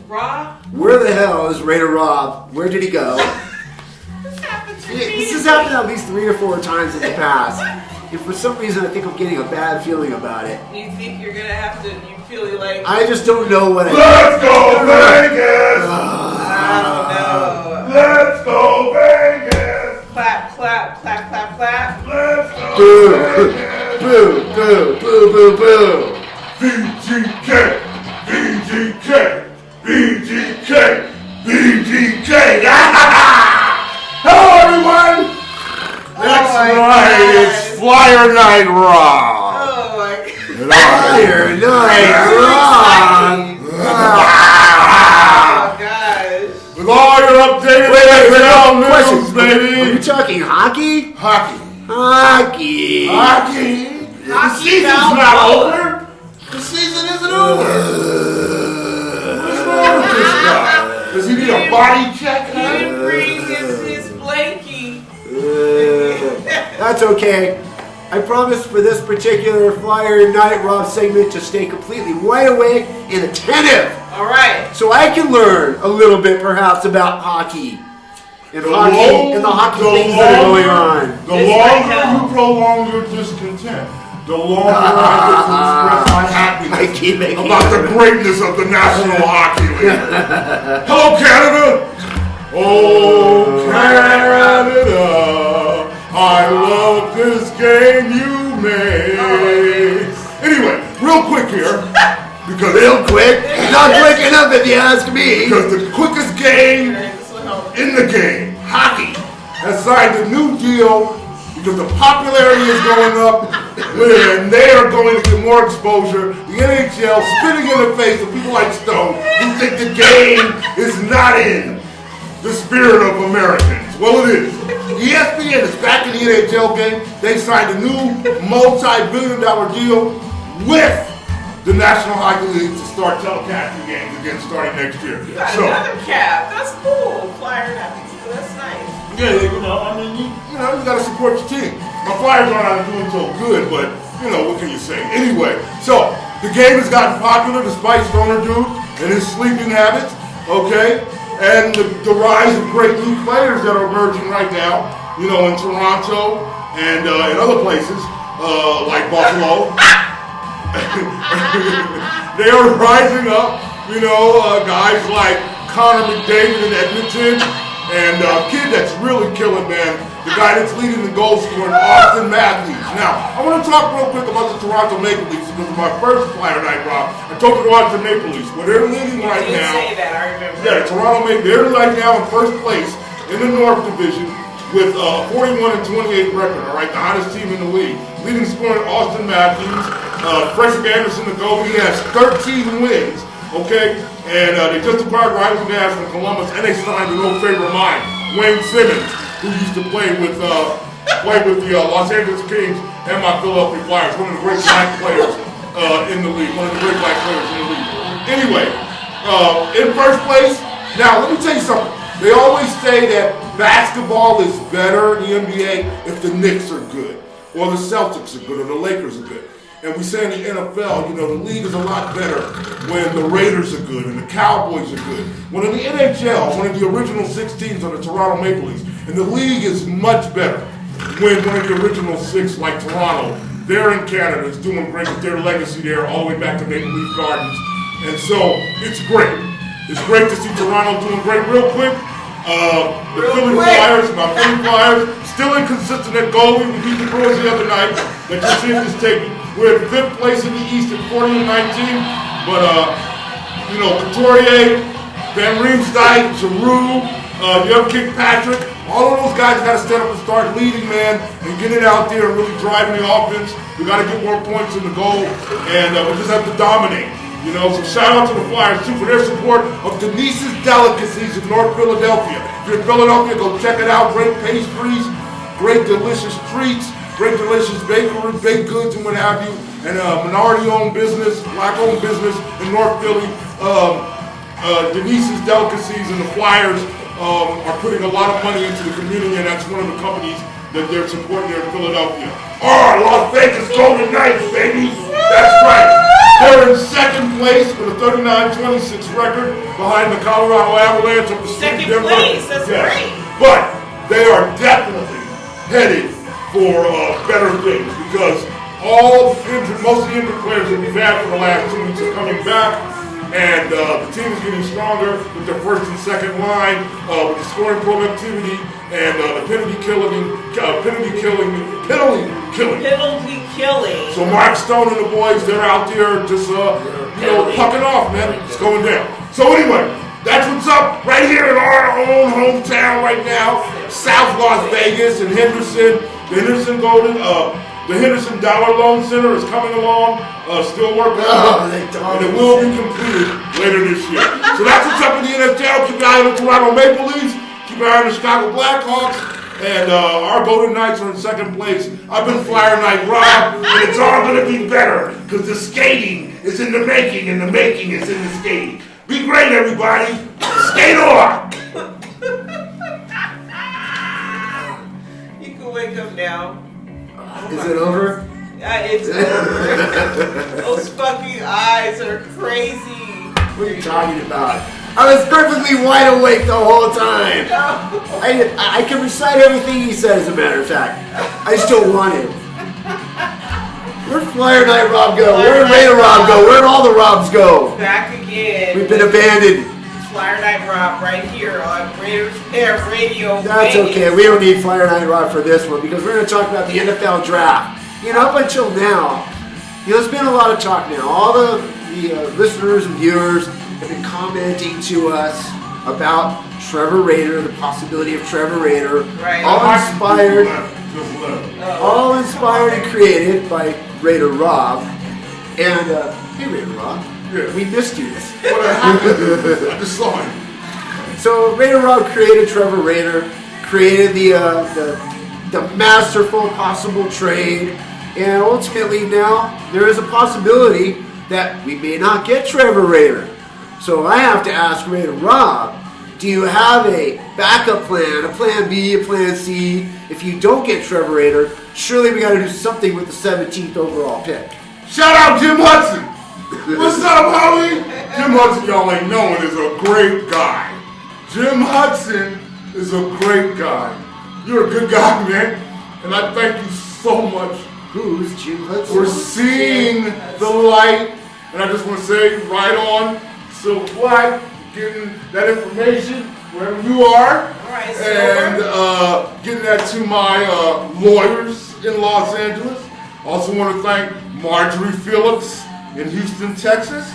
Rob? Where the hell is Raider Rob? Where did he go? This happened to me. This has happened at least 3 or 4 times in the past. And for some reason, I think I'm getting a bad feeling about it. You think you're gonna have to? You feel like? I just don't know what I. Let's go Vegas! I don't know. Let's go Vegas! Clap, clap, clap, clap, clap. Let's go Boo! Vegas! Boo! Boo! Boo! Boo! Boo! VGK! VGK! VGK! VGK! Hello everyone! That's my right, God. it's Flyer Night Raw! Oh my God. Fire night Oh rock! gosh. With all your updated Wait, NFL news, question. Are you baby! talking hockey? Hockey. Hockey! Hockey! The Hockey season's not Balboa. over! The season isn't over! What's wrong with this guy? Does he need a body check, He huh? didn't bring his blankie. That's okay. I promise for this particular Flyer Night Rob segment to stay completely wide awake and attentive, All right. so I can learn a little bit perhaps about hockey and the hockey things that are going on. The This longer might help. you prolong your discontent, the longer I get to express my I happiness keep making about the greatness of the National Hockey League. Hello, Canada! Oh, Canada, I love this game you made. Anyway, real quick here, because Real quick, not quick enough if you ask me. because the quickest game in the game, hockey, has signed a new deal because the popularity is going up and they are going to get more exposure. The NHL spitting in the face of people like Stone who think the game is not in the spirit of Americans. Well, it is. ESPN is back in the NHL game. They signed a new multi-billion-dollar deal with the National Hockey League to start telecasting games again starting next year. You got another cap. That's cool. Flyer happy. That's nice. Yeah, you know, I mean, you gotta support your team. My Flyers aren't doing so good, but, you know, what can you say? Anyway, so, the game has gotten popular despite Stoner Dude and his sleeping habits, okay? And the rise of great new players that are emerging right now, you know, in Toronto and in other places, like Buffalo. They are rising up, you know, guys like Connor McDavid in Edmonton, and a kid that's really killing, man, the guy that's leading the goal scoring, Austin Matthews. Now, I want to talk real quick about the Toronto Maple Leafs because of my first Flyer Night, Rob. I told you to watch the Maple Leafs. Well, they're leading right You now. say that, I remember. Yeah, Toronto Maple, they're right now in first place in the North Division with a 41-28 record, all right, the hottest team in the league. Leading scorer Austin Matthews, Frederick Anderson, the goalie, he has 13 wins, okay? And they just acquired Riley Nash from Columbus, and they signed an old favorite of mine, Wayne Simmons, who used to play with the Los Angeles Kings and my Philadelphia Flyers, one of the great black players in the league, one of the great black players in the league. Anyway, in first place, now let me tell you something. They always say that basketball is better in the NBA if the Knicks are good, or the Celtics are good, or the Lakers are good. And we say in the NFL, you know, the league is a lot better when the Raiders are good and the Cowboys are good. When in the NHL, one of the original 6 teams are the Toronto Maple Leafs, and the league is much better when one of the original 6, like Toronto, they're in Canada, is doing great with their legacy there all the way back to Maple Leaf Gardens. And so, it's great. It's great to see Toronto doing great. Real quick, the Philly Flyers, my Philly Flyers, still inconsistent at goalie. We beat the Brewers the other night. They continue to take it. We're in 5th place in the East at 40-19. But, you know, Couturier, Van Riemsdyk, Giroux, young Kirkpatrick, all of those guys got to stand up and start leading, man, and get it out there and really driving the offense. We got to get more points in the goal, and we just have to dominate. You know, so shout out to the Flyers, too, for their support of Denise's Delicacies in North Philadelphia. If you're in Philadelphia, go check it out. Great pastries, great delicious treats, great delicious bakery, baked goods, and what have you. And a minority-owned business, black-owned business in North Philly. Denise's Delicacies and the Flyers are putting a lot of money into the community, and that's one of the companies that they're supporting there in Philadelphia. Oh, Las Vegas Golden Knights, baby! That's right. They're in 2nd place with a 39-26 record behind the Colorado Avalanche of the Second place, that's great. But they are definitely headed for better things because most of the injured players that we've had for the last 2 weeks are coming back. And the team is getting stronger with their first and second line, with the scoring productivity and the penalty killing. So Mark Stone and the boys, they're out there just, pucking off, man. It's going down. So anyway, that's what's up right here in our own hometown right now, South Las Vegas and Henderson. The Henderson Dollar Loan Center is coming along, still working on it, and it will be completed later this year. So that's what's up in the NHL. Keep an eye on the Toronto Maple Leafs, keep an eye on the Chicago Blackhawks, and our Golden Knights are in 2nd place. I've been Flyer Night Rob, and it's all going to be better, because the skating is in the making, and the making is in the skating. Be great, everybody. Skate on! You can wake up now. Is it over? It's over. Those fucking eyes are crazy. What are you talking about? I was perfectly wide awake the whole time. I can recite everything he said, as a matter of fact. I still want it. Where'd Flyer Night Rob go? Where'd Raider Rob go? Where'd all the Robs go? Back again. We've been abandoned. Flyer Night Rob right here on RaiderFan Radio. That's okay. We don't need Flyer Night Rob for this one because we're going to talk about the NFL draft. You know, up until now, there's been a lot of talk now. All the listeners and viewers have been commenting to us about Trevor Raider, the possibility of Trevor Raider. Right. All inspired and created by Raider Rob. And, hey Raider Rob. Yeah. We missed you. What happened? I just saw him. So Raider Rob created Trevor Raider, created the masterful possible trade, and ultimately now there is a possibility that we may not get Trevor Raider. So I have to ask Raider Rob, do you have a backup plan, a plan B, a plan C? If you don't get Trevor Raider, surely we got to do something with the 17th overall pick. Shout out Jim Hudson. What's up, homie? Jim Hudson, y'all ain't knowing, is a great guy. Jim Hudson is a great guy. You're a good guy, man. And I thank you so much. Who's Jim Hudson? For seeing the light. And I just want to say, right on, Silver Black, getting that information. wherever you are. All right, And getting that to my lawyers in Los Angeles. Also want to thank Marjorie Phillips in Houston, Texas.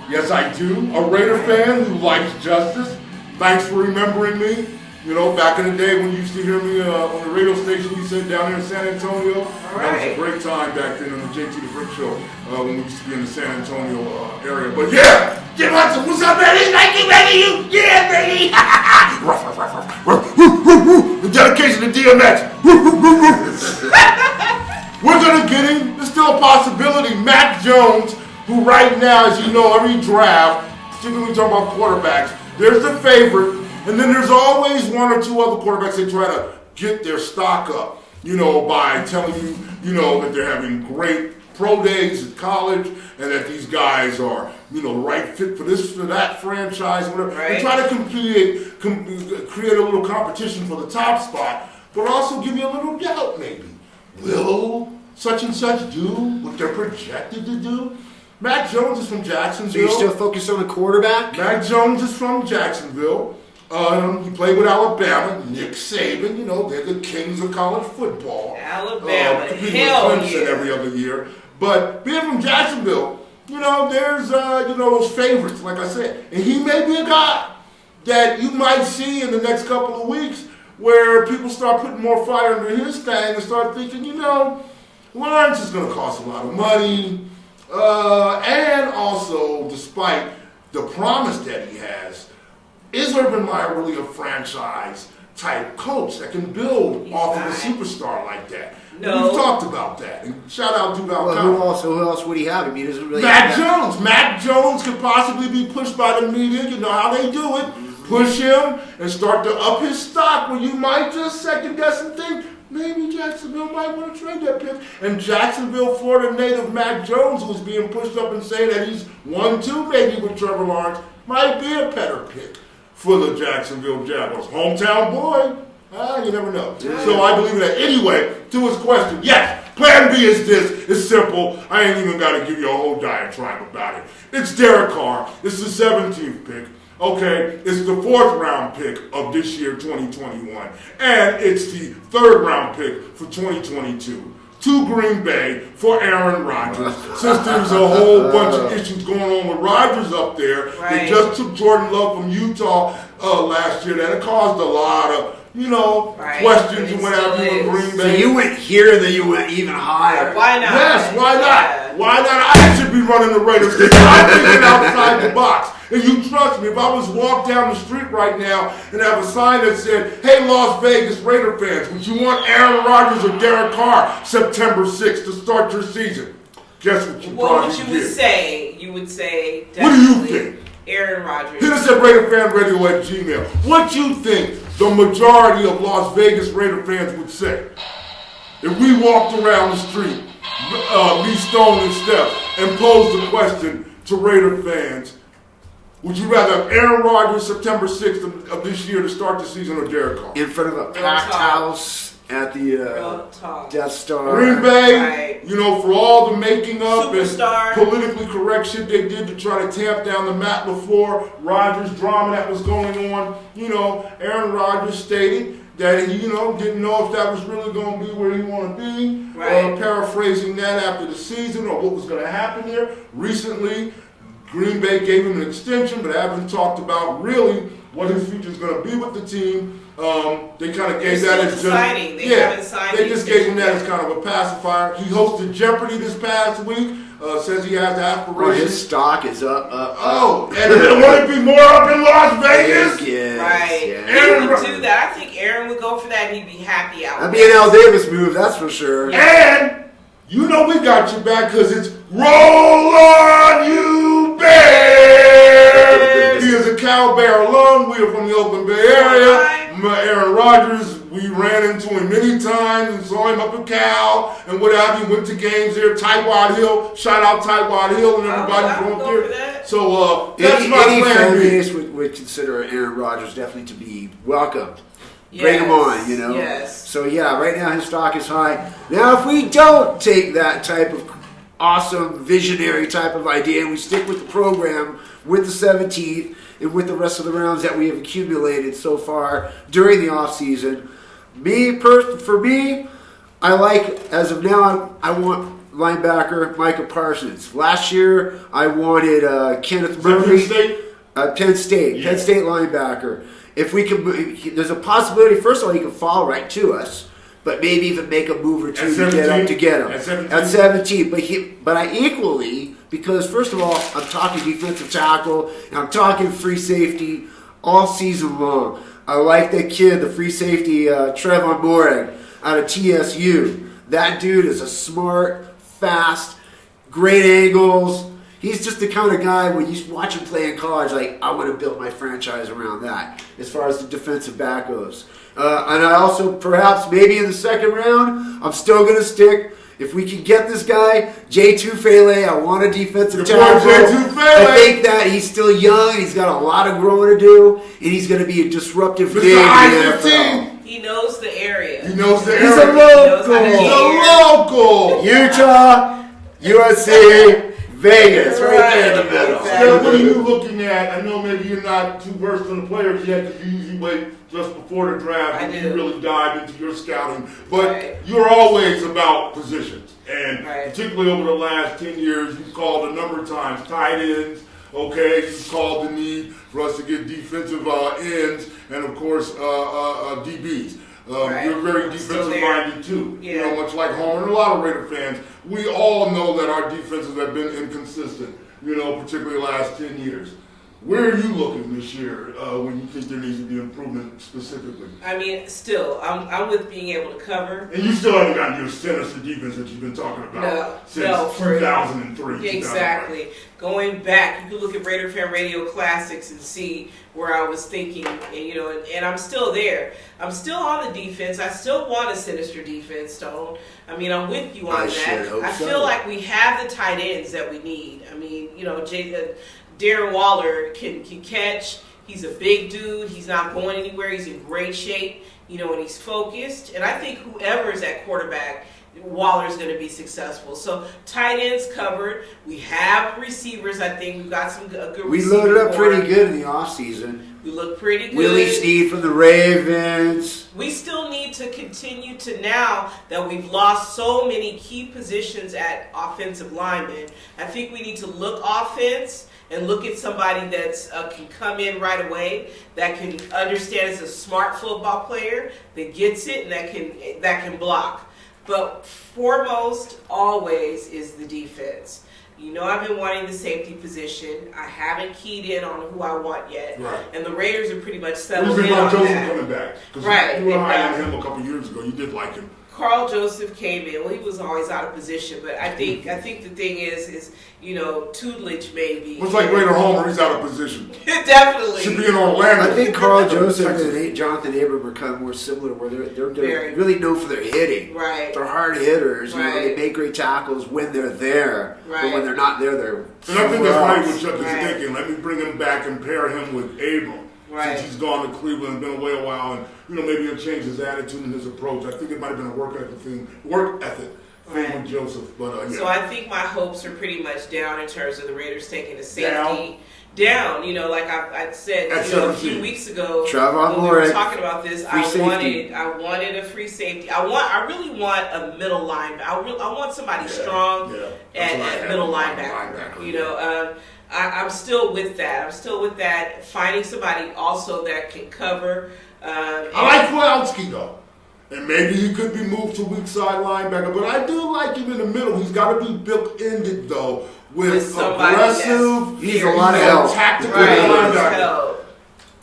Yes, I do. A Raider fan who likes justice. Thanks for remembering me. You know, back in the day when you used to hear me on the radio station, you said down there in San Antonio. That was a great time back then on the JT the Brick Show when we used to be in the San Antonio area. But yeah, Jim Hudson, what's up, baby? Thank you, baby. Yeah, baby. The dedication to DMX. We're going to get him. There's still a possibility. Mac Jones, who right now, as you know, every draft, particularly when we talk about quarterbacks, there's the favorite. And then there's always one or two other quarterbacks that try to get their stock up, you know, by telling you, you know, that they're having great pro days at college and that these guys are, you know, the right fit for this, for that franchise, whatever. Right. And try to create a little competition for the top spot, but also give you a little doubt maybe. Will such and such do what they're projected to do? Mac Jones is from Jacksonville. So you're still focused on the quarterback? Mac Jones is from Jacksonville. He played with Alabama. Nick Saban, you know, they're the kings of college football. Alabama, competing hell with Clemson yeah. every other year. But being from Jacksonville, you know, there's, you know, those favorites, like I said. And he may be a guy that you might see in the next couple of weeks where people start putting more fire into his thing and start thinking, you know, Lawrence is going to cost a lot of money. And also, despite the promise that he has, is Urban Meyer really a franchise-type coach that can build off of a superstar like that? No. We've talked about that. And shout out to Val Well, who else would he have? I mean, he doesn't really Mac have that. Jones. Mac Jones could possibly be pushed by the media. You know how they do it. Push him and start to up his stock where you might just second guess and think, maybe Jacksonville might want to trade that pick. And Jacksonville, Florida native Mac Jones, who's being pushed up and saying that he's 1-2 maybe with Trevor Lawrence, might be a better pick for the Jacksonville Jaguars. Hometown boy, you never know. Yeah. So I believe that. Anyway, to his question, yes, plan B is this. It's simple. I ain't even got to give you a whole diatribe about it. It's Derek Carr. It's the 17th pick. Okay, it's the 4th round pick of this year, 2021. And it's the 3rd round pick for 2022. To Green Bay for Aaron Rodgers. Since there's a whole bunch of issues going on with Rodgers up there. Right. They just took Jordan Love from Utah last year. That it caused a lot of, you know, questions and what have you in Green So Bay. you went here, then you went even higher. Why not? Yes, why not? Yeah. Why not? I should be running the Raiders. I'm thinking outside the box. And you trust me, if I was walk down the street right now and have a sign that said, hey, Las Vegas Raider fans, would you want Aaron Rodgers or Derek Carr September 6th to start your season? Guess what you probably What you would say? You would say What do you definitely think? Aaron Rodgers. Hit us at RaiderFanRadio.Vegas-Show. What you think the majority of Las Vegas Raider fans would say if we walked around the street, me, Stone, and Steph, and posed the question to Raider fans? Would you rather have Aaron Rodgers September 6th of this year to start the season or Derek Carr? In front of a packed house at the Death Star. Green Bay, Right. you know, for all the making up Superstar. and politically correct shit they did to try to tamp down the Matt LaFleur Rodgers drama that was going on, you know, Aaron Rodgers stated that he, you know, didn't know if that was really going to be where he wanted to be. Right. Paraphrasing that after the season or what was going to happen there. Recently, Green Bay gave him an extension, but haven't talked about really what his future is going to be with the team. They kind of gave that as just deciding. They haven't signed They the just gave him that extension as kind of a pacifier. He hosted Jeopardy this past week. Says he has Well, aspirations. his stock is up. Oh, and won't it be more up in Las Vegas? Yes, Right. yeah. He would do that. I think Aaron would go for that and he'd be happy out. That'd be an Al Davis move, that's for sure. And you know we got your back because it's Roll On You Bears! He is a Cal Bear alum. We are from the Oakland Bay area. Aaron Rodgers, we ran into him many times and saw him up at Cal and what have you. Went to games there. Tightwad Hill. Shout out Tightwad Hill and everybody I from would up go there. for that. So that's Any my plan fan B. base would consider Aaron Rodgers definitely to be welcomed. Bring him on, you know. Yes. So yeah, right now his stock is high. Now, if we don't take that type of awesome visionary type of idea and we stick with the program with the 17th and with the rest of the rounds that we have accumulated so far during the offseason. For me, I like, as of now, I want linebacker Micah Parsons. Last year, I wanted Kenneth Murray. Penn State. Yeah. Penn State linebacker. If we can, there's a possibility, first of all, he can fall right to us, but maybe even make a move or two to get him. At 17. But I equally, because first of all, I'm talking defensive tackle, and I'm talking free safety all season long. I like that kid, the free safety, Trevon Moehrig, out of TSU. That dude is a smart, fast, great angles. He's just the kind of guy, when you watch him play in college, like, I want to build my franchise around that as far as the defensive back goes. And I also, perhaps, maybe in the second round, I'm still going to stick. If we can get this guy, Jay Tufele, I want a defensive tackle. I think that he's still young, he's got a lot of growing to do, and he's going to be a disruptive big in the NFL. He knows the area. He knows the He's area. a local. Utah, USC, Vegas, right there in the middle. Still, what are you looking at? I know maybe you're not too versed on the players yet because you usually wait just before the draft and you really dive into your scouting. But you're always about positions. And particularly over the last 10 years, you've called a number of times tight ends. Okay, you've called the need for us to get defensive ends and, of course, DBs. You're very defensive-minded, too. Yeah. You know, much like Homer and a lot of Raider fans. We all know that our defenses have been inconsistent, you know, particularly the last 10 years. Where are you looking this year when you think there needs to be improvement specifically? I mean, still, I'm with being able to cover. And you still haven't gotten your sinister defense that you've been talking about since 2003. Exactly. Going back, you can look at Raider Fan Radio Classics and see where I was thinking, and I'm still there. I'm still on the defense. I still want a sinister defense, Stone. I mean, I'm with you on that. I feel like we have the tight ends that we need. I mean, Darren Waller can catch. He's a big dude. He's not going anywhere. He's in great shape, and he's focused. And I think whoever is at quarterback, Waller's going to be successful. So tight ends covered. We have receivers. I think we've got some good receivers. We loaded up pretty good in the offseason. We look pretty good. Willie Snead from the Ravens. We still need to continue to, now that we've lost so many key positions at offensive linemen, I think we need to look offense and look at somebody that's can come in right away, that can understand as a smart football player, that gets it, and that can block. But foremost, always, is the defense. I've been wanting the safety position. I haven't keyed in on who I want yet. Right. And the Raiders are pretty much settled in on Joseph that. Coming back. Right. You were high on him a couple years ago. You did like him. Carl Joseph came in. Well, he was always out of position, but I think the thing is tutelage maybe. It's like Raider Homer. He's out of position. Definitely. Should be in Orlando. I think Carl Joseph and Jonathan Abram are kind of more similar, where they're really known for their hitting. Right. They're hard hitters. They make great tackles when they're there, but when they're not there, they're. And I think that's right what Chuck is thinking. Let me bring him back and pair him with Abram. Right. Since he's gone to Cleveland and been away a while, and maybe he'll change his attitude and his approach. I think it might have been a work ethic thing with Joseph. But So I think my hopes are pretty much down in terms of the Raiders taking the safety down. Like I said a few weeks ago when we were talking about this, I wanted a free safety. I really want a middle linebacker. I want somebody strong at middle linebacker. I'm still with that. Finding somebody also that can cover. I like Kwiatkowski though. And maybe he could be moved to weak side linebacker. But I do like him in the middle. He's got to be built-ended though. With aggressive. He needs a lot of help. Tactical linebacker.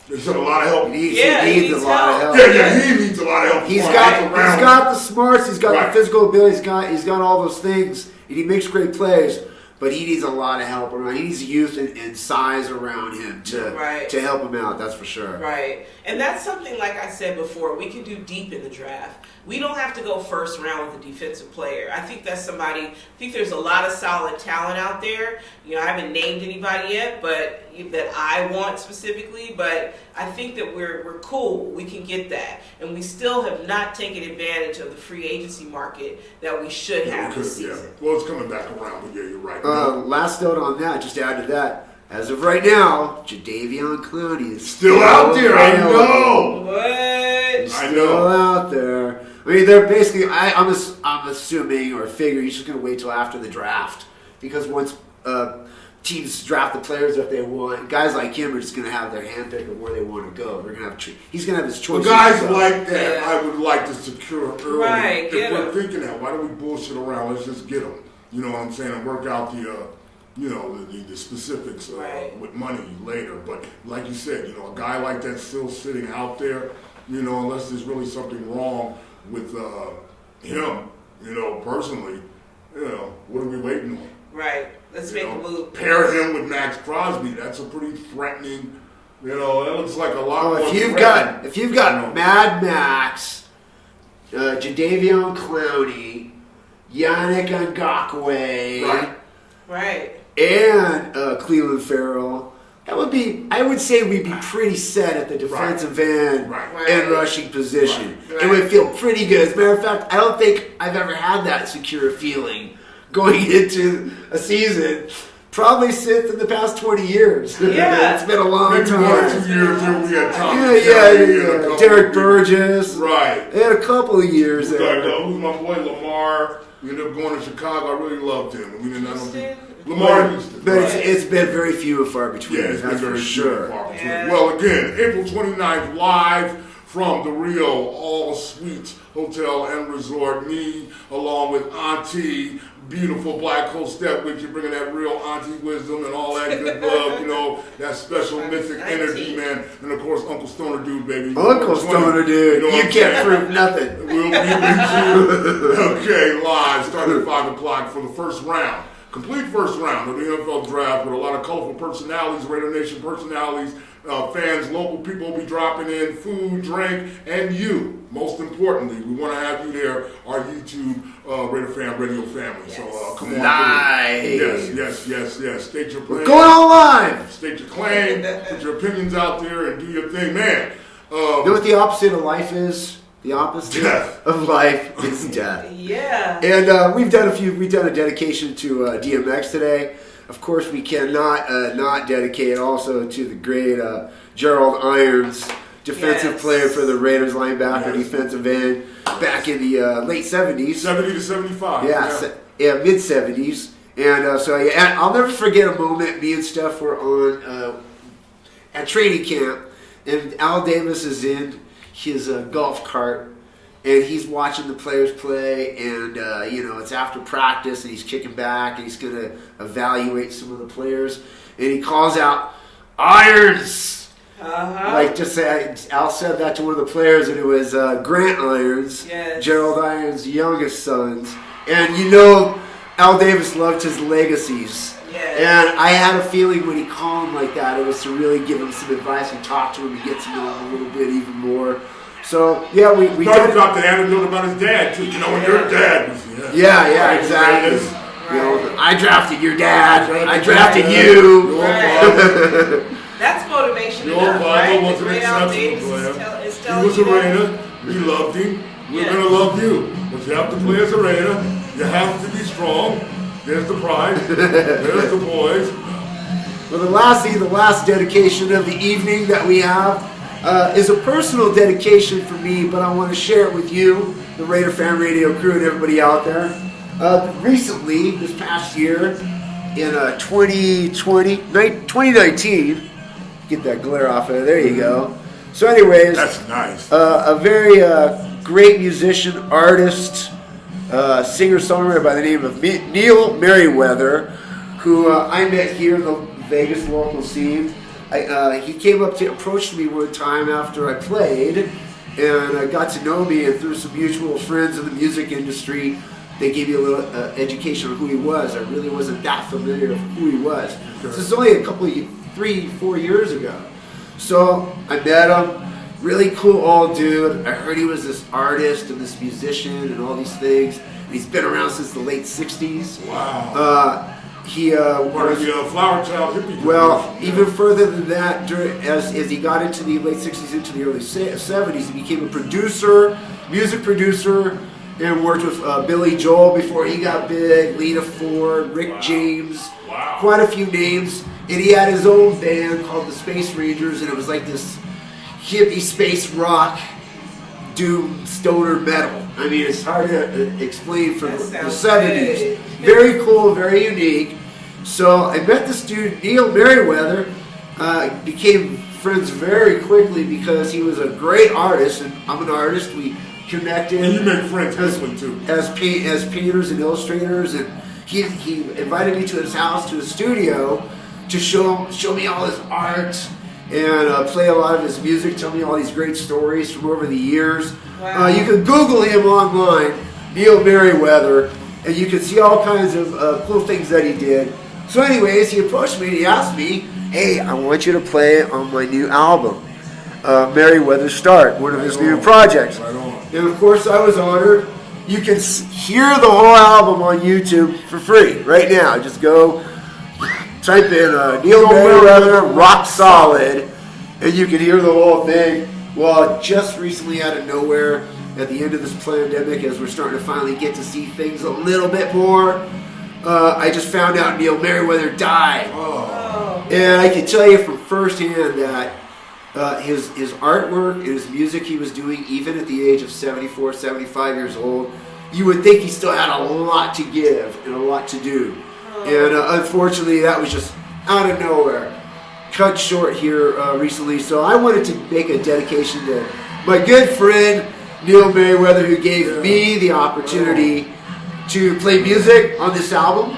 There's a lot of help. He needs a lot of help. He needs a lot of help. He's got the smarts. He's got the physical ability. He's got all those things. And he makes great plays. But he needs a lot of help around. He needs youth and size around him to help him out. That's for sure. Right. And that's something, like I said before, we can do deep in the draft. We don't have to go first round with a defensive player. I think there's a lot of solid talent out there. I haven't named anybody yet, but that I want specifically. But I think that we're cool. We can get that. And we still have not taken advantage of the free agency market that we should have this season. Well, it's coming back around, but you're right. Last note on that, just to add to that, as of right now, Jadeveon Clowney is Still out there, I know. What? He's still out there. I mean, they're basically. I'm assuming or figuring he's just going to wait till after the draft, because once teams draft the players that they want, guys like him are just going to have their handpick of where they want to go. They're going to have. He's going to have his choice. Well, guys like that, I would like to secure early. Right, if we're thinking that, why do we bullshit around? Let's just get them. You know what I'm saying? And work out the specifics with money later. But like you said, a guy like that still sitting out there, unless there's really something wrong with him, personally, what are we waiting on? Right. Let's make a move. Pair him with Max Crosby. That's a pretty threatening, that looks like a lot more if you've got Mad Max, Jadeveon Clowney, Yannick Ngakoue, right. and Cleveland Farrell, I would say we'd be pretty set at the defensive end and rushing position. Right. It would feel pretty good. As a matter of fact, I don't think I've ever had that secure feeling going into a season, probably since in the past 20 years. Yeah. It's been a long time. 2 years ago, we had Tom. Yeah. Derek Burgess. Right. They had a couple of years there. Who's my boy, Lamar? We ended up going to Chicago. I really loved him. Lamar Houston. But it's been very few and far between. Yeah, it's been very sure. few and far between. Yeah. Well, again, April 29th, live from the Rio All Suites Hotel and Resort. Me, along with Auntie, beautiful Black Coast Step with you, bringing that real Auntie wisdom and all that good love, that special mythic energy, man. And of course, Uncle Stoner Dude, baby. Uncle Stoner Dude. You can't prove nothing. We'll be with you. Okay, live, starting at 5 o'clock for the first round. Complete first round of the NFL draft with a lot of colorful personalities, Raider Nation personalities, fans, local people will be dropping in, food, drink, and you. Most importantly, we want to have you there, our YouTube RaiderFan Radio family. Yes. So come on. Live. Yes. State your plan. We're going on live. State your claim. Put your opinions out there and do your thing, man. You know what the opposite of life is? The opposite of life is death. Yeah. And we've done a dedication to DMX today. Of course, we cannot not dedicate also to the great Gerald Irons, defensive player for the Raiders, linebacker, defensive end, back in the late 70s. 70 to 75. Yeah, mid-70s. And I'll never forget a moment me and Steph were on at training camp, and Al Davis is in his golf cart, and he's watching the players play, and it's after practice, and he's kicking back, and he's going to evaluate some of the players, and he calls out, "Irons!" Like just say, Al said that to one of the players, and it was Grant Irons, Gerald Irons' youngest sons, and Al Davis loved his legacies. And I had a feeling when he called him like that, it was to really give him some advice and talk to him and get to know him a little bit even more. So, yeah, we did drop the anecdote about his dad, too. When your dad was Yeah, exactly. Right. I drafted your dad. I drafted you. That's motivation Your enough, father was the an exceptional player. He was a Raider. We loved him. We're going to love you. But you have to play as a Raider. You have to be strong. There's the pride. There's the boys. Well, the last dedication of the evening that we have is a personal dedication for me, but I want to share it with you, the RaiderFan Radio crew, and everybody out there. Recently, this past year, in 2019, get that glare off of it. There you go. So, anyways, that's nice. A very great musician, artist, singer-songwriter by the name of Neil Merriweather, who I met here in the Vegas local scene. He came up to approach me one time after I played, and got to know me, and through some mutual friends in the music industry, they gave me a little education on who he was. I really wasn't that familiar with who he was. Sure. This is only a couple of 3-4 years ago. So I met him. Really cool old dude. I heard he was this artist and this musician and all these things. And he's been around since the late 60s. Wow. He part of the Flower Child hippie. Well, even further than that, as he got into the late 60s, into the early 70s, he became a producer, music producer, and worked with Billy Joel before he got big, Lita Ford, Rick James, quite a few names. And he had his own band called the Space Rangers, and it was like this hippie space rock, doom, stoner metal. I mean, it's hard to explain from the 70s. Good. Very cool, very unique. So I met this dude, Neil Merriweather, became friends very quickly because he was a great artist, and I'm an artist. We connected. And you make friends quickly too. As painters and illustrators, and he invited me to his house, to his studio, to show me all his art and play a lot of his music, tell me all these great stories from over the years. Wow. You can Google him online, Neil Merriweather, and you can see all kinds of cool things that he did. So anyways, he approached me and he asked me, hey, I want you to play on my new album, Merriweather Start, one of his new projects. Right on. And of course I was honored. You can hear the whole album on YouTube for free right now. Just go type in Neil Merriweather Rock Solid, and you can hear the whole thing. Well, just recently out of nowhere, at the end of this pandemic, as we're starting to finally get to see things a little bit more, I just found out Neil Merriweather died. And I can tell you from firsthand that his artwork and his music he was doing, even at the age of 74, 75 years old, you would think he still had a lot to give and a lot to do. And unfortunately, that was just out of nowhere. Cut short here recently. So I wanted to make a dedication to my good friend, Neil Merriweather, who gave me the opportunity to play music on this album.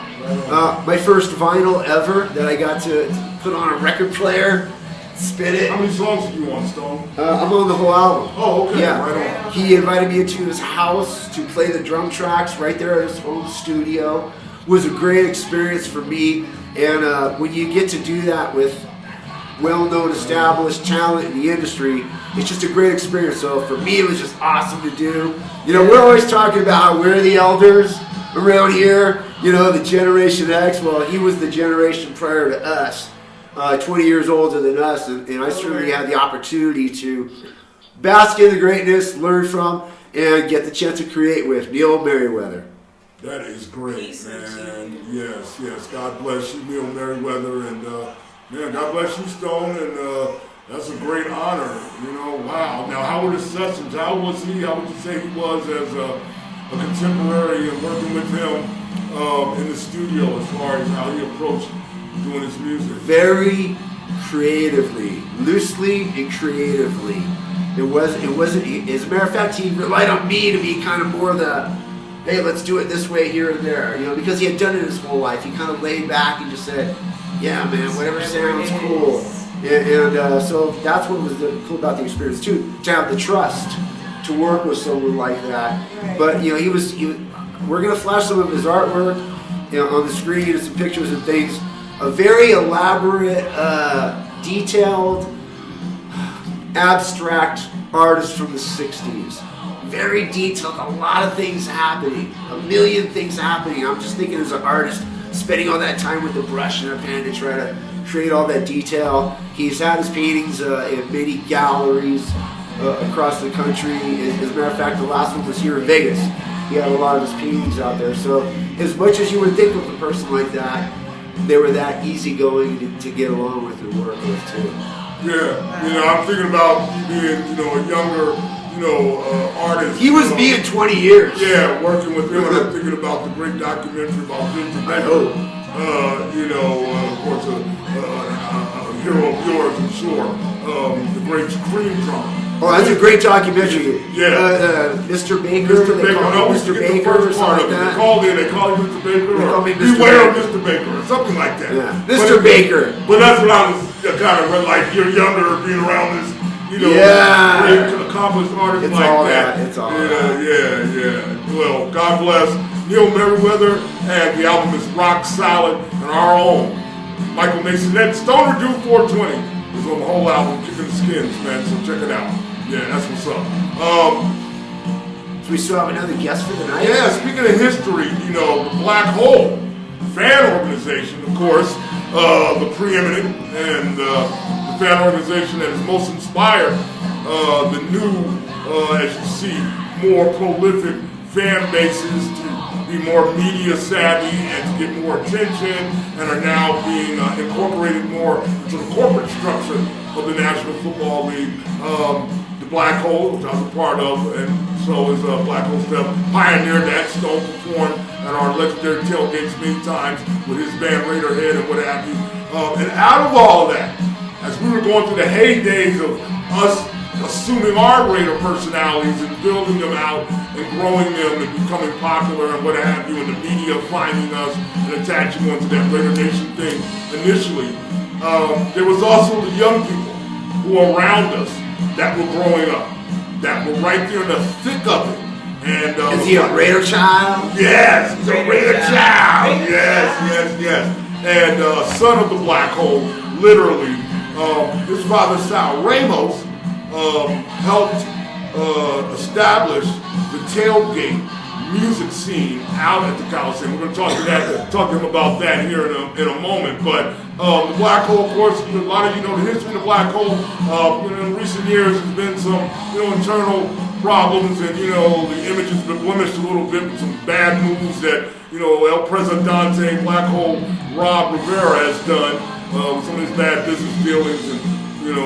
My first vinyl ever that I got to put on a record player, spin it. How many songs are you on, Stone? I'm on the whole album. Oh, okay. Yeah. Right on. He invited me into his house to play the drum tracks right there at his home studio. It was a great experience for me. And when you get to do that with well-known, established talent in the industry, it's just a great experience. So for me, it was just awesome to do. You know, we're always talking about how we're the elders around here, you know, the Generation X. Well, he was the generation prior to us, 20 years older than us, and I certainly had the opportunity to bask in the greatness, learn from, and get the chance to create with Neil Merriweather. That is great, Peace man. Yes. God bless you, Neil Merriweather, and man, God bless you, Stone, and that's a great honor. You know, wow. Now, how were the sessions? How was he? How would you say he was as a contemporary and working with him in the studio as far as how he approached doing his music? Very creatively, loosely and creatively. It wasn't. As a matter of fact, he relied on me to be kind of more the, hey, let's do it this way here and there. You know, because he had done it his whole life. He kind of laid back and just said, yeah, man, whatever sounds cool. And so that's what was cool about the experience too, to have the trust to work with someone like that. Right. But you know, we're gonna flash some of his artwork, you know, on the screen and some pictures and things. A very elaborate, detailed, abstract artist from the 60s. Very detailed, a lot of things happening, a million things happening. I'm just thinking as an artist, spending all that time with the brush and a pen to try to create all that detail. He's had his paintings in many galleries across the country. As a matter of fact, the last one was here in Vegas. He had a lot of his paintings out there. So as much as you would think of a person like that, they were that easygoing to get along with and work with too. Yeah, you know, I'm thinking about you being, you know, a younger, you know, artist. He was me in 20 years. Yeah, working with him, and I'm thinking about the great documentary about Victor I hope. You know, of course, a hero of yours, I'm sure. The great Cream Drummer. Oh, that's a great documentary. Yeah. Mr. Baker. Mr. Baker, no, Mr. Baker, Baker the or first part something of like it. that. They call you Mr. Baker, They call me or Mr. beware of Baker. Mr. Baker, or something like that. Yeah. Mr. Baker. But that's what I was kind of like, you're younger, being around this, you know, Yeah. great, accomplished artist It's like all that. that. It's all yeah, that. Yeah. Well, God bless Neil Merriweather, and the album is Rock Solid, and our own Michael Mason. That Stoner Dude 420 is on the whole album, Kicking the Skins, man, so check it out. Yeah, that's what's up. So we still have another guest for the night? Yeah, speaking of history, you know, the Black Hole fan organization, of course, the preeminent and the fan organization that has most inspired the new, as you see, more prolific fan bases to be more media savvy and to get more attention, and are now being incorporated more into the corporate structure of the National Football League. The Black Hole, which I was a part of, and so is Black Hole Steph, pioneered that. Stone performed at our legendary tailgates many times with his band Raiderhead and what have you. And out of all that, as we were going through the heydays of us assuming our Raider personalities and building them out and growing them and becoming popular and what have you, and the media finding us and attaching onto that Raider Nation thing initially, there was also the young people who were around us that were growing up, that were right there in the thick of it. And is he a Raider child? Yes, he's a Raider child. Yes. And son of the Black Hole, literally. His father, Sal Ramos, helped establish the tailgate music scene out at the Coliseum. We're going to talk to him about that here in a moment. But the Black Hole, of course, a lot of you know the history of the Black Hole. In recent years, there's been some internal problems, and the image has been blemished a little bit with some bad moves that El Presidente, Black Hole Rob Rivera has done with some of his bad business dealings, and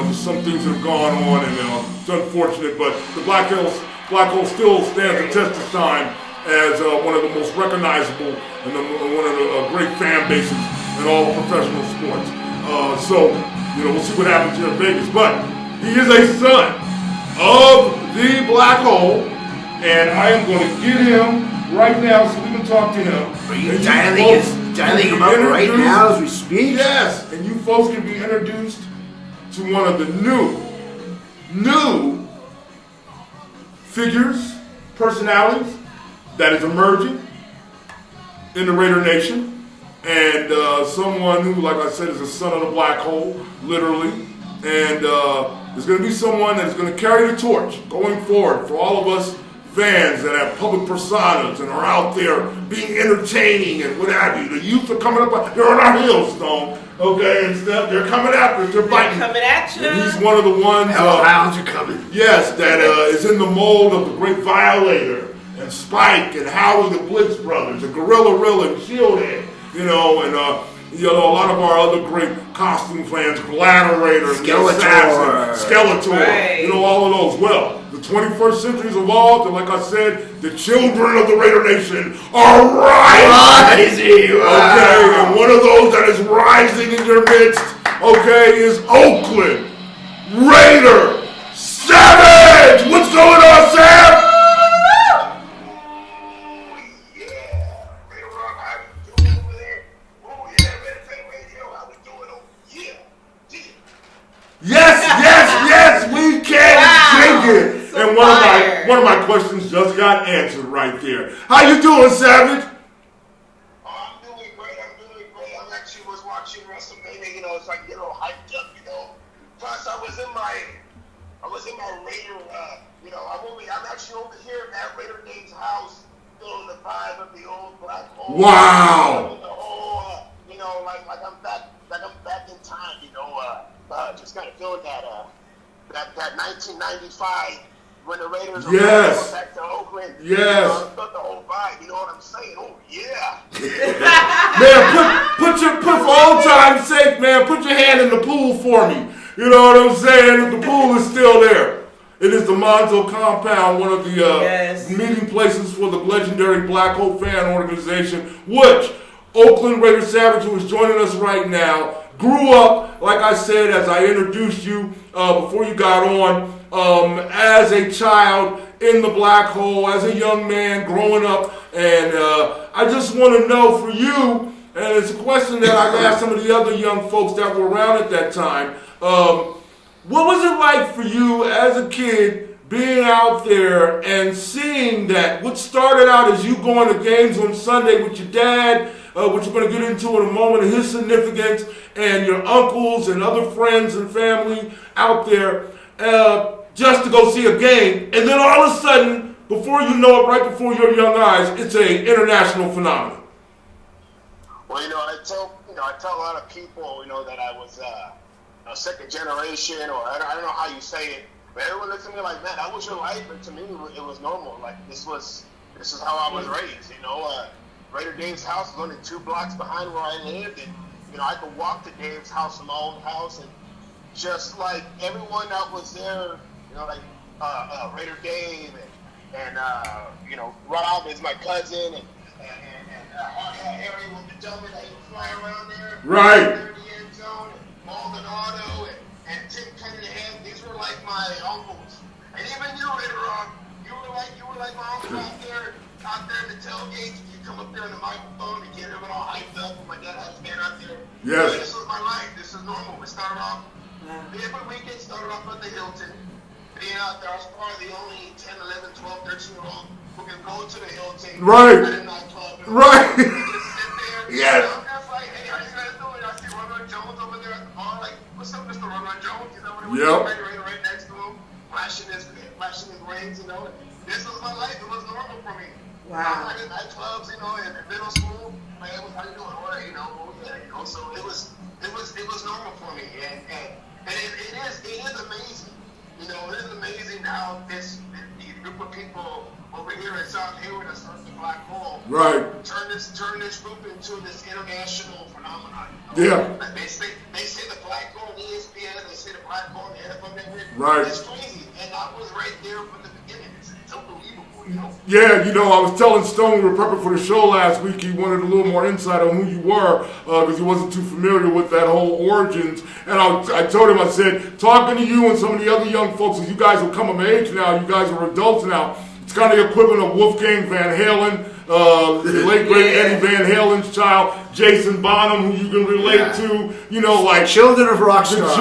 just some things that have gone on, and it's unfortunate. But the Black Hole still stands the test of time as one of the most recognizable and one of the great fan bases in all of professional sports. So we'll see what happens here in Vegas. But he is a son of the Black Hole, and I am going to get him right now so we can talk to him. Are you dialing him up right now as we speak? Yes, and you folks can be introduced to one of the new figures, personalities that is emerging in the Raider Nation, and someone who, like I said, is a son of the Black Hole, literally, and there's going to be someone that's going to carry the torch going forward for all of us fans that have public personas and are out there being entertaining and what have you. The youth are coming up, they're on our heels, Stone, okay, and stuff. They're coming after us, they're fighting. They're coming at you. And he's one of the ones, Hellhounds are coming. yes, that is in the mold of the Great Violator and Spike and Howie the Blitz Brothers and Gorilla Rilla and Shieldhead, and a lot of our other great costume fans, Gladiator, Skeletor, right. All of those. Well, the 21st century's evolved, and like I said, the children of the Raider Nation are rising. Okay, and one of those that is rising in your midst, okay, is Oakland Raider Savage. What's going on, Sam? Yes, we can dig it. So And one of my questions just got answered right there. How you doing, Savage? I'm doing great. I actually was watching WrestleMania. It's like hyped up. Plus, I was in my Raider. I'm actually over here at Raider Dave's house, feeling the vibe of the old Black Hole. Wow. The whole, like I'm back in time. Just kind of feeling that 1995 when the Raiders were back to Oakland. Yes. I felt the whole vibe. You know what I'm saying? Oh yeah. Man, put for old time's sake, man, put your hand in the pool for me. You know what I'm saying? The pool is still there. It is the Monzo Compound, one of the meeting places for the legendary Black Hole fan organization, which Oakland Raider Savage, who is joining us right now, grew up, like I said, as I introduced you before you got on, as a child in the Black Hole, as a young man growing up. And I just want to know for you, and it's a question that I've asked some of the other young folks that were around at that time, what was it like for you as a kid being out there and seeing that? What started out as you going to games on Sunday with your dad, which we're going to get into in a moment, his significance, and your uncles and other friends and family out there just to go see a game, and then all of a sudden, before you know it, right before your young eyes, it's an international phenomenon. Well, I tell a lot of people, that I was a second generation, or I don't know how you say it, but everyone looks at me like, man, that was your life, but to me, it was normal. Like, this was this is how I was raised. Raider Dave's house was only 2 blocks behind where I lived, and I could walk to Dave's house from my own house, and just like everyone that was there, Raider Dave and Rob is my cousin, and Harry was the gentleman that would fly around there, right? In the end zone, and Maldonado and Tim Cunningham. These were like my uncles, and even you, Raider Rob, you were like my uncle out there in the tailgate. You come up there on the microphone and get everyone all hyped up. And my dad had his band out there. Yes. This was my life. This is normal. We started off every weekend. Started off at the Hilton. Being out there, I was probably the only 10, 11, 12, 13-year-old who can go to the Hilton. Right. At a nightclub. Right. And just sit there. Yes. I'm just like, hey, how you guys doing? I see Ron Jones over there at the bar. Like, what's up, Mr. Ron Jones? You know what it was? Yep. Right next to him, flashing his rings. This was my life. It was normal for me. Wow. I did nightclubs, in middle school. Man, how you doing? All right, So it was normal for me, and it is amazing. It is amazing how this group of people over here in South Hayward that started the Black Hole, right, turn this group into this international phenomenon. Yeah. They say the Black Hole on ESPN. They say the Black Hole on the NFL Network. Right. It's crazy, and I was right there from the beginning. It's unbelievable. Yeah, I was telling Stone we were prepping for the show last week. He wanted a little more insight on who you were because he wasn't too familiar with that whole origins. And I told him, I said, talking to you and some of the other young folks, as you guys have come of age now, you guys are adults now, it's kind of the equivalent of Wolfgang Van Halen, the late great Eddie Van Halen's child, Jason Bonham, who you can relate to, like children of rock stars.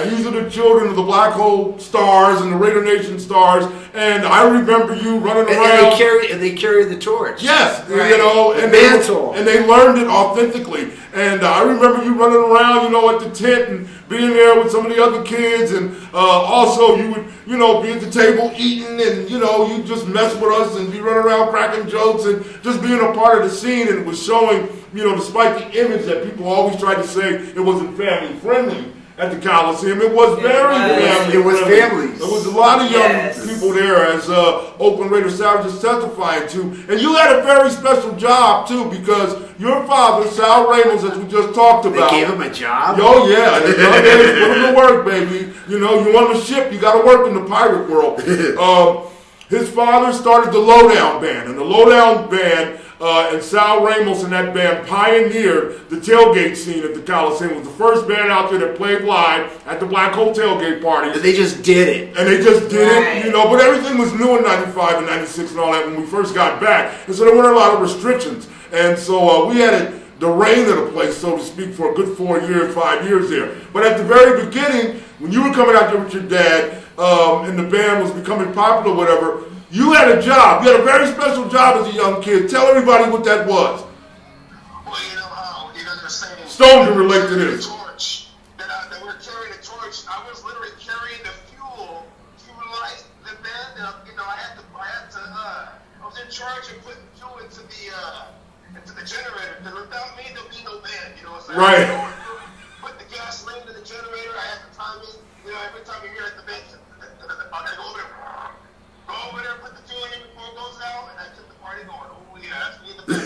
These are the children of the Black Hole stars and the Raider Nation stars. And I remember you running around. And they carry the torch. Yes, right. And mantle. And they learned it authentically. And I remember you running around, at the tent and being there with some of the other kids. And also you would, be at the table eating and, you just mess with us and be running around cracking jokes and just being a part of the scene. And it was showing, despite the image that people always tried to say it wasn't family friendly at the Coliseum, it was very family. It was families. There was a lot of young people there, as Oakland Raiders Sal just testifying to. And you had a very special job, too, because your father, Sal Ramos, as we just talked about. They gave him a job? Oh, yeah. Put him to work, baby. You on the ship, you got to work in the pirate world. His father started the Lowdown Band, and the Lowdown Band and Sal Ramos and that band pioneered the tailgate scene at the Coliseum. It was the first band out there that played live at the Black Hole tailgate parties. And they just did it. But everything was new in 95 and 96 and all that when we first got back. And so there weren't a lot of restrictions. And so we had the reign of the place, so to speak, for a good 5 years there. But at the very beginning, when you were coming out there with your dad, and the band was becoming popular, whatever, you had a job. You had a very special job as a young kid. Tell everybody what that was. Well, how they're saying Stone can relate to this. Torch. That we're carrying a torch. I was literally carrying the fuel to light the band up. I was in charge of putting fuel into the generator. Because without me, there'll be no band. Right. Put the gasoline in the generator. I had to time it. Every time you hear at the band, I gotta go over there. Go over there, put the fuel in before it goes out, and I kept the party going. Oh, yeah, that's me in the back.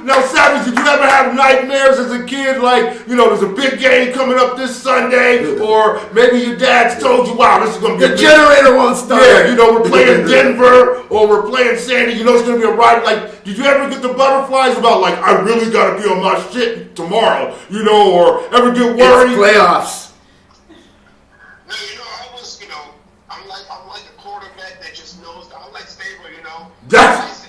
Now, Savage, did you ever have nightmares as a kid? Like, there's a big game coming up this Sunday, or maybe your dad's told you, wow, this is going to be the generator won't start. Yeah, we're playing Denver, or we're playing Sandy, it's going to be a ride. Like, did you ever get the butterflies about, like, I really got to be on my shit tomorrow, or ever get worried? It's playoffs. No, I'm like a quarterback that just knows that I'm like Stabler, That's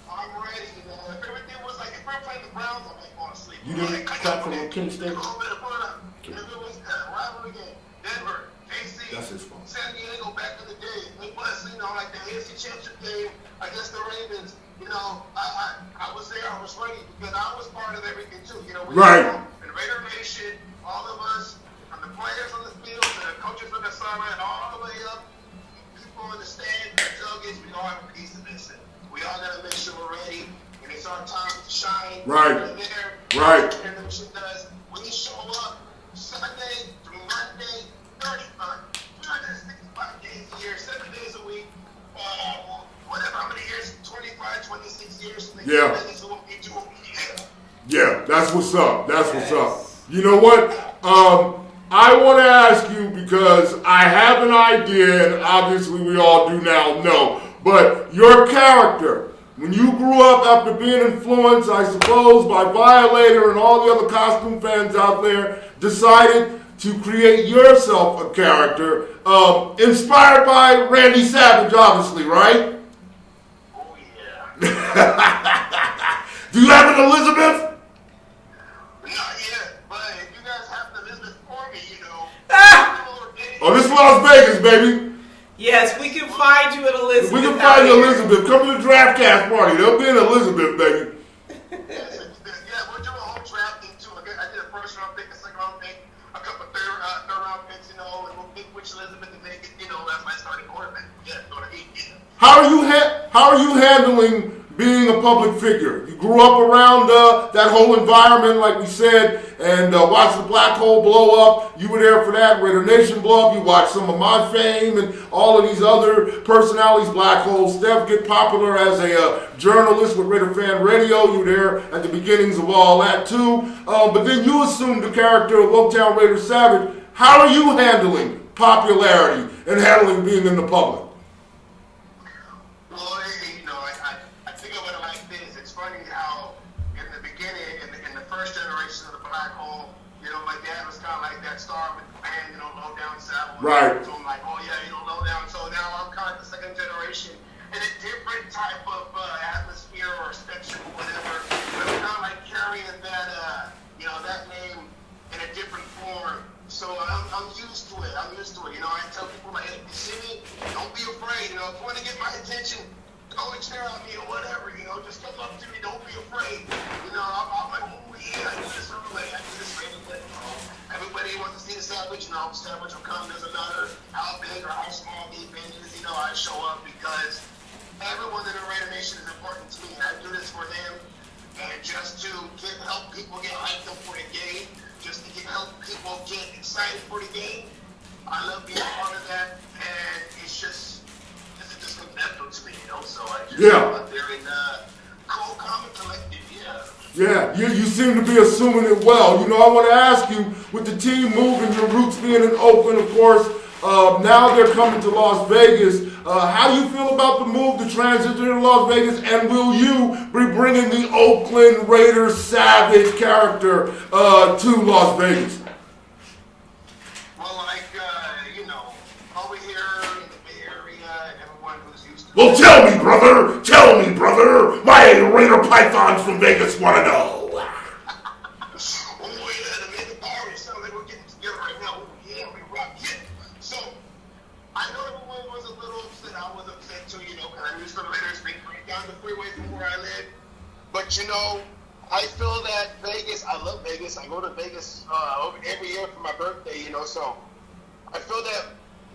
I'm ready. If everything was like, if we're playing the Browns, I'm like, going to sleep. You didn't clap for King State? If it was rivalry game, Denver, KC, that's his fault. San Diego back in the day, it was, like the AFC Championship game against the Ravens. I was there, I was ready because I was part of everything too. Right. In Raider Nation, all of us, from the players on the field to the coaches on the sideline, all the way up, people in the stands, the tailgates, we all have a piece of this. And we all got to make sure we're ready, and it's our time to shine. Right. We're there. Right. And the mission does. We show up Sunday through Monday, 30 fun. 25, 26 years. Yeah. This is what we do. Yeah, that's what's up. That's what's up. You know what? I want to ask you because I have an idea, and obviously we all do now know, but your character, when you grew up after being influenced, I suppose, by Violator and all the other costume fans out there, decided to create yourself a character, inspired by Randy Savage, obviously, right? Oh, yeah. Do you have an Elizabeth? Not yet, but if you guys have the business for me, you know. Oh, this is Las Vegas, baby. Yes, we can find you at Elizabeth. We can find you Elizabeth. Come to the draft cast party. They'll be in Elizabeth, baby. Yeah, we're doing a whole draft thing too. I did a first round pick, a second round pick, a couple third round picks, you know, and we'll pick which Elizabeth to make it, you know, as my starting quarterback. Yeah, go to 8. Yeah. How are you handling being a public figure? You grew up around that whole environment, like we said, and watched the black hole blow up. You were there for that. Raider Nation blow up. You watched some of my fame and all of these other personalities, black holes. Steph get popular as a journalist with RaiderFan Radio. You were there at the beginnings of all that too. But then you assumed the character of Oaktown Raider Savage. How are you handling popularity and handling being in the public? Well, you know, I think of it like this. It's funny how in the beginning, in the first generation of the black hole, you know, my dad was kind of like that star with the band, you know, low down saddle. Right. So I'm like, oh yeah, you know, low down. So now I'm kind of the second generation in a different type of atmosphere or spectrum or whatever. But I'm kind of like carrying that, you know, that name in a different form. So I'm used to it. You know, I tell people like, hey, if you see me, don't be afraid. You know, if you want to get my attention, go and cheer on me or whatever. You know, just come up to me. Don't be afraid. You know, I'm like, oh yeah, I do this every way. I do this every way. You know, everybody wants to see the Savage. You know, Savage will come. Doesn't matter how big or how small the event is. You know, I show up because everyone in the Raider Nation is important to me. I do this for them, and just to help people get hyped up for the game. Just to help people get excited for the game. I love being a part of that, and it's just natural to me, you know. So I just I'm very cool, calm, and collected. Yeah. Yeah, you seem to be assuming it well. You know, I want to ask you, with the team moving, your roots being in Oakland, of course. Now they're coming to Las Vegas. How do you feel about the move, the transition to Las Vegas, and will you be bringing the Oakland Raiders Savage character to Las Vegas? Well, like, you know, over here in the Bay Area, everyone who's used to... Well, tell me, brother. My Raider Pythons from Vegas want to know. But you know, I feel that Vegas, I love Vegas. I go to Vegas every year for my birthday, you know, so I feel that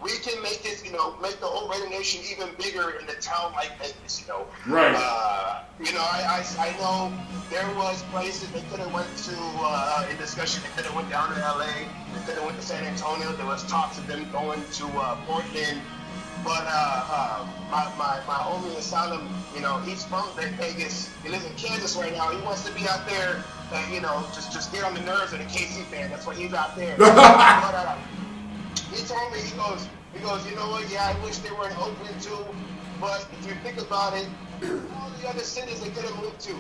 we can make this, you know, make the whole Raider Nation even bigger in a town like Vegas, you know. Right. You know, I know there was places they could have went to in discussion. They could have went down to LA. They could have went to San Antonio. There was talks of them going to Portland. But my homie Asylum, you know, he's from Vegas. He lives in Kansas right now. He wants to be out there, and you know, just get on the nerves of the KC fan. That's why he's out there. But, he told me, he goes, you know what? Yeah, I wish they were in Oakland too. But if you think about it, all the other cities they could have moved to.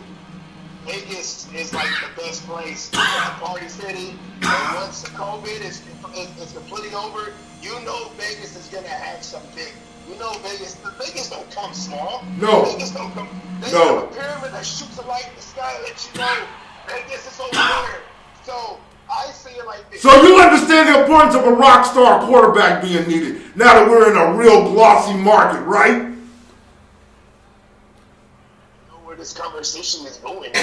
Vegas is like the best place, party city. And once COVID is completely over, you know Vegas is gonna have something. You know Vegas don't come small. No. Vegas don't come. They have a pyramid that shoots a light in the sky and lets you know Vegas is over there. So I see it like this. So you understand the importance of a rock star quarterback being needed now that we're in a real glossy market, right? This conversation is going. It's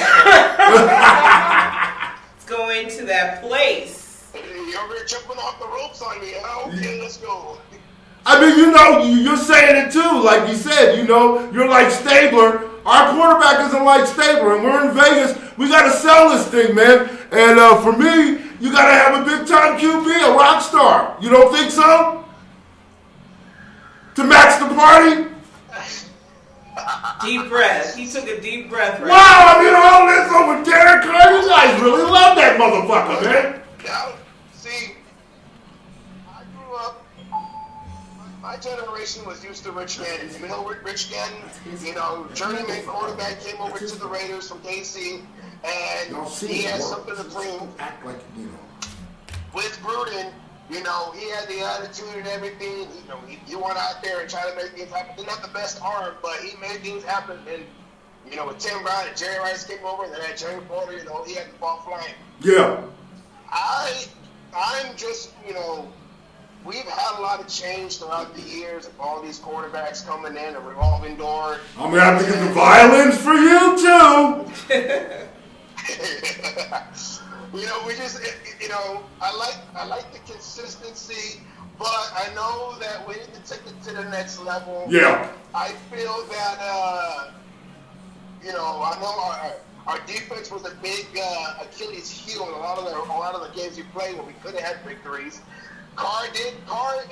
going to that place. You're already jumping off the ropes on me, huh? Okay, let's go. I mean, you know, you're saying it too. Like you said, you know, you're like Stabler. Our quarterback isn't like Stabler, and we're in Vegas. We got to sell this thing, man. And for me, you got to have a big-time QB, a rock star. You don't think so? To match the party? Deep breath. He took a deep breath. Right wow, I mean, all this over Derek Carr. You guys really love that motherfucker, man. Now, see, I grew up. My generation was used to Rich Gannon. You know, Rich Gannon, journeyman quarterback, came over to the Raiders from KC, and he had something to bring. Act like With Gruden, he had the attitude and everything. He went out there and tried to make things happen. Didn't have the best arm, but he made things happen. And with Tim Brown and Jerry Rice came over, and then had Jerry Porter, he had the ball flying. Yeah. I'm just, we've had a lot of change throughout the years of all these quarterbacks coming in, a revolving door. I'm gonna have to get the violins for you too. We just, I like the consistency, but I know that we need to take it to the next level. Yeah. I feel that, I know our defense was a big Achilles heel in a lot of the games we played where we could have had victories. Carr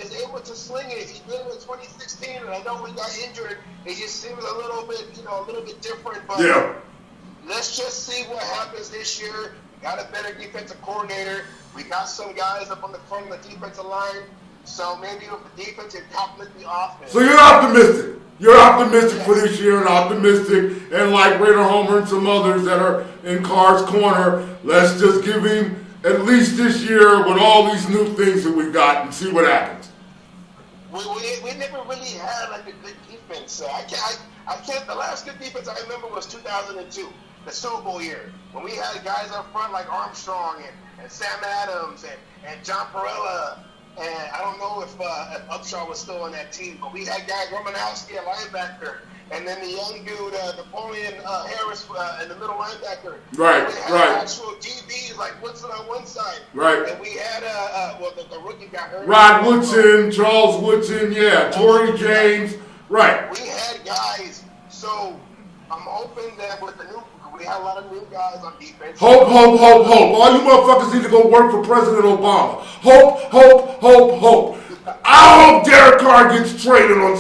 is able to sling it. He did it in 2016, and I know we got injured. It just seems a little bit different. But yeah. Let's just see what happens this year. We got a better defensive coordinator. We got some guys up on the front of the defensive line. So maybe with the defense, it complement the offense. So you're optimistic. You're optimistic for this year and optimistic. And like Raider Homer and some others that are in Carr's corner, let's just give him at least this year with all these new things that we got and see what happens. We never really had like a good defense. I can't. The last good defense I remember was 2002, the Super Bowl year, when we had guys up front like Armstrong and Sam Adams and John Perella. And I don't know if Upshaw was still on that team, but we had guys, Romanowski, a linebacker, and then the young dude, Napoleon Harris, in the middle linebacker. Right, we had actual DBs like Woodson on one side. Right. And we had, the rookie got hurt. Rod Woodson, Charles Woodson, yeah, Torrey James. Right. We had guys, so I'm hoping that with the new, we had a lot of new guys on defense. Hope. All you motherfuckers need to go work for President Obama. Hope. I hope Derek Carr gets traded on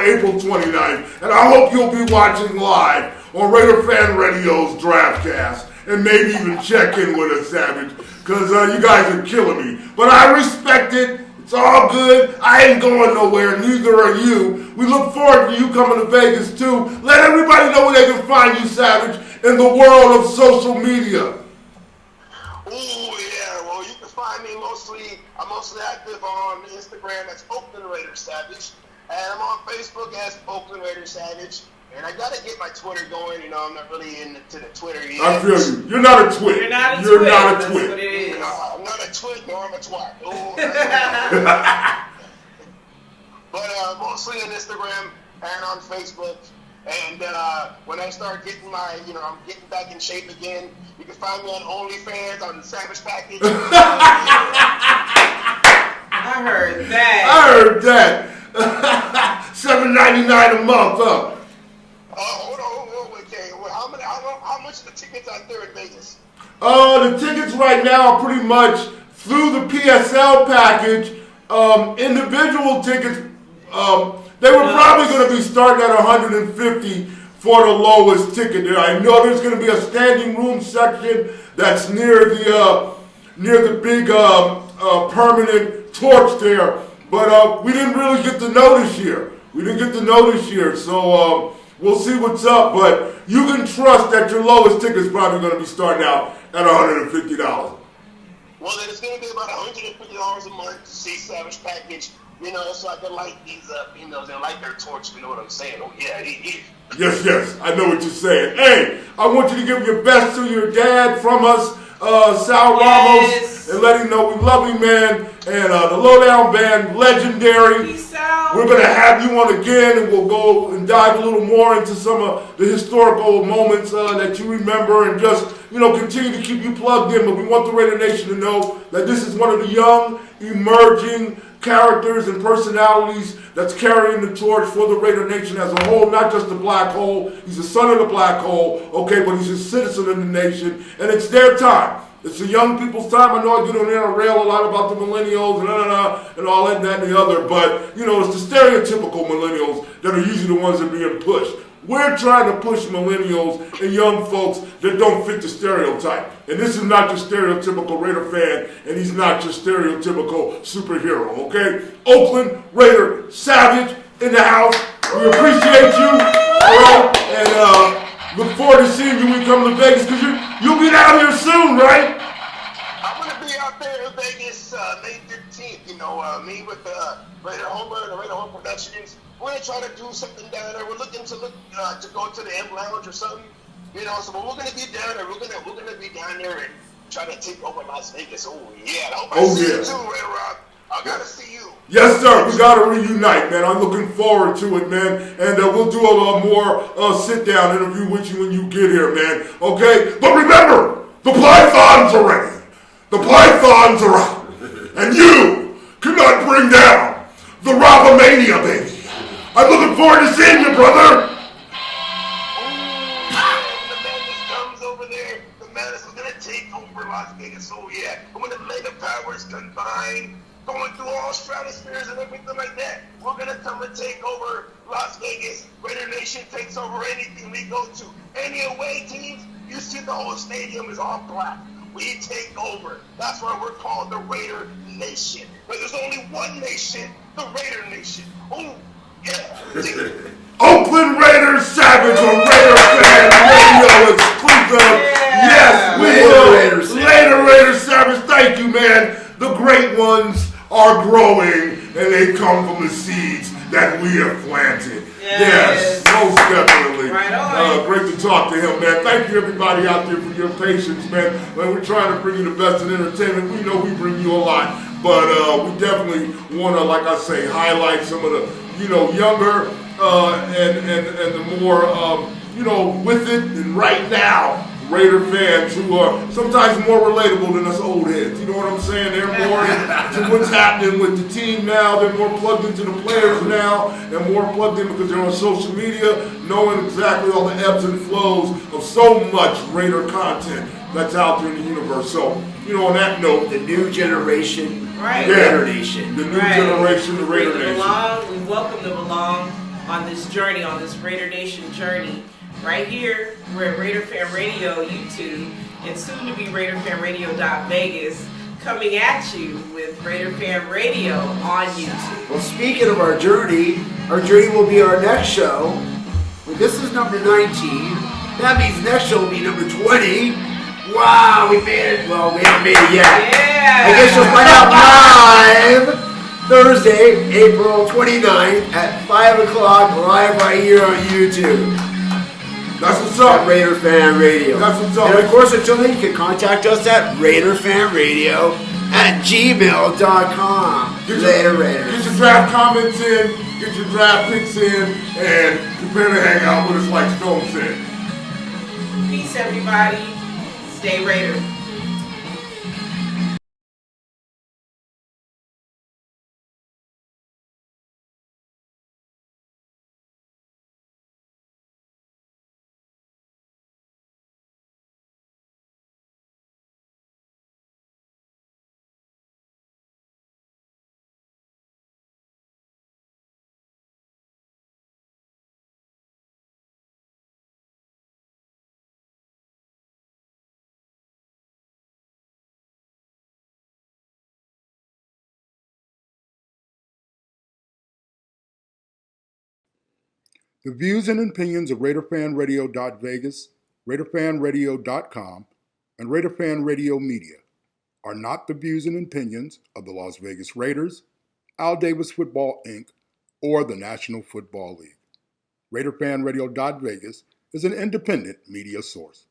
April 29th. And I hope you'll be watching live on RaiderFan Radio's Draftcast. And maybe even check in with us, Savage. Because you guys are killing me. But I respect it. It's all good. I ain't going nowhere. Neither are you. We look forward to you coming to Vegas, too. Let everybody know where they can find you, Savage, in the world of social media. Oh, yeah. Well, you can find me I'm mostly active on Instagram. That's Oakland Raiders Savage. And I'm on Facebook as Oakland Raiders Savage. And I got to get my Twitter going. I'm not really into the Twitter yet. I feel you. You're not a twit. You're not a twit. That's what it is. No, I'm not a twit, nor I'm a twat. But mostly on Instagram and on Facebook. And when I start getting I'm getting back in shape again, you can find me on OnlyFans on the Savage Package. I heard that. $7.99 a month, huh? Hold on, okay. How much are the tickets out there in Vegas? The tickets right now are pretty much through the PSL package. Individual tickets, they were probably going to be starting at $150 for the lowest ticket. I know there's going to be a standing room section that's near the big permanent torch there. But we didn't really get to know this year. So we'll see what's up. But you can trust that your lowest ticket is probably going to be starting out at $150. Well, then it's going to be about $150 a month to see Savage Package, so I can light these females and light their torch, you know what I'm saying? Oh, yeah, Yes, I know what you're saying. Hey, I want you to give your best to your dad from us, Sal Ramos, and let him know we love him, man. And the Lowdown Band, legendary. Peace out. We're going to have you on again, and we'll go and dive a little more into some of the historical moments that you remember and just, continue to keep you plugged in. But we want the Raider Nation to know that this is one of the young, emerging characters and personalities that's carrying the torch for the Raider Nation as a whole, not just the Black Hole. He's a son of the Black Hole, okay, but he's a citizen of the nation, and it's their time. It's the young people's time. I know I get on there and rail a lot about the millennials and all that and the other, but, it's the stereotypical millennials that are usually the ones that are being pushed. We're trying to push millennials and young folks that don't fit the stereotype. And this is not your stereotypical Raider fan, and he's not your stereotypical superhero, okay? Oakland Raider Savage in the house. We appreciate you, all right? And look forward to seeing you when you come to Vegas, because you'll be down here soon, right? I'm going to be out there in Vegas May 15th. Me with Raider Homer and the Raider Home Productions. We're going to try to do something down there. We're looking to go to the M Lounge or something. So but we're going to be down there. We're going to be down there and try to take over Las Vegas. Oh, yeah. I hope I see you too, Raider Rock. I got to see you. Yes, sir. We got to reunite, man. I'm looking forward to it, man. And we'll do a more sit-down interview with you when you get here, man. Okay? But remember, the Pythons are ready. The Pythons are out. And you cannot bring down the Robomania, baby. I'm looking forward to seeing you, brother. The madness comes over there. The madness is going to take over Las Vegas. Oh, yeah. And when the mega powers combine, going through all stratospheres and everything like that, we're going to come and take over Las Vegas. Raider Nation takes over anything we go to. Any away teams, you see the whole stadium is all black. We take over. That's why we're called the Raider Nation. But there's only one nation, the Raider Nation. Oh, yeah. Oakland Raiders Savage on RaiderFan Radio exclusive. Yes, we will. Raiders Savage. Thank you, man. The great ones are growing, and they come from the seeds that we have planted. Yes, most definitely. Right on. Great to talk to him, man. Thank you, everybody out there, for your patience, man. When we're trying to bring you the best in entertainment, we know we bring you a lot, but we definitely want to, like I say, highlight some of the, younger and the more, with it and right now Raider fans who are sometimes more relatable than us old heads. You know what I'm saying? They're more into what's happening with the team now. They're more plugged into the players now, and more plugged in because they're on social media, knowing exactly all the ebbs and flows of so much Raider content that's out there in the universe. So, on that note, the new generation, Raider Nation. The new generation, the Raider Nation. We welcome them along on this journey, on this Raider Nation journey. Right here, we're at RaiderFan Radio YouTube, and soon to be RaiderFanRadio.Vegas, coming at you with RaiderFan Radio on YouTube. Well, speaking of our journey will be our next show. Well, this is number 19. That means next show will be number 20. Wow, we made it. Well, we haven't made it yet. Yeah. I guess you'll find out live Thursday, April 29th at 5 o'clock live right here on YouTube. That's what's up. At RaiderFan Radio. That's what's up. And of course, until then, you can contact us at RaiderFanRadio@gmail.com. Later, Raiders. Get your draft comments in, get your draft picks in, and prepare to hang out with us like Stone said. Peace, everybody. Stay Raider. The views and opinions of RaiderFanRadio.Vegas, RaiderFanRadio.com, and RaiderFan Radio Media are not the views and opinions of the Las Vegas Raiders, Al Davis Football, Inc., or the National Football League. RaiderFanRadio.Vegas is an independent media source.